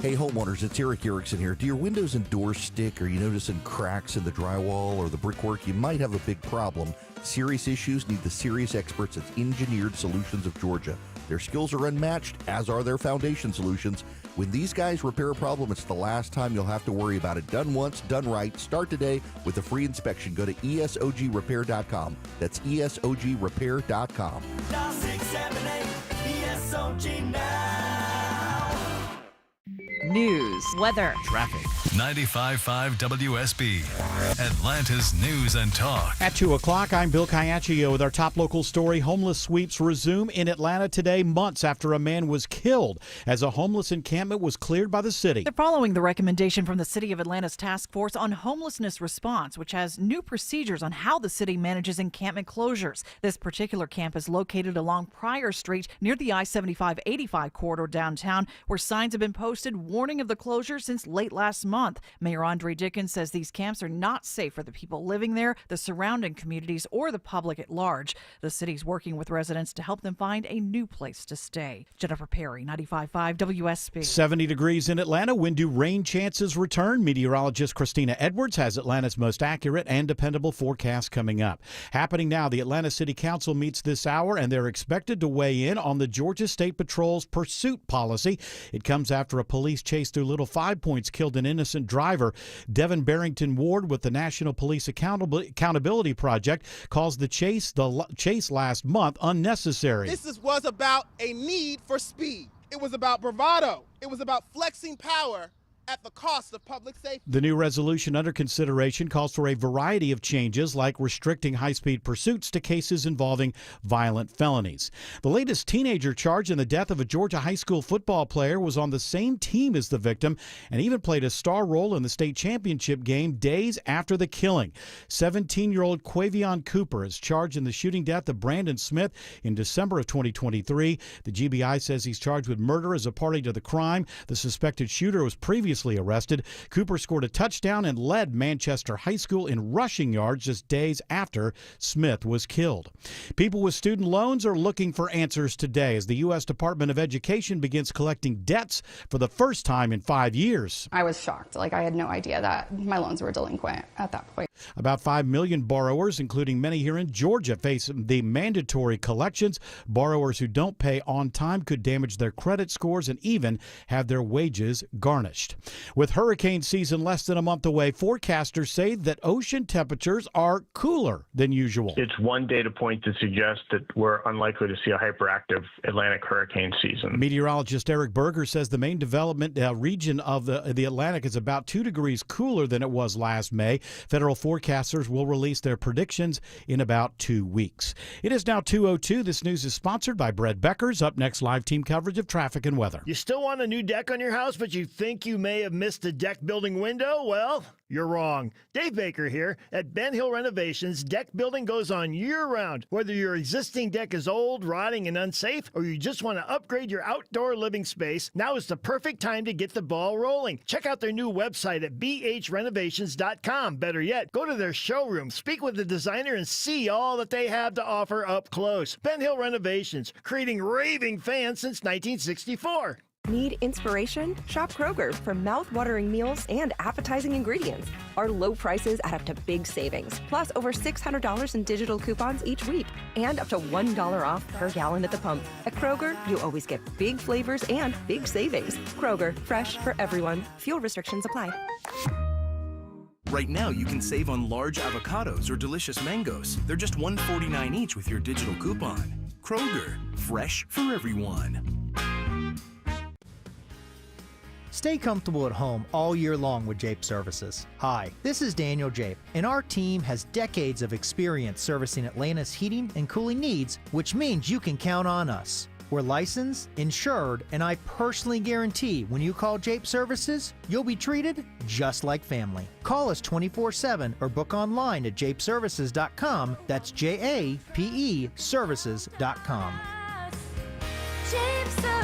Hey homeowners, it's Eric Erickson here. Do your windows and doors stick? Are you noticing cracks in the drywall or the brickwork? You might have a big problem. Serious issues need the serious experts at Engineered Solutions of Georgia. Their skills are unmatched, as are their foundation solutions. When these guys repair a problem, it's the last time you'll have to worry about it. Done once, done right. Start today with a free inspection. Go to ESOGrepair.com. That's ESOGrepair.com. Dial 678 ESOG now. News, weather, traffic. 95.5 WSB, Atlanta's News and Talk. At 2 o'clock, I'm Bill Caiaccio with our top local story. Homeless sweeps resume in Atlanta today, months after a man was killed as a homeless encampment was cleared by the city. They're following the recommendation from the City of Atlanta's Task Force on Homelessness Response, which has new procedures on how the city manages encampment closures. This particular camp is located along Pryor Street near the I-75-85 corridor downtown, where signs have been posted warning of the closure since late last month. Mayor Andre Dickens says these camps are not safe for the people living there, the surrounding communities, or the public at large. The city's working with residents to help them find a new place to stay. Jennifer Perry, 95.5 WSB. 70 degrees in Atlanta. When do rain chances return? Meteorologist Christina Edwards has Atlanta's most accurate and dependable forecast coming up. Happening now, the Atlanta City Council meets this hour, and they're expected to weigh in on the Georgia State Patrol's pursuit policy. It comes after a police chase through Little Five Points killed an innocent driver. Devin Barrington Ward with the National Police Accountability Project calls the chase last month unnecessary. This was about a need for speed. It was about bravado. It was about flexing power at the cost of public safety. The new resolution under consideration calls for a variety of changes, like restricting high-speed pursuits to cases involving violent felonies. The latest teenager charged in the death of a Georgia high school football player was on the same team as the victim and even played a star role in the state championship game days after the killing. 17-year-old Quavion Cooper is charged in the shooting death of Brandon Smith in December of 2023. The GBI says he's charged with murder as a party to the crime. The suspected shooter was previously previously arrested. Cooper scored a touchdown and led Manchester High School in rushing yards just days after Smith was killed. People with student loans are looking for answers today as the U.S. Department of Education begins collecting debts for the first time in 5 years. I was shocked. I had no idea that my loans were delinquent at that point. About 5 million borrowers, including many here in Georgia, face the mandatory collections. Borrowers who don't pay on time could damage their credit scores and even have their wages garnished. With hurricane season less than a month away, forecasters say that ocean temperatures are cooler than usual. It's one data point to suggest that we're unlikely to see a hyperactive Atlantic hurricane season. Meteorologist Eric Berger says the main development region of the Atlantic is about 2 degrees cooler than it was last May. Federal forecasters will release their predictions in about 2 weeks. It is now 2:02. This news is sponsored by Brett Beckers. Up next, live team coverage of traffic and weather. You still want a new deck on your house, but you think you may have missed a deck building window? Well, you're wrong. Dave Baker here. At Ben Hill Renovations, deck building goes on year-round. Whether your existing deck is old, rotting, and unsafe, or you just want to upgrade your outdoor living space, now is the perfect time to get the ball rolling. Check out their new website at bhrenovations.com. Better yet, go to their showroom, speak with the designer, and see all that they have to offer up close. Ben Hill Renovations, creating raving fans since 1964. Need inspiration? Shop Kroger for mouth-watering meals and appetizing ingredients. Our low prices add up to big savings, plus over $600 in digital coupons each week, and up to $1 off per gallon at the pump. At Kroger, you always get big flavors and big savings. Kroger, fresh for everyone. Fuel restrictions apply. Right now, you can save on large avocados or delicious mangoes. They're just $1.49 each with your digital coupon. Kroger, fresh for everyone. Stay comfortable at home all year long with Jape Services. Hi, this is Daniel Jape, and our team has decades of experience servicing Atlanta's heating and cooling needs, which means you can count on us. We're licensed, insured, and I personally guarantee when you call Jape Services, you'll be treated just like family. Call us 24/7 or book online at japeservices.com. That's JAPE services.com. Jape Services.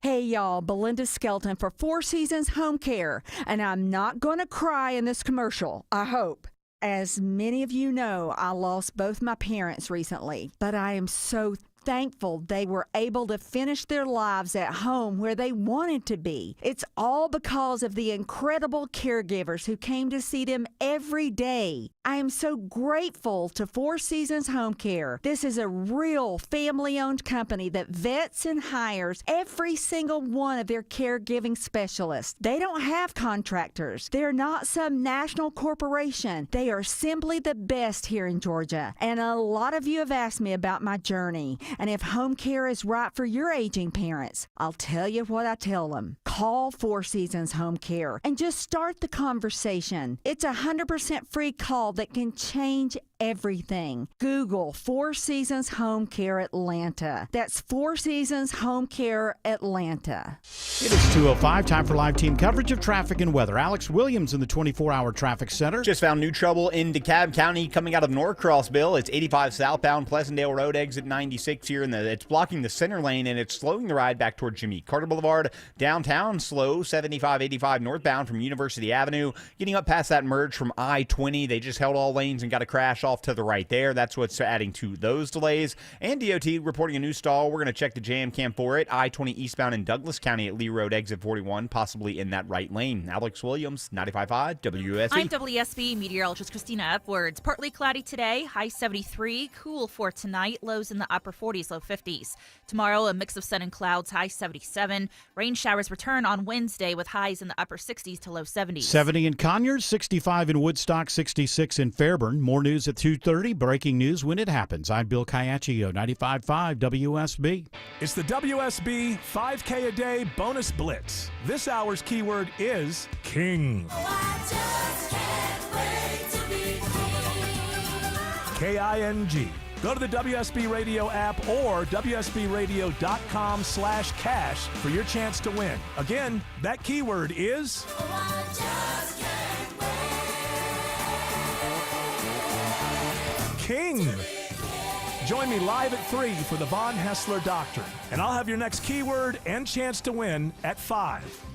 Hey y'all, Belinda Skelton for Four Seasons Home Care, and I'm not going to cry in this commercial, I hope. As many of you know, I lost both my parents recently, but I am so thankful they were able to finish their lives at home where they wanted to be. It's all because of the incredible caregivers who came to see them every day. I am so grateful to Four Seasons Home Care. This is a real family-owned company that vets and hires every single one of their caregiving specialists. They don't have contractors. They're not some national corporation. They are simply the best here in Georgia. And a lot of you have asked me about my journey and if home care is right for your aging parents. I'll tell you what I tell them. Call Four Seasons Home Care and just start the conversation. It's a 100% free call that can change everything. Google Four Seasons Home Care Atlanta. That's Four Seasons Home Care Atlanta. It is 2:05. Time for live team coverage of traffic and weather. Alex Williams in the 24-hour traffic center. Just found new trouble in DeKalb County coming out of Norcrossville. It's 85 southbound Pleasantdale Road, exit 96 here, and it's blocking the center lane, and it's slowing the ride back toward Jimmy Carter Boulevard. Downtown, slow, 75-85 northbound from University Avenue. Getting up past that merge from I-20, they just held all lanes and got a crash off to the right there. That's what's adding to those delays. And DOT reporting a new stall. We're going to check the jam cam for it. I-20 eastbound in Douglas County at Lee Road, exit 41, possibly in that right lane. Alex Williams, 95.5 WSB. I'm WSB meteorologist Christina Edwards. Partly cloudy today, high 73, cool for tonight, lows in the upper 40s, low 50s. Tomorrow, a mix of sun and clouds, high 77. Rain showers return on Wednesday with highs in the upper 60s to low 70s. 70 in Conyers, 65 in Woodstock, 66 in Fairburn. More news at 2:30. Breaking news when it happens. I'm Bill Caiaccio, 95.5 WSB. It's the WSB 5K a day bonus blitz. This hour's keyword is King. K-I-N-G. Go to the WSB Radio app or WSBRadio.com/cash for your chance to win. Again, that keyword is King. Join me live at 3 for the Von Hessler Doctrine, and I'll have your next keyword and chance to win at 5.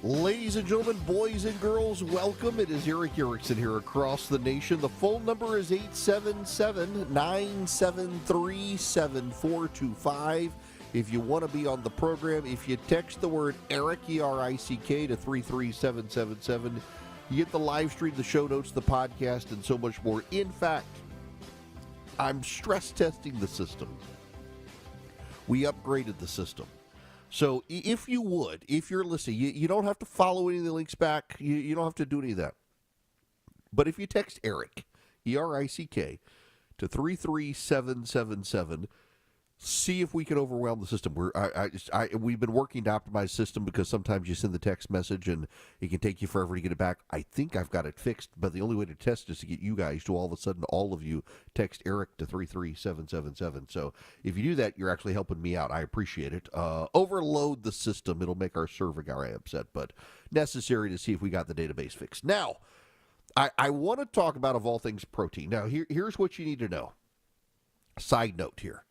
Ladies and gentlemen, boys and girls, welcome. It is Erick Erickson here across the nation. The phone number is 877-973-7425. If you want to be on the program, if you text the word Erick, E-R-I-C-K, to 33777, you get the live stream, the show notes, the podcast, and so much more. In fact, I'm stress testing the system. We upgraded the system. So if you would, if you're listening, you don't have to follow any of the links back. You don't have to do any of that. But if you text Erick, E-R-I-C-K, to 33777, see if we can overwhelm the system. We've been working to optimize the system because sometimes you send the text message and it can take you forever to get it back. I think I've got it fixed, but the only way to test is to get you guys to all of a sudden, all of you, text Erick to 33777. So if you do that, you're actually helping me out. I appreciate it. Overload the system. It'll make our server guy upset, but necessary to see if we got the database fixed. Now, I want to talk about, of all things, protein. Now, here's what you need to know. Side note here.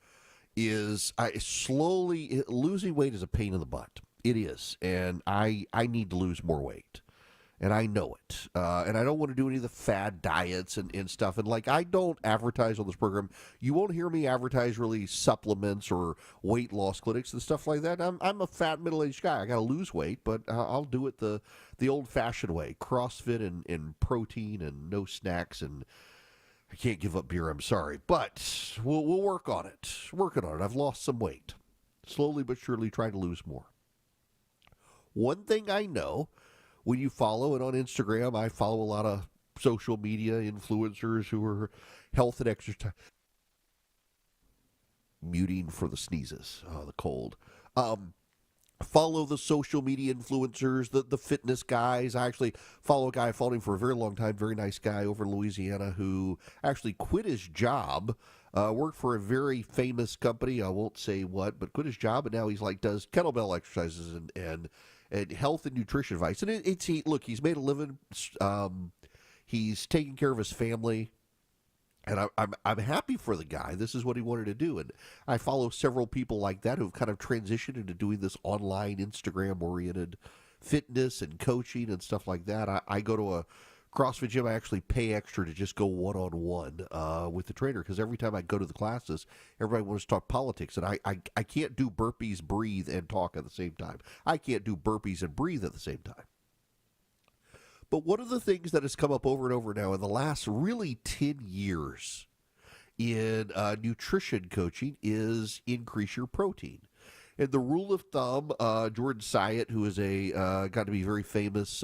Is slowly losing weight is a pain in the butt. It is, and I need to lose more weight, and I know it. And I don't want to do any of the fad diets and stuff. And like, I don't advertise on this program. You won't hear me advertise really supplements or weight loss clinics and stuff like that. I'm a fat middle-aged guy. I got to lose weight, but I'll do it the old-fashioned way: CrossFit and protein and no snacks and. I can't give up beer, I'm sorry, but we'll work on it. Working on it. I've lost some weight. Slowly but surely trying to lose more. One thing I know, when you follow, and on Instagram, I follow a lot of social media influencers who are health and exercise. Muting for the sneezes. Oh, the cold. Follow the social media influencers, the fitness guys. I actually follow a guy, I followed him for a very long time, very nice guy over in Louisiana who actually quit his job, worked for a very famous company, I won't say what, but quit his job, and now he's does kettlebell exercises and health and nutrition advice. And he's made a living, he's taking care of his family. And I'm happy for the guy. This is what he wanted to do. And I follow several people like that who've kind of transitioned into doing this online, Instagram-oriented fitness and coaching and stuff like that. I go to a CrossFit gym. I actually pay extra to just go one-on-one with the trainer because every time I go to the classes, everybody wants to talk politics. And I can't do burpees, breathe, and talk at the same time. I can't do burpees and breathe at the same time. But one of the things that has come up over and over now in the last really 10 years in nutrition coaching is increase your protein. And the rule of thumb, Jordan Syatt, who is got to be very famous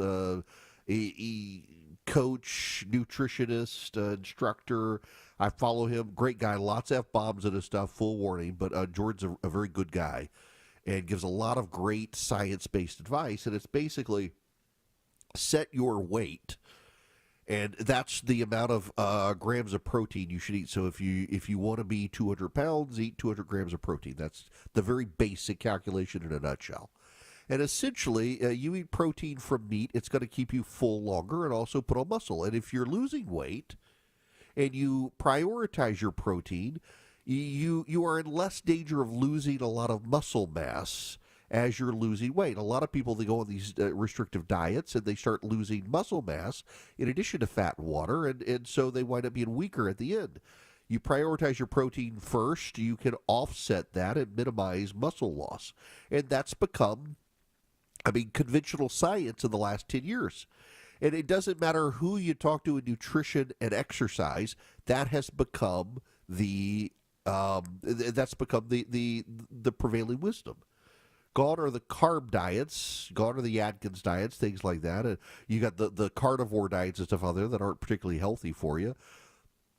coach, nutritionist, instructor. I follow him. Great guy. Lots of F-bombs in his stuff. Full warning. But Jordan's a very good guy and gives a lot of great science-based advice. And it's basically set your weight, and that's the amount of grams of protein you should eat. So if you want to be 200 pounds, eat 200 grams of protein. That's the very basic calculation in a nutshell. And essentially, you eat protein from meat. It's going to keep you full longer and also put on muscle. And if you're losing weight and you prioritize your protein, you are in less danger of losing a lot of muscle mass as you're losing weight. A lot of people, they go on these restrictive diets and they start losing muscle mass in addition to fat and water, and so they wind up being weaker at the end. You prioritize your protein first, you can offset that and minimize muscle loss. And that's become, conventional science in the last 10 years. And it doesn't matter who you talk to in nutrition and exercise, that has become the prevailing wisdom. Gone are the carb diets, gone are the Atkins diets, things like that. And you got the carnivore diets and stuff out there that aren't particularly healthy for you.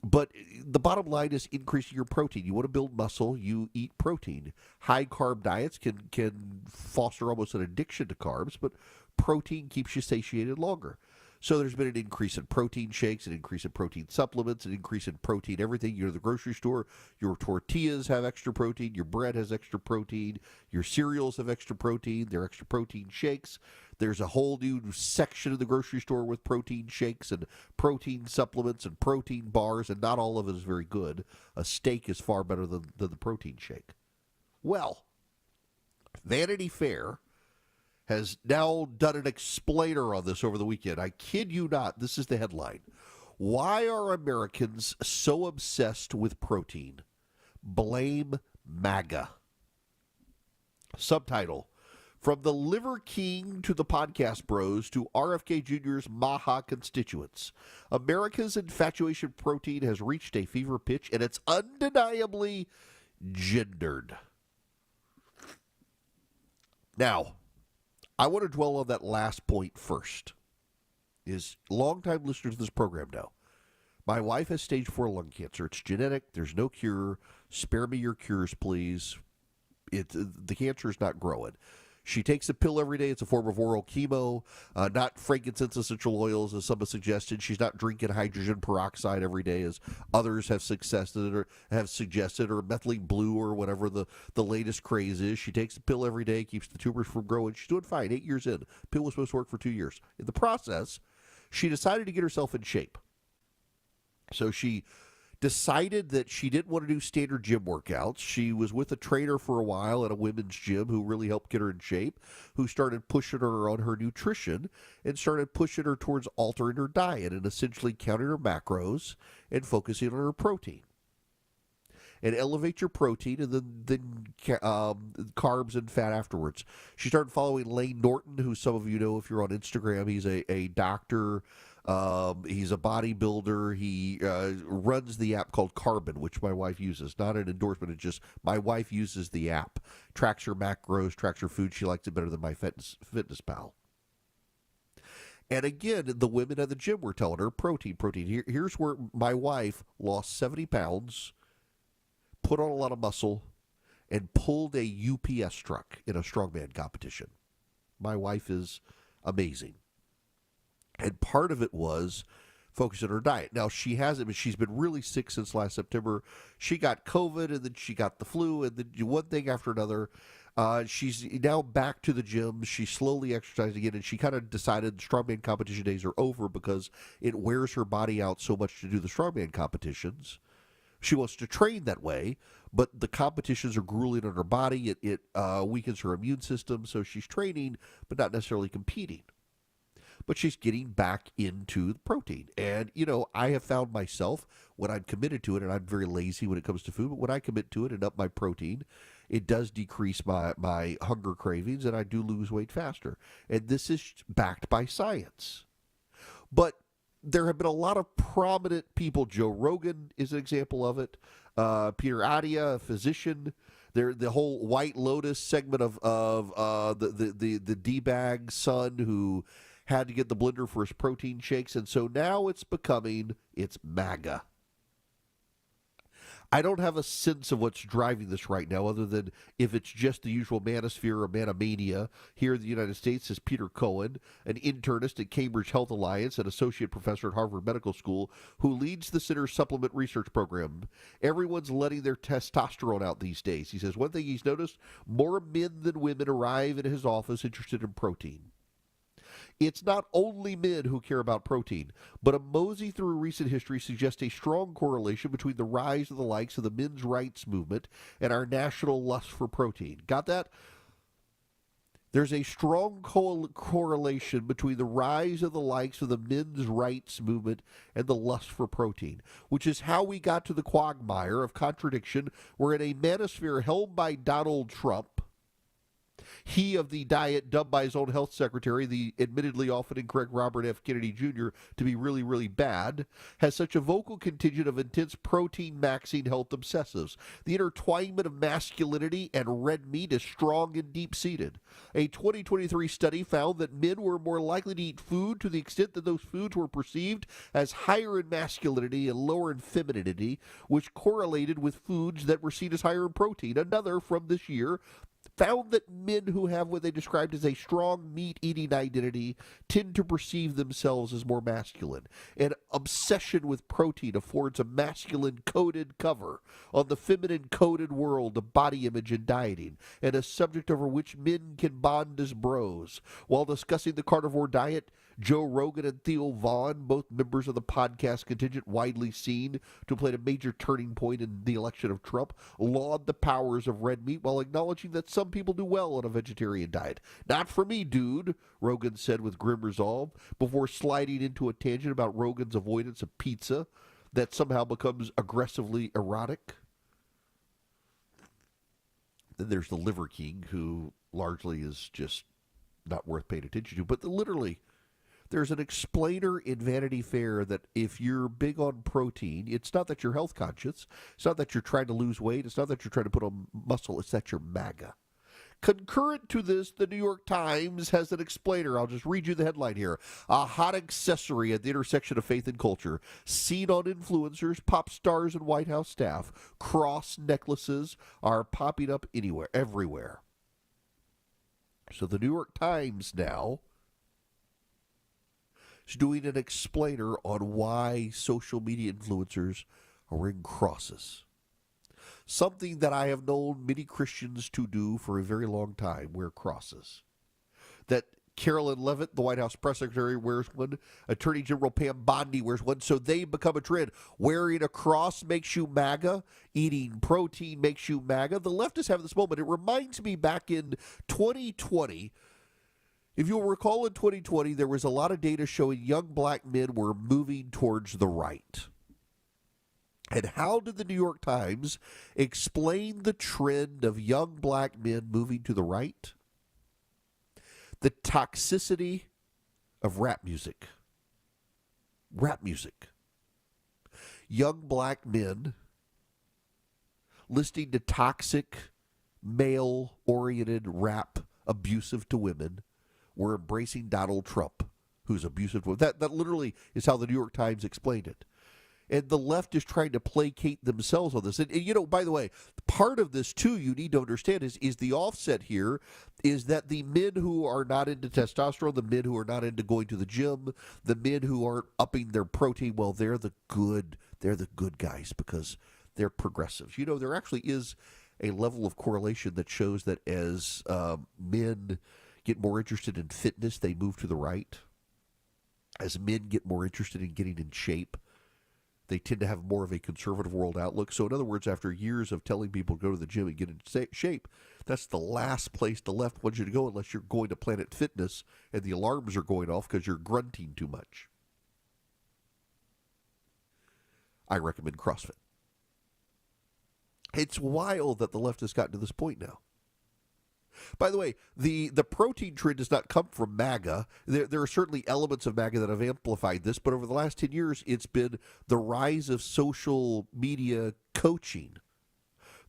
But the bottom line is increasing your protein. You want to build muscle, you eat protein. High carb diets can foster almost an addiction to carbs, but protein keeps you satiated longer. So there's been an increase in protein shakes, an increase in protein supplements, an increase in protein everything. You go to the grocery store, your tortillas have extra protein, your bread has extra protein, your cereals have extra protein, they're extra protein shakes. There's a whole new section of the grocery store with protein shakes and protein supplements and protein bars, and not all of it is very good. A steak is far better than the protein shake. Well, Vanity Fair has now done an explainer on this over the weekend. I kid you not, this is the headline. Why are Americans so obsessed with protein? Blame MAGA. Subtitle, from the Liver King to the Podcast Bros to RFK Jr.'s Maha constituents, America's infatuation with protein has reached a fever pitch, and it's undeniably gendered. Now, I want to dwell on that last point first. Is longtime listeners to this program know. My wife has stage 4 lung cancer. It's genetic. There's no cure. Spare me your cures, please. The cancer is not growing. She takes a pill every day. It's a form of oral chemo, not frankincense essential oils, as some have suggested. She's not drinking hydrogen peroxide every day, as others have suggested, or methylene blue, or whatever the latest craze is. She takes a pill every day, keeps the tumors from growing. She's doing fine. 8 years in. Pill was supposed to work for 2 years. In the process, she decided to get herself in shape. So she decided that she didn't want to do standard gym workouts. She was with a trainer for a while at a women's gym who really helped get her in shape, who started pushing her on her nutrition and started pushing her towards altering her diet and essentially counting her macros and focusing on her protein. And elevate your protein and then carbs and fat afterwards. She started following Lane Norton, who some of you know if you're on Instagram. He's a doctor. He's a bodybuilder. He runs the app called Carbon, which my wife uses. Not an endorsement. It's just my wife uses the app. Tracks her macros, tracks her food. She likes it better than my FitnessPal. And again, the women at the gym were telling her protein. Here's where my wife lost 70 pounds, put on a lot of muscle, and pulled a UPS truck in a strongman competition. My wife is amazing. And part of it was focusing on her diet. Now, she hasn't, but she's been really sick since last September. She got COVID, and then she got the flu, and then one thing after another. She's now back to the gym. She's slowly exercising again, and she kind of decided strongman competition days are over because it wears her body out so much to do the strongman competitions. She wants to train that way, but the competitions are grueling on her body. It weakens her immune system, so she's training, but not necessarily competing. But she's getting back into the protein. And, I have found myself, when I'm committed to it, and I'm very lazy when it comes to food, but when I commit to it and up my protein, it does decrease my hunger cravings, and I do lose weight faster. And this is backed by science. But there have been a lot of prominent people. Joe Rogan is an example of it. Peter Attia, a physician. The whole White Lotus segment of the D-bag son who had to get the blender for his protein shakes, and so now it's MAGA. I don't have a sense of what's driving this right now, other than if it's just the usual manosphere or manamania. Here in the United States is Peter Cohen, an internist at Cambridge Health Alliance and associate professor at Harvard Medical School, who leads the center's supplement research program. Everyone's letting their testosterone out these days. He says one thing he's noticed, more men than women arrive at his office interested in protein. It's not only men who care about protein, but a mosey through recent history suggests a strong correlation between the rise of the likes of the men's rights movement and our national lust for protein. Got that? There's a strong correlation between the rise of the likes of the men's rights movement and the lust for protein, which is how we got to the quagmire of contradiction where in a manosphere held by Donald Trump, he of the diet dubbed by his own health secretary, the admittedly often incorrect Robert F. Kennedy Jr., to be really, really bad, has such a vocal contingent of intense protein-maxing health obsessives. The intertwinement of masculinity and red meat is strong and deep-seated. A 2023 study found that men were more likely to eat food to the extent that those foods were perceived as higher in masculinity and lower in femininity, which correlated with foods that were seen as higher in protein. Another from this year found that men who have what they described as a strong meat-eating identity tend to perceive themselves as more masculine. An obsession with protein affords a masculine-coded cover on the feminine-coded world of body image and dieting, and a subject over which men can bond as bros. While discussing the carnivore diet, Joe Rogan and Theo Vaughn, both members of the podcast contingent widely seen to play a major turning point in the election of Trump, laud the powers of red meat while acknowledging that some people do well on a vegetarian diet. Not for me, dude, Rogan said with grim resolve, before sliding into a tangent about Rogan's avoidance of pizza that somehow becomes aggressively erotic. Then there's the Liver King, who largely is just not worth paying attention to, but literally... There's an explainer in Vanity Fair that if you're big on protein, it's not that you're health conscious, it's not that you're trying to lose weight, it's not that you're trying to put on muscle, it's that you're MAGA. Concurrent to this, the New York Times has an explainer. I'll just read you the headline here. A hot accessory at the intersection of faith and culture. Seen on influencers, pop stars, and White House staff. Cross necklaces are popping up everywhere. So the New York Times now is doing an explainer on why social media influencers are wearing crosses. Something that I have known many Christians to do for a very long time, wear crosses. That Carolyn Leavitt, the White House press secretary, wears one. Attorney General Pam Bondi wears one. So they become a trend. Wearing a cross makes you MAGA. Eating protein makes you MAGA. The leftists have this moment. It reminds me back in 2020. If you'll recall, in 2020, there was a lot of data showing young black men were moving towards the right. And how did the New York Times explain the trend of young black men moving to the right? The toxicity of rap music. Rap music. Young black men listening to toxic, male-oriented rap, abusive to women, were embracing Donald Trump, who's abusive. That literally is how the New York Times explained it. And the left is trying to placate themselves on this. And you know, by the way, part of this, too, you need to understand is the offset here is that the men who are not into testosterone, the men who are not into going to the gym, the men who aren't upping their protein, well, they're the good guys because they're progressives. You know, there actually is a level of correlation that shows that as men get more interested in fitness, they move to the right. As men get more interested in getting in shape, they tend to have more of a conservative world outlook. So in other words, after years of telling people to go to the gym and get in shape, that's the last place the left wants you to go unless you're going to Planet Fitness and the alarms are going off because you're grunting too much. I recommend CrossFit. It's wild that the left has gotten to this point now. By the way, the protein trend does not come from MAGA. There are certainly elements of MAGA that have amplified this, but over the last 10 years, it's been the rise of social media coaching,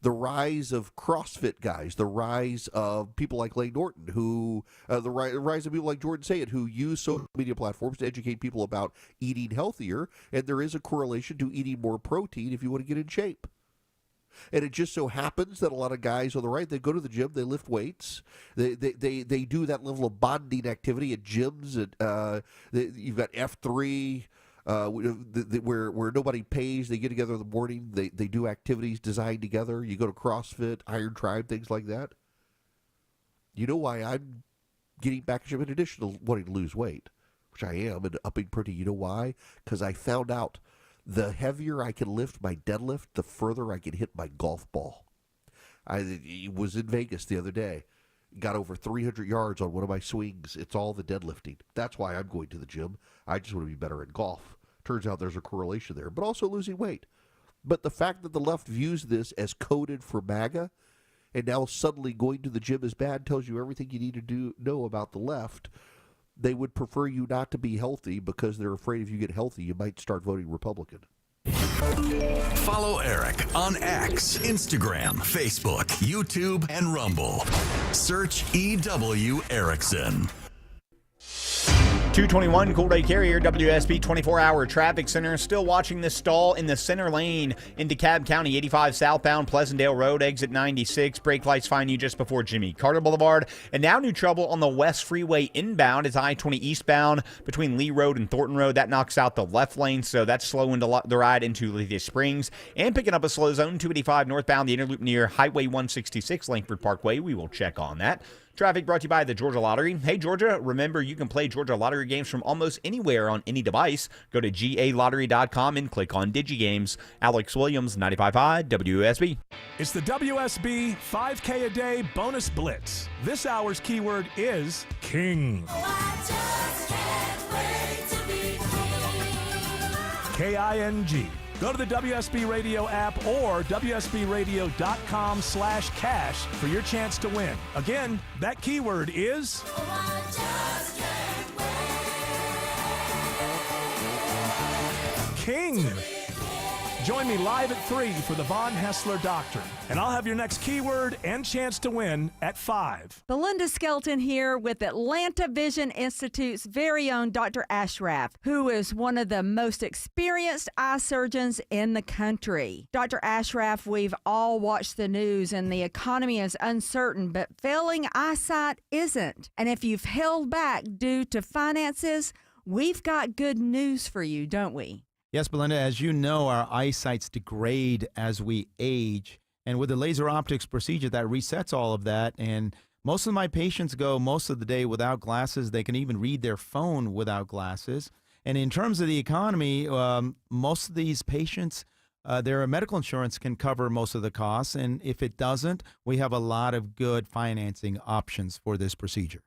the rise of CrossFit guys, the rise of people like Layne Norton, the rise of people like Jordan Sayed, who use social media platforms to educate people about eating healthier, and there is a correlation to eating more protein if you want to get in shape. And it just so happens that a lot of guys on the right, they go to the gym, they lift weights, they do that level of bonding activity at gyms. You've got F3, where nobody pays. They get together in the morning, they do activities designed together. You go to CrossFit, Iron Tribe, things like that. You know why I'm getting back in shape in addition to wanting to lose weight, which I am, and upping protein. You know why? Because I found out the heavier I can lift my deadlift, the further I can hit my golf ball. I was in Vegas the other day. Got over 300 yards on one of my swings. It's all the deadlifting. That's why I'm going to the gym. I just want to be better at golf. Turns out there's a correlation there, but also losing weight. But the fact that the left views this as coded for MAGA, and now suddenly going to the gym is bad, tells you everything you need to know about the left. They would prefer you not to be healthy because they're afraid if you get healthy, you might start voting Republican. Follow Eric on X, Instagram, Facebook, YouTube, and Rumble. Search EW Erickson. 221 Cool Day Carrier, WSB 24-hour traffic center. Still watching this stall in the center lane in DeKalb County, 85 southbound, Pleasantdale Road, exit 96. Brake lights find you just before Jimmy Carter Boulevard. And now new trouble on the West Freeway inbound. It's I-20 eastbound between Lee Road and Thornton Road. That knocks out the left lane, so that's slowing the ride into Lithia Springs. And picking up a slow zone, 285 northbound, the interloop near Highway 166, Langford Parkway. We will check on that. Traffic brought to you by the Georgia Lottery. Hey, Georgia, remember you can play Georgia Lottery games from almost anywhere on any device. Go to GALottery.com and click on DigiGames. Alex Williams, 95.5 WSB. It's the WSB 5K a day bonus blitz. This hour's keyword is King. K-I-N-G. Go to the WSB Radio app or WSBRadio.com/cash for your chance to win. Again, that keyword is King. Join me live at 3 for the Von Hessler Doctrine, and I'll have your next keyword and chance to win at 5. Belinda Skelton here with Atlanta Vision Institute's very own Dr. Ashraf, who is one of the most experienced eye surgeons in the country. Dr. Ashraf, we've all watched the news and the economy is uncertain, but failing eyesight isn't. And if you've held back due to finances, we've got good news for you, don't we? Yes, Belinda, as you know, our eyesights degrade as we age. And with the laser optics procedure, that resets all of that. And most of my patients go most of the day without glasses. They can even read their phone without glasses. And in terms of the economy, most of these patients, their medical insurance can cover most of the costs. And if it doesn't, we have a lot of good financing options for this procedure.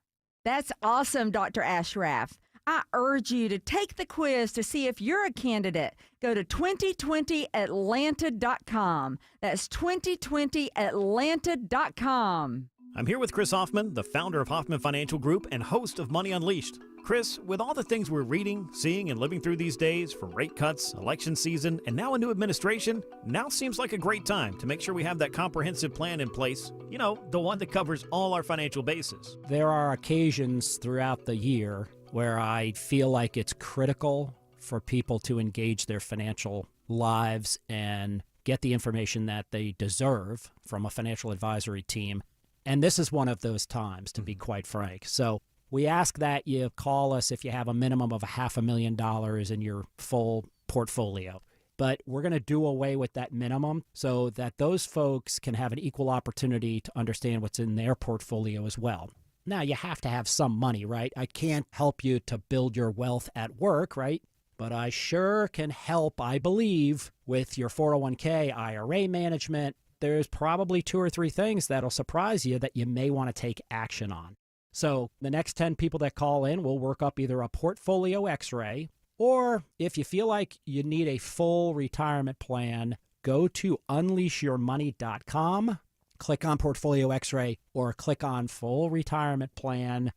That's awesome, Dr. Ashraf. I urge you to take the quiz to see if you're a candidate. Go to 2020atlanta.com. That's 2020atlanta.com. I'm here with Chris Hoffman, the founder of Hoffman Financial Group and host of Money Unleashed. Chris, with all the things we're reading, seeing, and living through these days, from rate cuts, election season, and now a new administration, now seems like a great time to make sure we have that comprehensive plan in place. You know, the one that covers all our financial bases. There are occasions throughout the year where I feel like it's critical for people to engage their financial lives and get the information that they deserve from a financial advisory team. And this is one of those times, to be quite frank. So we ask that you call us if you have a minimum of $500,000 in your full portfolio. But we're going to do away with that minimum so that those folks can have an equal opportunity to understand what's in their portfolio as well. Now, you have to have some money, right? I can't help you to build your wealth at work, right? But I sure can help, I believe, with your 401k, IRA management. There's probably 2 or 3 things that'll surprise you that you may want to take action on. So the next 10 people that call in will work up either a portfolio x-ray, or if you feel like you need a full retirement plan, go to unleashyourmoney.com. Click on Portfolio X-Ray or click on Full Retirement Plan.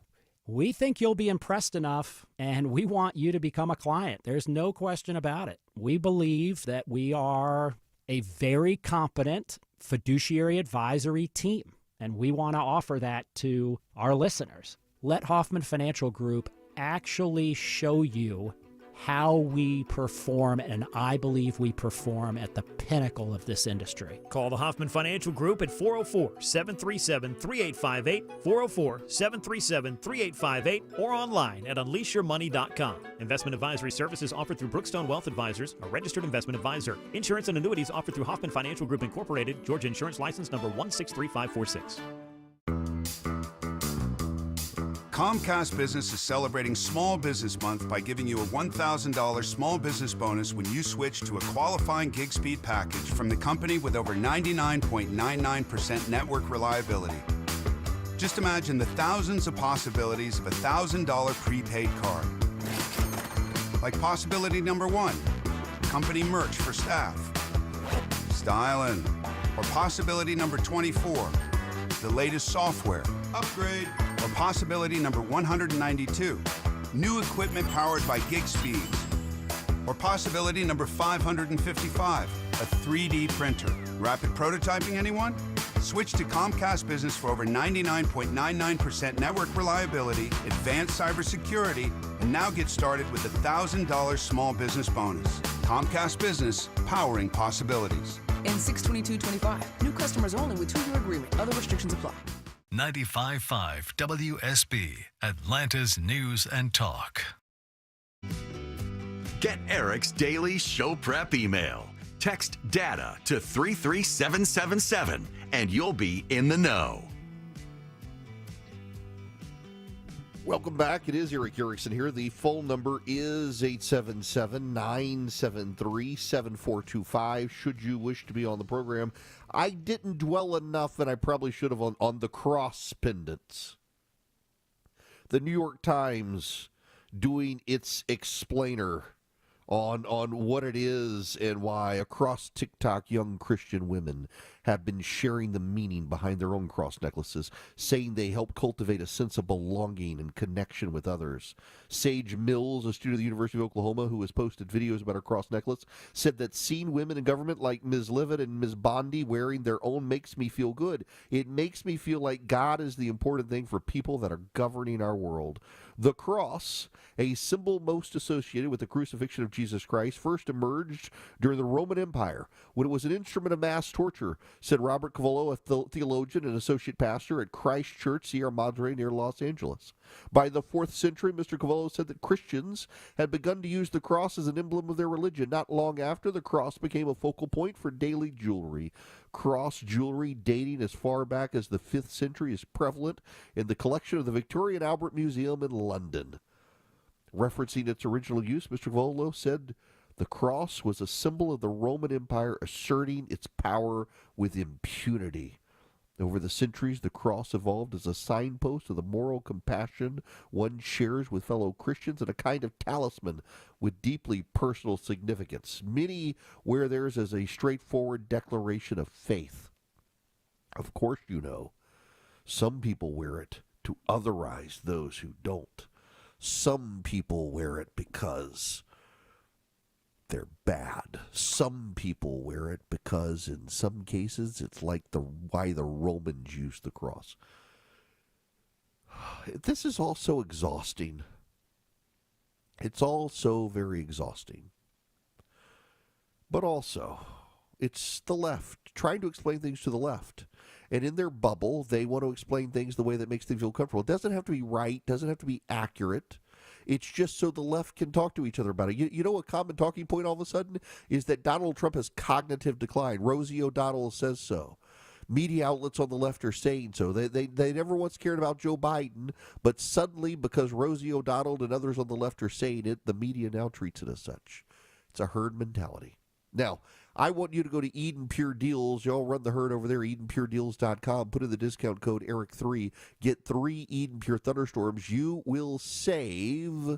We think you'll be impressed enough, and we want you to become a client. There's no question about it. We believe that we are a very competent fiduciary advisory team, and we want to offer that to our listeners. Let Hoffman Financial Group actually show you how we perform, and I believe we perform at the pinnacle of this industry. Call the Hoffman Financial Group at 404-737-3858, 404-737-3858, or online at unleashyourmoney.com. Investment advisory services offered through Brookstone Wealth Advisors, a registered investment advisor. Insurance and annuities offered through Hoffman Financial Group Incorporated, Georgia Insurance License number 163546. Comcast Business is celebrating Small Business Month by giving you a $1,000 small business bonus when you switch to a qualifying gig speed package from the company with over 99.99% network reliability. Just imagine the thousands of possibilities of a $1,000 prepaid card. Like possibility number 1, company merch for staff. Styling. Or possibility number 24, the latest software. Upgrade. Or possibility number 192, new equipment powered by gig speeds. Or possibility number 555, a 3D printer. Rapid prototyping, anyone? Switch to Comcast Business for over 99.99% network reliability, advanced cybersecurity, and now get started with a $1,000 small business bonus. Comcast Business, powering possibilities. In 6/22/25, new customers only with 2-year agreement. Other restrictions apply. 95.5 WSB, Atlanta's News and Talk. Get Eric's daily show prep email. Text DATA to 33777 and you'll be in the know. Welcome back. It is Eric Erickson here. The phone number is 877-973-7425. Should you wish to be on the program, I didn't dwell enough, and I probably should have, on the cross pendants. The New York Times doing its explainer on what it is and why across TikTok young Christian women have been sharing the meaning behind their own cross necklaces, saying they help cultivate a sense of belonging and connection with others. Sage Mills, a student at the University of Oklahoma who has posted videos about her cross necklace, said that seeing women in government like Ms. Livet and Ms. Bondi wearing their own makes me feel good. It makes me feel like God is the important thing for people that are governing our world. The cross, a symbol most associated with the crucifixion of Jesus Christ, first emerged during the Roman Empire when it was an instrument of mass torture, said Robert Cavallo, a theologian and associate pastor at Christ Church, Sierra Madre near Los Angeles. By the 4th century, Mr. Cavallo said that Christians had begun to use the cross as an emblem of their religion. Not long after, the cross became a focal point for daily jewelry. Cross jewelry dating as far back as the 5th century is prevalent in the collection of the Victoria and Albert Museum in London. Referencing its original use, Mr. Cavallo said the cross was a symbol of the Roman Empire asserting its power with impunity. Over the centuries, the cross evolved as a signpost of the moral compassion one shares with fellow Christians and a kind of talisman with deeply personal significance. Many wear theirs as a straightforward declaration of faith. Of course, you know, some people wear it to otherize those who don't. Some people wear it because they're bad. Some people wear it because in some cases it's like why the Romans used the cross. This is also exhausting. It's all so very exhausting. But also, it's the left trying to explain things to the left. And in their bubble, they want to explain things the way that makes them feel comfortable. It doesn't have to be right, doesn't have to be accurate. It's just so the left can talk to each other about it. You know, a common talking point all of a sudden is that Donald Trump has cognitive decline. Rosie O'Donnell says so. Media outlets on the left are saying so. They never once cared about Joe Biden, but suddenly, because Rosie O'Donnell and others on the left are saying it, the media now treats it as such. It's a herd mentality. Now, I want you to go to Eden Pure Deals. Y'all run the herd over there, EdenPureDeals.com. Put in the discount code ERIC3. Get 3 Eden Pure Thunderstorms. You will save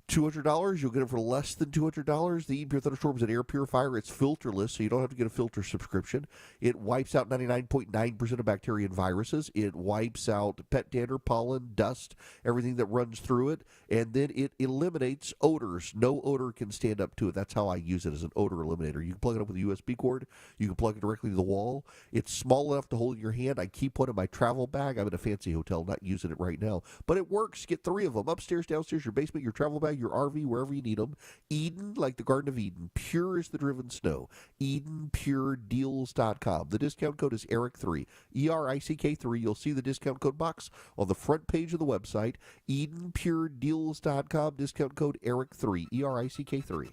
$200. You'll get it for less than $200. The Eden Pure Thunderstorm is an air purifier. It's filterless, so you don't have to get a filter subscription. It wipes out 99.9% of bacteria and viruses. It wipes out pet dander, pollen, dust, everything that runs through it, and then it eliminates odors. No odor can stand up to it. That's how I use it, as an odor eliminator. You can plug it up with a USB cord. You can plug it directly to the wall. It's small enough to hold in your hand. I keep one in my travel bag. I'm in a fancy hotel, not using it right now, but it works. Get 3 of them, upstairs, downstairs, your basement, your travel bag, your RV, wherever you need them. Eden, like the Garden of Eden, pure as the driven snow. EdenPureDeals.com. The discount code is ERIC3, ERICK3. You'll see the discount code box on the front page of the website. EdenPureDeals.com, discount code ERIC3, ERICK3.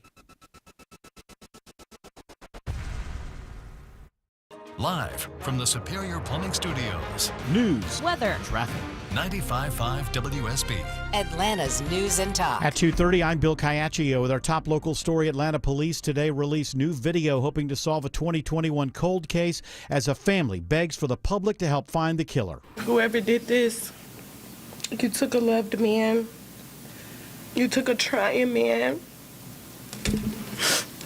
Live from the Superior Plumbing Studios. News, weather, traffic. 95.5 WSB. Atlanta's News and Talk. At 2:30, I'm Bill Caiaccio with our top local story. Atlanta police today released new video hoping to solve a 2021 cold case as a family begs for the public to help find the killer. Whoever did this, you took a loved man. You took a trying man.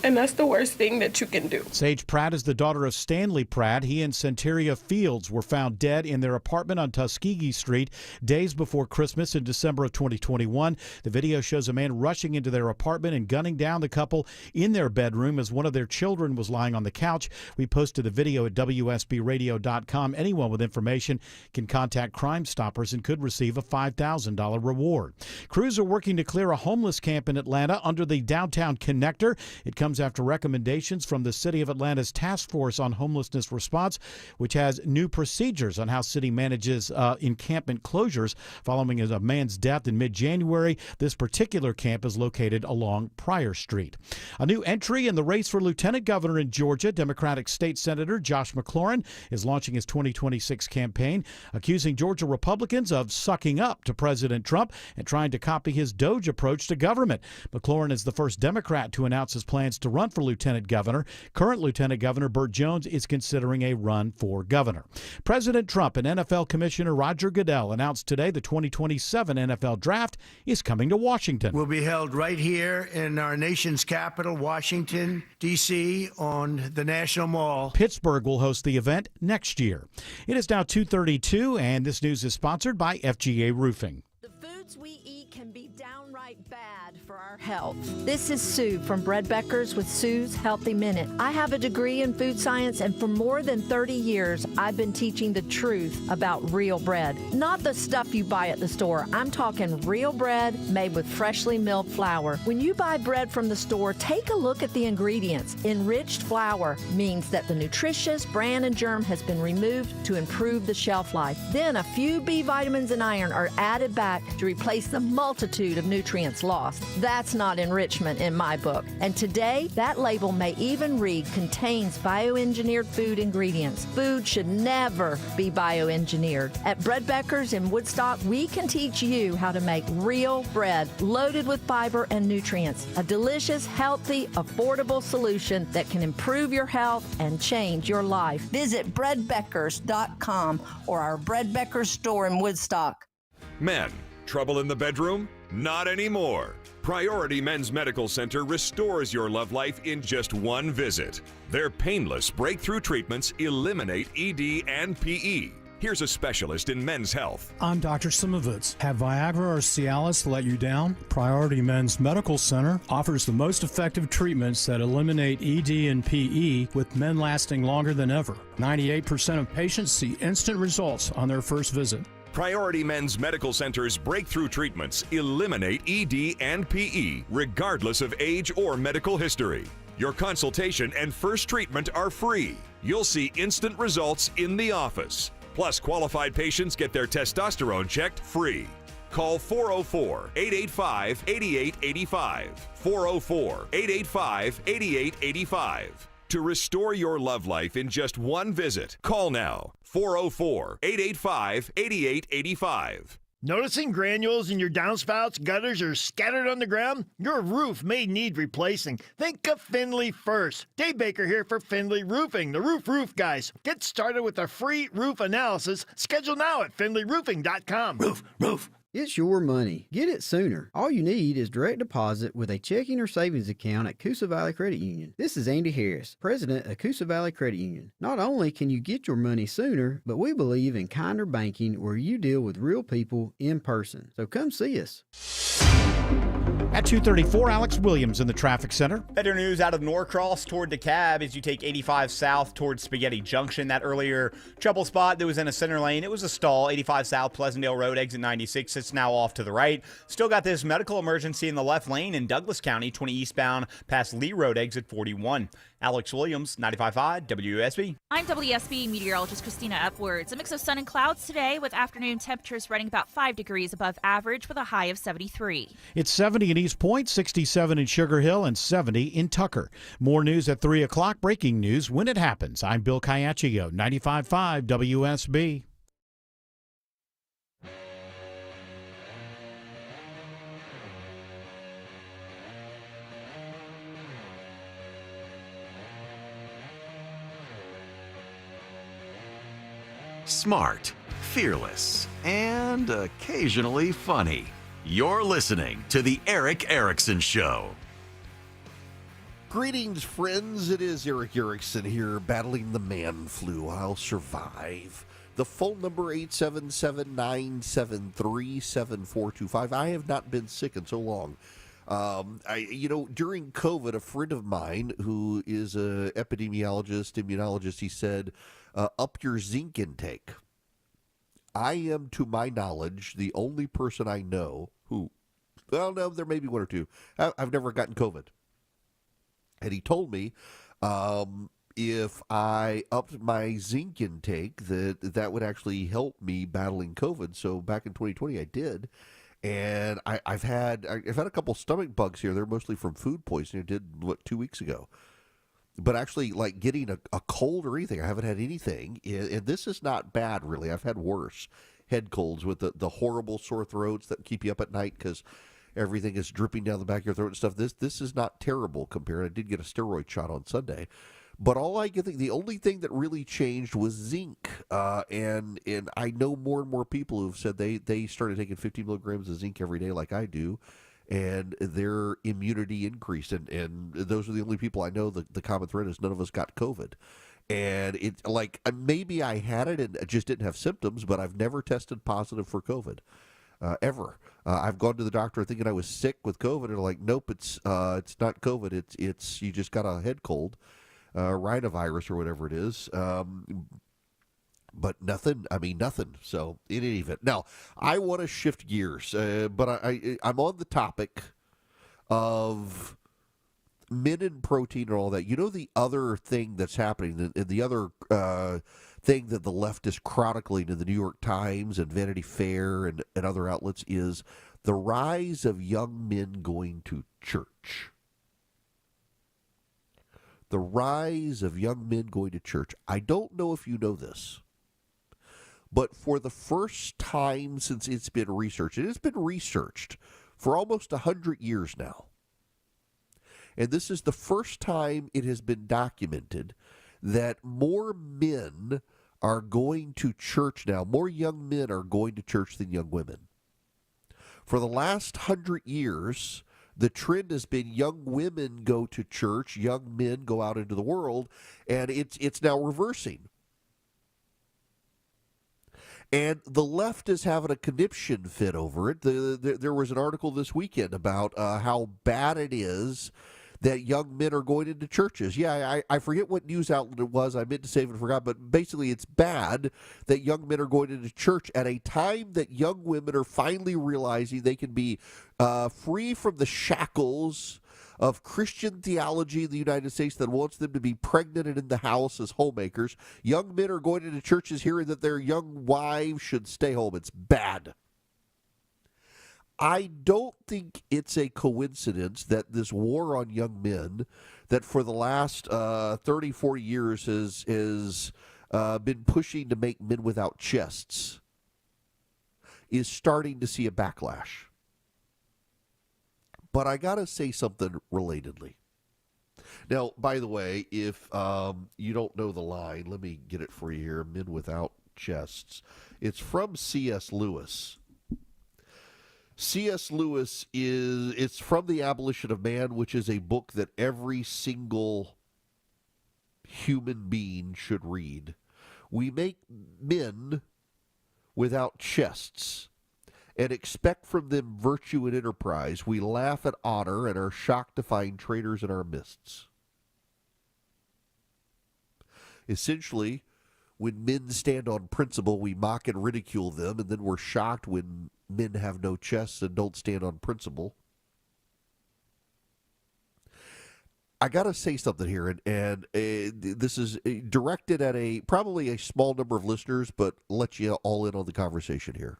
And that's the worst thing that you can do. Sage Pratt is the daughter of Stanley Pratt. He and Centuria Fields were found dead in their apartment on Tuskegee Street days before Christmas in December of 2021. The video shows a man rushing into their apartment and gunning down the couple in their bedroom as one of their children was lying on the couch. We posted the video at WSBRadio.com. Anyone with information can contact Crime Stoppers and could receive a $5,000 reward. Crews are working to clear a homeless camp in Atlanta under the downtown connector. It comes after recommendations from the City of Atlanta's Task Force on Homelessness Response, which has new procedures on how city manages encampment closures following a man's death in mid-January. This particular camp is located along Pryor Street. A new entry in the race for lieutenant governor in Georgia, Democratic State Senator Josh McLaurin is launching his 2026 campaign, accusing Georgia Republicans of sucking up to President Trump and trying to copy his Doge approach to government. McLaurin is the first Democrat to announce his plans to run for lieutenant governor. Current Lieutenant Governor Burt Jones is considering a run for governor. President Trump and NFL Commissioner Roger Goodell announced today the 2027 NFL Draft is coming to Washington. Will be held right here in our nation's capital, Washington, D.C., on the National Mall. Pittsburgh will host the event next year. It is now 2:32, and this news is sponsored by FGA Roofing. Foods we eat can be downright bad for our health. This is Sue from Bread Beckers with Sue's Healthy Minute. I have a degree in food science, and for more than 30 years, I've been teaching the truth about real bread. Not the stuff you buy at the store. I'm talking real bread made with freshly milled flour. When you buy bread from the store, take a look at the ingredients. Enriched flour means that the nutritious bran and germ has been removed to improve the shelf life. Then a few B vitamins and iron are added back to replace the multitude of nutrients lost. That's not enrichment in my book. And today, that label may even read contains bioengineered food ingredients. Food should never be bioengineered. At Bread Beckers in Woodstock, we can teach you how to make real bread loaded with fiber and nutrients. A delicious, healthy, affordable solution that can improve your health and change your life. Visit breadbeckers.com or our Bread Beckers store in Woodstock. Men, trouble in the bedroom? Not anymore. Priority Men's Medical Center restores your love life in just one visit. Their painless breakthrough treatments eliminate ED and PE. Here's a specialist in men's health. I'm Dr. Simovitz. Have Viagra or Cialis let you down? Priority Men's Medical Center offers the most effective treatments that eliminate ED and PE, with men lasting longer than ever. 98% of patients see instant results on their first visit. Priority Men's Medical Center's breakthrough treatments eliminate ED and PE, regardless of age or medical history. Your consultation and first treatment are free. You'll see instant results in the office. Plus, qualified patients get their testosterone checked free. Call 404-885-8885. 404-885-8885. To restore your love life in just one visit, call now. 404-885-8885. Noticing granules in your downspouts, gutters, or scattered on the ground? Your roof may need replacing. Think of Finley first. Dave Baker here for Finley Roofing, the roof guys. Get started with a free roof analysis. Schedule now at finleyroofing.com. Roof. It's your money. Get it sooner. All you need is direct deposit with a checking or savings account at Coosa Valley Credit Union. This is Andy Harris, president of Coosa Valley Credit Union. Not only can you get your money sooner, but we believe in kinder banking where you deal with real people in person. So come see us. At 2:34, Alex Williams in the traffic center. Better news out of Norcross toward DeKalb as you take 85 south towards Spaghetti Junction. That earlier trouble spot that was in a center lane, it was a stall. 85 south, Pleasantdale Road, exit 96. It's now off to the right. Still got this medical emergency in the left lane in Douglas County, 20 eastbound past Lee Road, exit 41. Alex Williams, 95.5 WSB. I'm WSB meteorologist Christina Upwards. A mix of sun and clouds today with afternoon temperatures running about 5 degrees above average with a high of 73. It's 70 in East Point, 67 in Sugar Hill, and 70 in Tucker. More news at 3 o'clock. Breaking news when it happens. I'm Bill Caiaccio, 95.5 WSB. Smart, fearless, and occasionally funny. You're listening to The Erick Erickson Show. Greetings, friends. It is Eric Erickson here, battling the man flu. I'll survive. The phone number, 877-973-7425. I have not been sick in so long. During COVID, a friend of mine who is an epidemiologist, immunologist, he said, up your zinc intake. I am, to my knowledge, the only person I know who, well, no, there may be one or two. I've never gotten COVID. And he told me if I upped my zinc intake, that would actually help me battling COVID. So back in 2020, I did. And I've had a couple stomach bugs here. They're mostly from food poisoning. I did, 2 weeks ago. But actually, like getting a cold or anything, I haven't had anything. And this is not bad, really. I've had worse head colds with the horrible sore throats that keep you up at night because everything is dripping down the back of your throat and stuff. This is not terrible compared. I did get a steroid shot on Sunday. But the only thing that really changed was zinc. And I know more and more people who've said they started taking 50 milligrams of zinc every day like I do. And their immunity increased. And those are the only people I know. The common thread is none of us got COVID. And it's like maybe I had it and just didn't have symptoms, but I've never tested positive for COVID. Ever. I've gone to the doctor thinking I was sick with COVID, and they're like, nope, it's not COVID. It's you just got a head cold, rhinovirus or whatever it is. But nothing. So in any event, now I want to shift gears, but I'm on the topic of men and protein and all that. You know, the other thing that's happening, the other thing that the left is chronicling in the New York Times and Vanity Fair and other outlets is the rise of young men going to church. The rise of young men going to church. I don't know if you know this, but for the first time since it's been researched, and it's been researched for almost 100 years now, and this is the first time it has been documented that more men are going to church now. More young men are going to church than young women. For the last 100 years, the trend has been young women go to church, young men go out into the world, and it's now reversing. And the left is having a conniption fit over it. There was an article this weekend about how bad it is that young men are going into churches. Yeah, I forget what news outlet it was. I meant to save it and forgot. But basically, it's bad that young men are going into church at a time that young women are finally realizing they can be free from the shackles of Christian theology in the United States that wants them to be pregnant and in the house as homemakers. Young men are going into churches hearing that their young wives should stay home. It's bad. I don't think it's a coincidence that this war on young men that for the last 30, 40 years has been pushing to make men without chests is starting to see a backlash. But I got to say something relatedly. Now, by the way, if you don't know the line, let me get it for you here, Men Without Chests. It's from C.S. Lewis. C.S. Lewis it's from The Abolition of Man, which is a book that every single human being should read. We make men without chests and expect from them virtue and enterprise. We laugh at honor and are shocked to find traitors in our midst. Essentially, when men stand on principle, we mock and ridicule them, and then we're shocked when men have no chests and don't stand on principle. I got to say something here, and this is directed at probably a small number of listeners, but let you all in on the conversation here.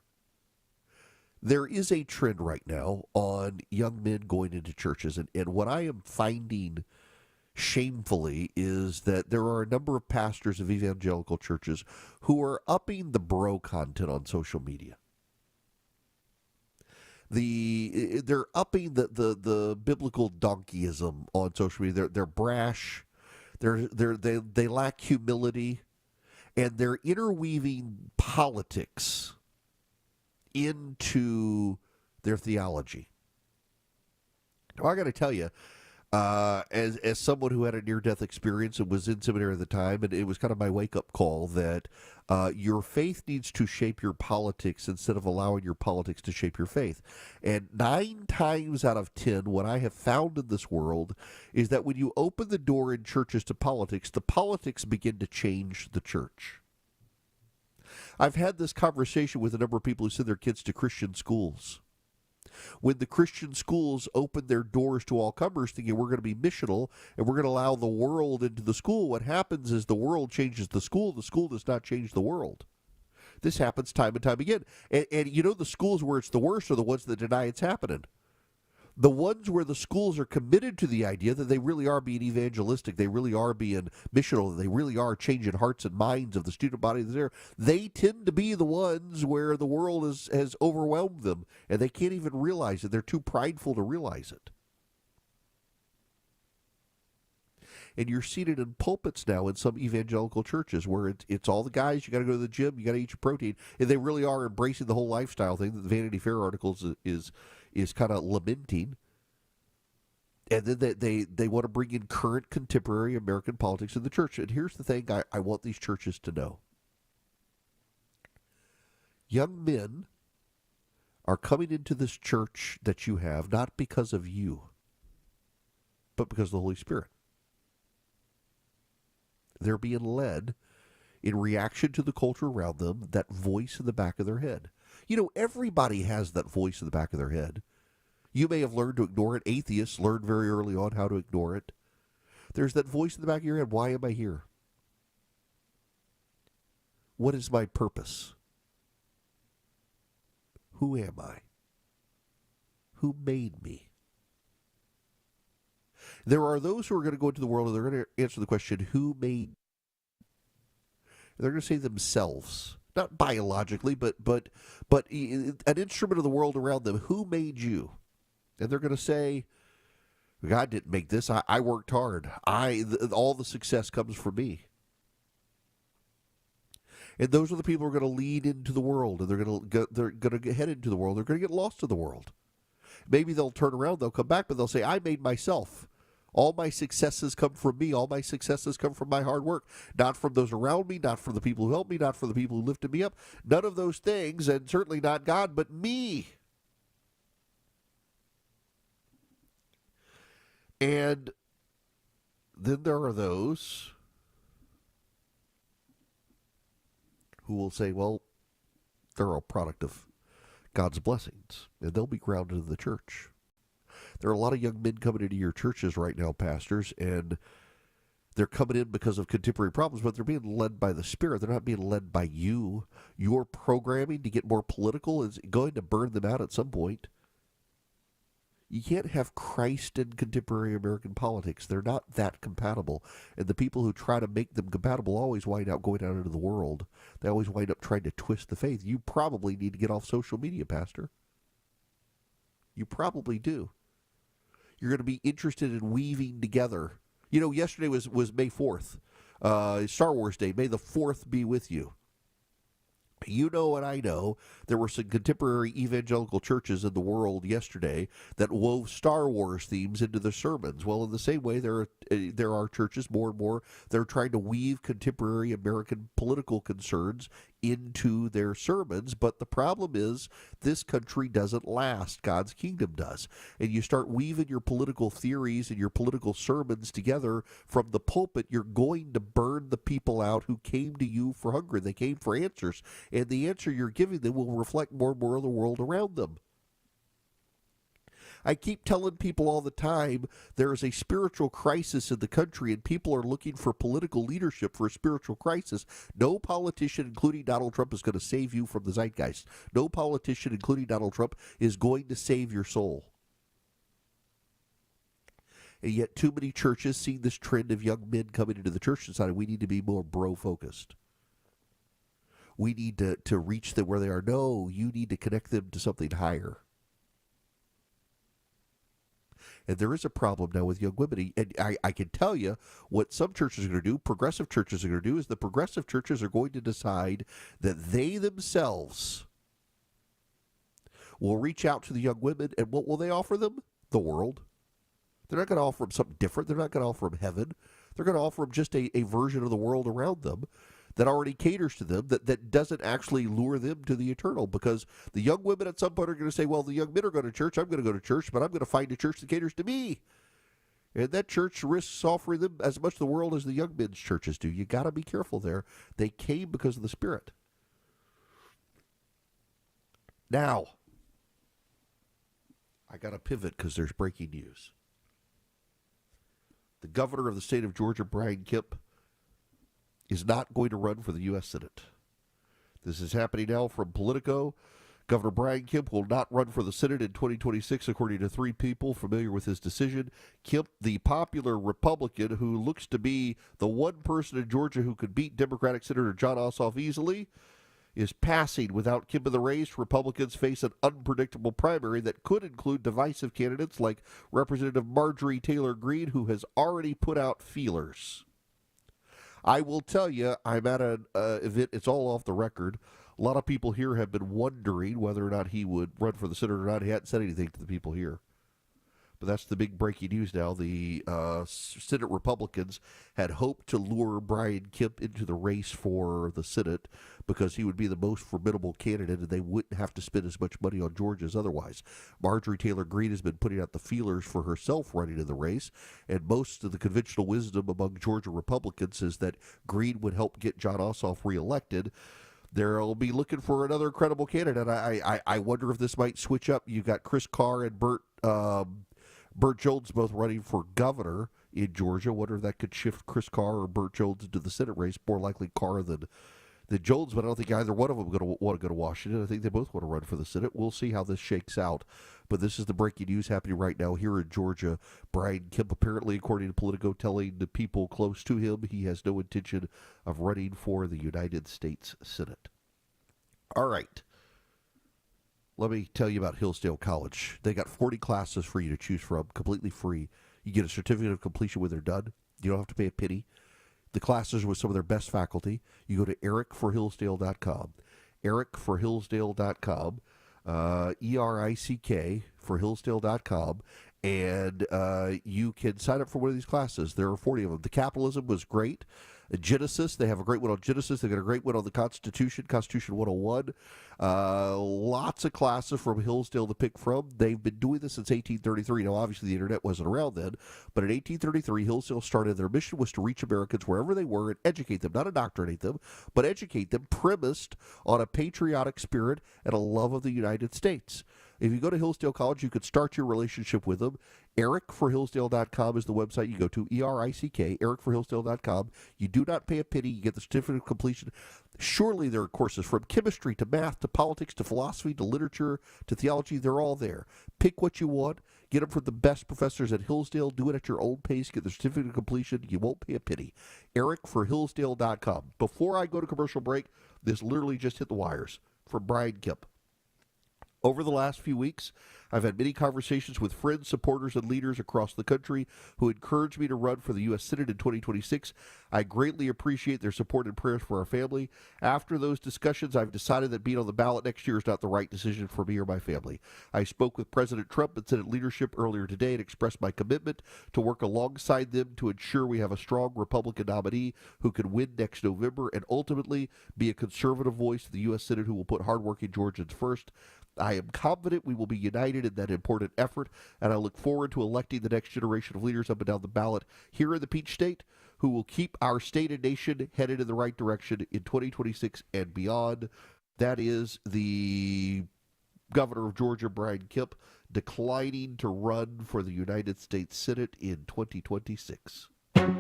There is a trend right now on young men going into churches, and what I am finding shamefully is that there are a number of pastors of evangelical churches who are upping the bro content on social media. They're upping the biblical donkeyism on social media. They're brash. They lack humility, and they're interweaving politics into their theology. Now, I got to tell you, As someone who had a near-death experience and was in seminary at the time, and it was kind of my wake-up call that your faith needs to shape your politics instead of allowing your politics to shape your faith. And 9 times out of 10, what I have found in this world is that when you open the door in churches to politics, the politics begin to change the church. I've had this conversation with a number of people who send their kids to Christian schools. When the Christian schools open their doors to all comers, thinking we're going to be missional and we're going to allow the world into the school, what happens is the world changes the school does not change the world. This happens time and time again. And you know, the schools where it's the worst are the ones that deny it's happening. The ones where the schools are committed to the idea that they really are being evangelistic, they really are being missional, they really are changing hearts and minds of the student body that's there, they tend to be the ones where the world has overwhelmed them, and they can't even realize it. They're too prideful to realize it. And you're seated in pulpits now in some evangelical churches where it's all the guys, you got to go to the gym, you got to eat your protein, and they really are embracing the whole lifestyle thing that the Vanity Fair articles is kind of lamenting. And then they want to bring in current contemporary American politics in the church. And here's the thing I want these churches to know. Young men are coming into this church that you have not because of you, but because of the Holy Spirit. They're being led in reaction to the culture around them, that voice in the back of their head. You know, everybody has that voice in the back of their head. You may have learned to ignore it. Atheists learned very early on how to ignore it. There's that voice in the back of your head. Why am I here? What is my purpose? Who am I? Who made me? There are those who are going to go into the world and they're going to answer the question, who made? They're going to say themselves, not biologically, but an instrument of the world around them. Who made you? And they're going to say, God didn't make this. I worked hard. All the success comes from me. And those are the people who are going to lead into the world, and they're going to head into the world. They're going to get lost in the world. Maybe they'll turn around, they'll come back, but they'll say, I made myself. All my successes come from me. All my successes come from my hard work. Not from those around me, not from the people who helped me, not from the people who lifted me up. None of those things, and certainly not God, but me. And then there are those who will say, well, they're a product of God's blessings, and they'll be grounded in the church. There are a lot of young men coming into your churches right now, pastors, and they're coming in because of contemporary problems, but they're being led by the Spirit. They're not being led by you. Your programming to get more political is going to burn them out at some point. You can't have Christ in contemporary American politics. They're not that compatible. And the people who try to make them compatible always wind up going out into the world. They always wind up trying to twist the faith. You probably need to get off social media, Pastor. You probably do. You're going to be interested in weaving together. You know, yesterday was May 4th, Star Wars Day. May the 4th be with you. You know and I know there were some contemporary evangelical churches in the world yesterday that wove Star Wars themes into their sermons. Well, in the same way, there are churches more and more that are trying to weave contemporary American political concerns into their sermons. But the problem is this country doesn't last. God's kingdom does. And you start weaving your political theories and your political sermons together from the pulpit, you're going to burn the people out who came to you for hunger. They came for answers. And the answer you're giving them will reflect more and more of the world around them. I keep telling people all the time there is a spiritual crisis in the country and people are looking for political leadership for a spiritual crisis. No politician, including Donald Trump, is going to save you from the zeitgeist. No politician, including Donald Trump, is going to save your soul. And yet too many churches see this trend of young men coming into the church and deciding we need to be more bro-focused. We need to reach them where they are. No, you need to connect them to something higher. And there is a problem now with young women. And I can tell you what some churches are going to do, progressive churches are going to do, is the progressive churches are going to decide that they themselves will reach out to the young women. And what will they offer them? The world. They're not going to offer them something different. They're not going to offer them heaven. They're going to offer them just a version of the world around them that already caters to them, that doesn't actually lure them to the eternal. Because the young women at some point are going to say, well, the young men are going to church, I'm going to go to church, but I'm going to find a church that caters to me. And that church risks offering them as much the world as the young men's churches do. You got to be careful there. They came because of the Spirit. Now, I got to pivot because there's breaking news. The governor of the state of Georgia, Brian Kemp, is not going to run for the U.S. Senate. This is happening now from Politico. Governor Brian Kemp will not run for the Senate in 2026, according to 3 people familiar with his decision. Kemp, the popular Republican who looks to be the one person in Georgia who could beat Democratic Senator Jon Ossoff easily, is passing without Kemp in the race. Republicans face an unpredictable primary that could include divisive candidates like Representative Marjorie Taylor Greene, who has already put out feelers. I will tell you, I'm at an event, it's all off the record. A lot of people here have been wondering whether or not he would run for the Senate or not. He hadn't said anything to the people here. But that's the big breaking news now. The Senate Republicans had hoped to lure Brian Kemp into the race for the Senate because he would be the most formidable candidate and they wouldn't have to spend as much money on Georgia as otherwise. Marjorie Taylor Greene has been putting out the feelers for herself running in the race, and most of the conventional wisdom among Georgia Republicans is that Greene would help get Jon Ossoff reelected. They'll be looking for another credible candidate. I wonder if this might switch up. You've got Chris Carr and Burt Jones both running for governor in Georgia. I wonder if that could shift Chris Carr or Burt Jones into the Senate race. More likely Carr than Jones, but I don't think either one of them are going to want to go to Washington. I think they both want to run for the Senate. We'll see how this shakes out. But this is the breaking news happening right now here in Georgia. Brian Kemp, apparently, according to Politico, telling the people close to him he has no intention of running for the United States Senate. All right. Let me tell you about Hillsdale College. They got 40 classes for you to choose from, completely free. You get a certificate of completion when they're done. You don't have to pay a penny. The classes with some of their best faculty. You go to ericforhillsdale.com. ericforhillsdale.com. ERICK for Hillsdale.com, and you can sign up for one of these classes. There are 40 of them. The Capitalism was great. Genesis, they have a great one on Genesis. They got a great one on the Constitution, Constitution 101. Lots of classes from Hillsdale to pick from. They've been doing this since 1833. Now, obviously, the internet wasn't around then, but in 1833, Hillsdale started. Their mission was to reach Americans wherever they were and educate them, not indoctrinate them, but educate them, premised on a patriotic spirit and a love of the United States. If you go to Hillsdale College, you could start your relationship with them. EricForHillsdale.com is the website you go to, ERICK, EricForHillsdale.com. You do not pay a penny. You get the certificate of completion. Surely there are courses from chemistry to math to politics to philosophy to literature to theology. They're all there. Pick what you want. Get them from the best professors at Hillsdale. Do it at your own pace. Get the certificate of completion. You won't pay a penny. EricForHillsdale.com. Before I go to commercial break, this literally just hit the wires from Brian Kemp. Over the last few weeks, I've had many conversations with friends, supporters, and leaders across the country who encouraged me to run for the U.S. Senate in 2026. I greatly appreciate their support and prayers for our family. After those discussions, I've decided that being on the ballot next year is not the right decision for me or my family. I spoke with President Trump and Senate leadership earlier today and expressed my commitment to work alongside them to ensure we have a strong Republican nominee who can win next November and ultimately be a conservative voice in the U.S. Senate who will put hardworking Georgians first. I am confident we will be united in that important effort, and I look forward to electing the next generation of leaders up and down the ballot here in the Peach State who will keep our state and nation headed in the right direction in 2026 and beyond. That is the governor of Georgia, Brian Kemp, declining to run for the United States Senate in 2026.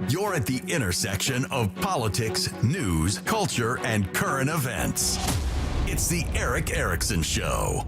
You're at the intersection of politics, news, culture, and current events. It's the Erick Erickson Show.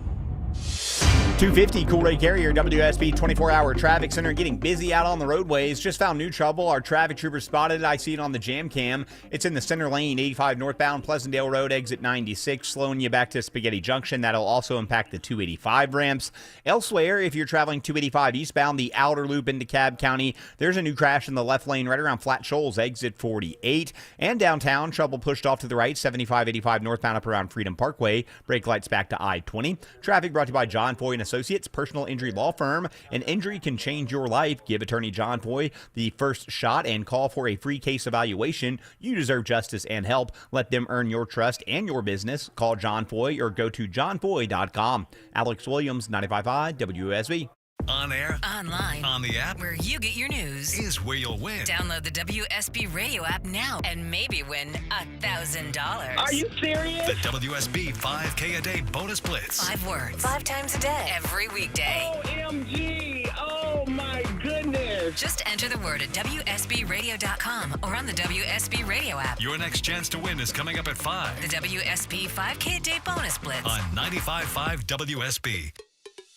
250 Cool Ray Carrier, WSB 24-hour traffic center, getting busy out on the roadways. Just found new trouble. Our traffic trooper spotted it. I see it on the jam cam. It's in the center lane, 85 northbound, Pleasantdale Road, exit 96, slowing you back to Spaghetti Junction. That'll also impact the 285 ramps. Elsewhere, if you're traveling 285 eastbound, the outer loop into Cobb County, there's a new crash in the left lane right around Flat Shoals, exit 48. And downtown, trouble pushed off to the right, 75-85 northbound up around Freedom Parkway. Brake lights back to I-20. Traffic brought to you by John Foy and Associates, personal injury law firm. An injury can change your life. Give attorney John Foy the first shot and call for a free case evaluation. You deserve justice and help. Let them earn your trust and your business. Call John Foy or go to johnfoy.com. Alex Williams, 95.5 WSB. On air, Online, on the app, where you get your news, is where you'll win. Download the WSB radio app now and maybe win $1,000. Are you serious? The WSB 5K a day bonus blitz. 5 words, 5 times a day, every weekday. OMG! Oh my goodness! Just enter the word at WSBradio.com or on the WSB radio app. Your next chance to win is coming up at 5. The WSB 5K a day bonus blitz on 95.5 WSB.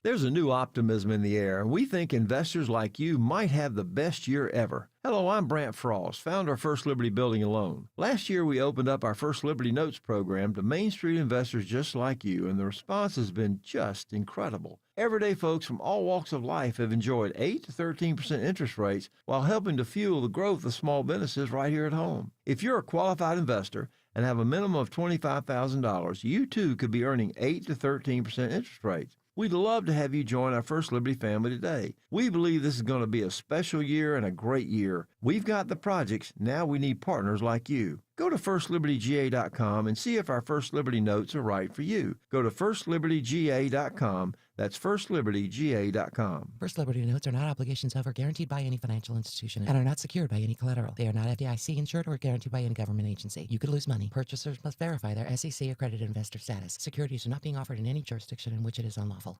There's a new optimism in the air, and we think investors like you might have the best year ever. Hello, I'm Brant Frost, founder of First Liberty Building and Loan. Last year, we opened up our First Liberty Notes program to Main Street investors just like you, and the response has been just incredible. Everyday folks from all walks of life have enjoyed 8 to 13% interest rates while helping to fuel the growth of small businesses right here at home. If you're a qualified investor and have a minimum of $25,000, you too could be earning 8 to 13% interest rates. We'd love to have you join our First Liberty family today. We believe this is going to be a special year and a great year. We've got the projects. Now we need partners like you. Go to FirstLibertyGA.com and see if our First Liberty notes are right for you. Go to FirstLibertyGA.com. That's FirstLibertyGA.com. First Liberty notes are not obligations of or guaranteed by any financial institution and are not secured by any collateral. They are not FDIC insured or guaranteed by any government agency. You could lose money. Purchasers must verify their SEC accredited investor status. Securities are not being offered in any jurisdiction in which it is unlawful.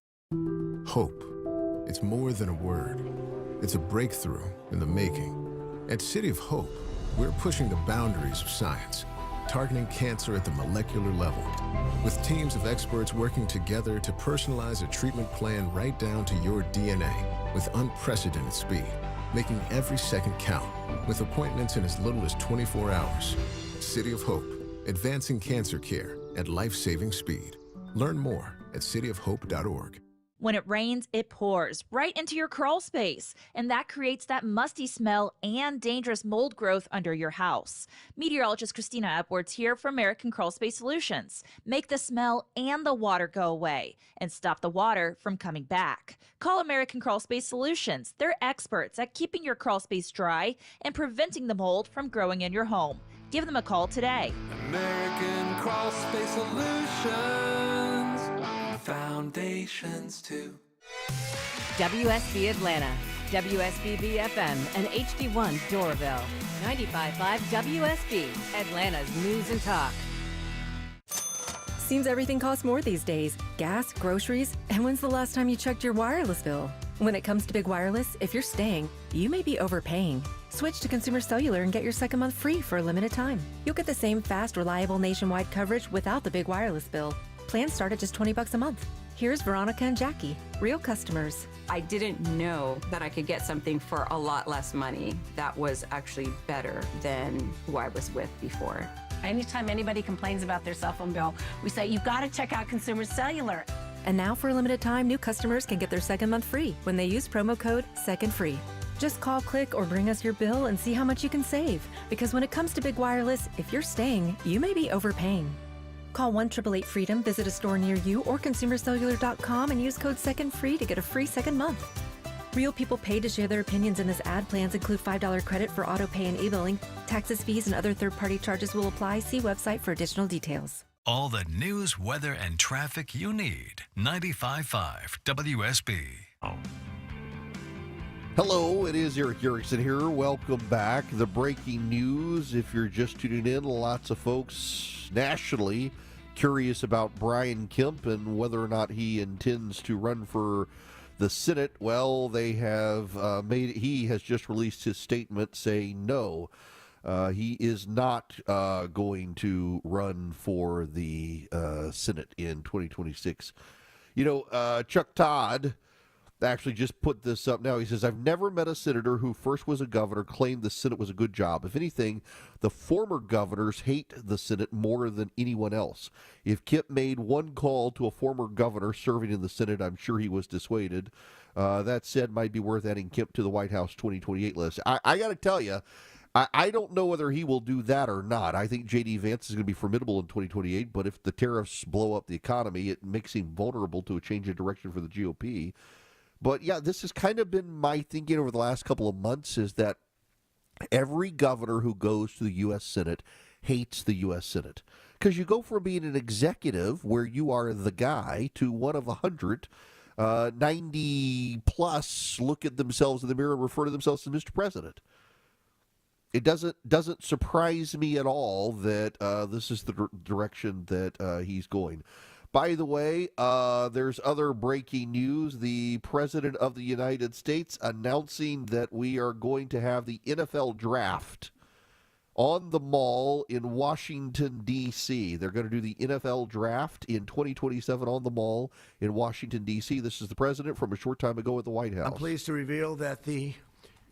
Hope. It's more than a word. It's a breakthrough in the making. At City of Hope, we're pushing the boundaries of science, targeting cancer at the molecular level, with teams of experts working together to personalize a treatment plan right down to your DNA with unprecedented speed, making every second count, with appointments in as little as 24 hours. City of Hope, advancing cancer care at life-saving speed. Learn more at cityofhope.org. When it rains, it pours right into your crawl space, and that creates that musty smell and dangerous mold growth under your house. Meteorologist Christina Edwards here for American Crawl Space Solutions. Make the smell and the water go away and stop the water from coming back. Call American Crawl Space Solutions. They're experts at keeping your crawl space dry and preventing the mold from growing in your home. Give them a call today. American Crawl Space Solutions. Foundations too. WSB Atlanta, WSB BFM, and HD1 Doraville. 95.5 WSB, Atlanta's News and Talk. Seems everything costs more these days. Gas, groceries, and when's the last time you checked your wireless bill? When it comes to Big Wireless, if you're staying, you may be overpaying. Switch to Consumer Cellular and get your second month free for a limited time. You'll get the same fast, reliable nationwide coverage without the big wireless bill. Plans start at just $20 a month. Here's Veronica and Jackie, real customers. I didn't know that I could get something for a lot less money that was actually better than who I was with before. Anytime anybody complains about their cell phone bill, we say, you've got to check out Consumer Cellular. And now for a limited time, new customers can get their second month free when they use promo code SECONDFREE. Just call, click, or bring us your bill and see how much you can save. Because when it comes to Big Wireless, if you're staying, you may be overpaying. Call 1-888-FREEDOM, visit a store near you, or consumercellular.com and use code SECONDFREE to get a free second month. Real people paid to share their opinions in this ad. Plans include $5 credit for auto pay and e-billing. Taxes, fees, and other third-party charges will apply. See website for additional details. All the news, weather, and traffic you need. 95.5 WSB. Hello, it is Eric Erickson here. Welcome back. The breaking news, if you're just tuning in, lots of folks nationally curious about Brian Kemp and whether or not he intends to run for the Senate. Well, they have he has just released his statement saying no. He is not going to run for the Senate in 2026. You know, Chuck Todd actually just put this up now. He says, I've never met a senator who first was a governor, claimed the Senate was a good job. If anything, the former governors hate the Senate more than anyone else. If Kemp made one call to a former governor serving in the Senate, I'm sure he was dissuaded. That said, might be worth adding Kemp to the White House 2028 list. I got to tell you, I don't know whether he will do that or not. I think J.D. Vance is going to be formidable in 2028, but if the tariffs blow up the economy, it makes him vulnerable to a change in direction for the GOP. But, yeah, this has kind of been my thinking over the last couple of months, is that every governor who goes to the U.S. Senate hates the U.S. Senate. Because you go from being an executive where you are the guy to one of 100, 90 plus look at themselves in the mirror and refer to themselves as Mr. President. It doesn't surprise me at all that this is the direction that he's going. By the way, there's other breaking news. The President of the United States announcing that we are going to have the NFL Draft on the Mall in Washington, D.C. They're going to do the NFL Draft in 2027 on the Mall in Washington, D.C. This is the President from a short time ago at the White House. I'm pleased to reveal that the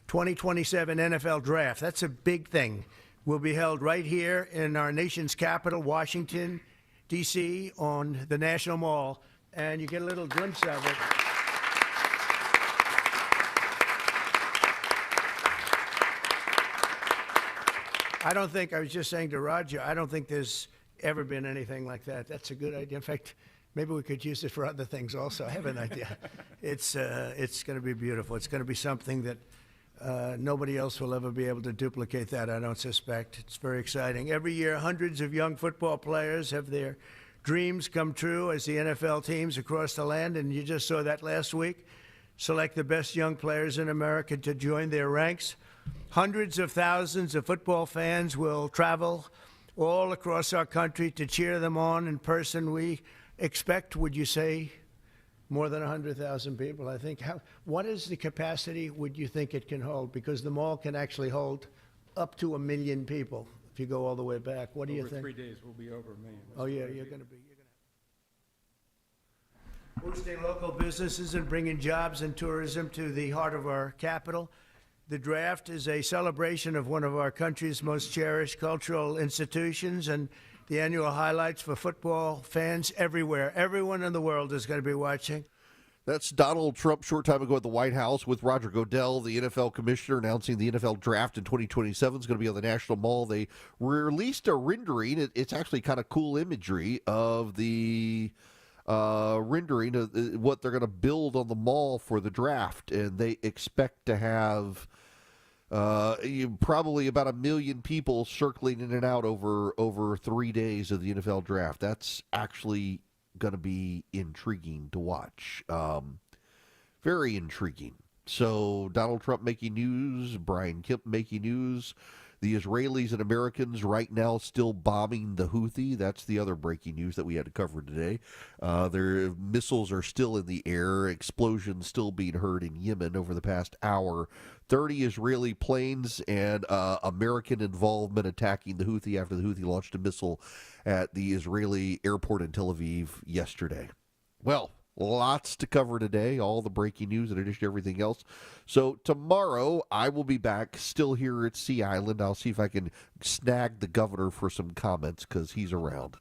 2027 NFL Draft, that's a big thing, will be held right here in our nation's capital, Washington, D.C., on the National Mall, and you get a little glimpse of it. I was just saying to Roger, I don't think there's ever been anything like that. That's a good idea. In fact, maybe we could use it for other things also. I have an idea. It's going to be beautiful. It's going to be something that nobody else will ever be able to duplicate that, I don't suspect. It's very exciting. Every year, hundreds of young football players have their dreams come true as the NFL teams across the land, and you just saw that last week. Select the best young players in America to join their ranks. Hundreds of thousands of football fans will travel all across our country to cheer them on in person. We expect, would you say, more than 100,000 people, I think. What is the capacity would you think it can hold? Because the mall can actually hold up to 1 million people if you go all the way back. What do you think? Over 3 days, we'll be over 1 million. Oh, yeah, you're going to be. Boosting local businesses and bringing jobs and tourism to the heart of our capital. The draft is a celebration of one of our country's most cherished cultural institutions and the annual highlights for football fans everywhere. Everyone in the world is going to be watching. That's Donald Trump short time ago at the White House with Roger Goodell, the NFL commissioner, announcing the NFL Draft in 2027 is going to be on the National Mall. They released a rendering. It's actually kind of cool imagery of the rendering of what they're going to build on the mall for the draft, and they expect to have probably about 1 million people circling in and out over 3 days of the NFL Draft. That's actually going to be intriguing to watch. Very intriguing. So Donald Trump making news, Brian Kemp making news. The Israelis and Americans right now still bombing the Houthi. That's the other breaking news that we had to cover today. Their missiles are still in the air. Explosions still being heard in Yemen over the past hour. 30 Israeli planes and American involvement attacking the Houthi after the Houthi launched a missile at the Israeli airport in Tel Aviv yesterday. Well, lots to cover today, all the breaking news in addition to everything else. So tomorrow I will be back still here at Sea Island. I'll see if I can snag the governor for some comments because he's around.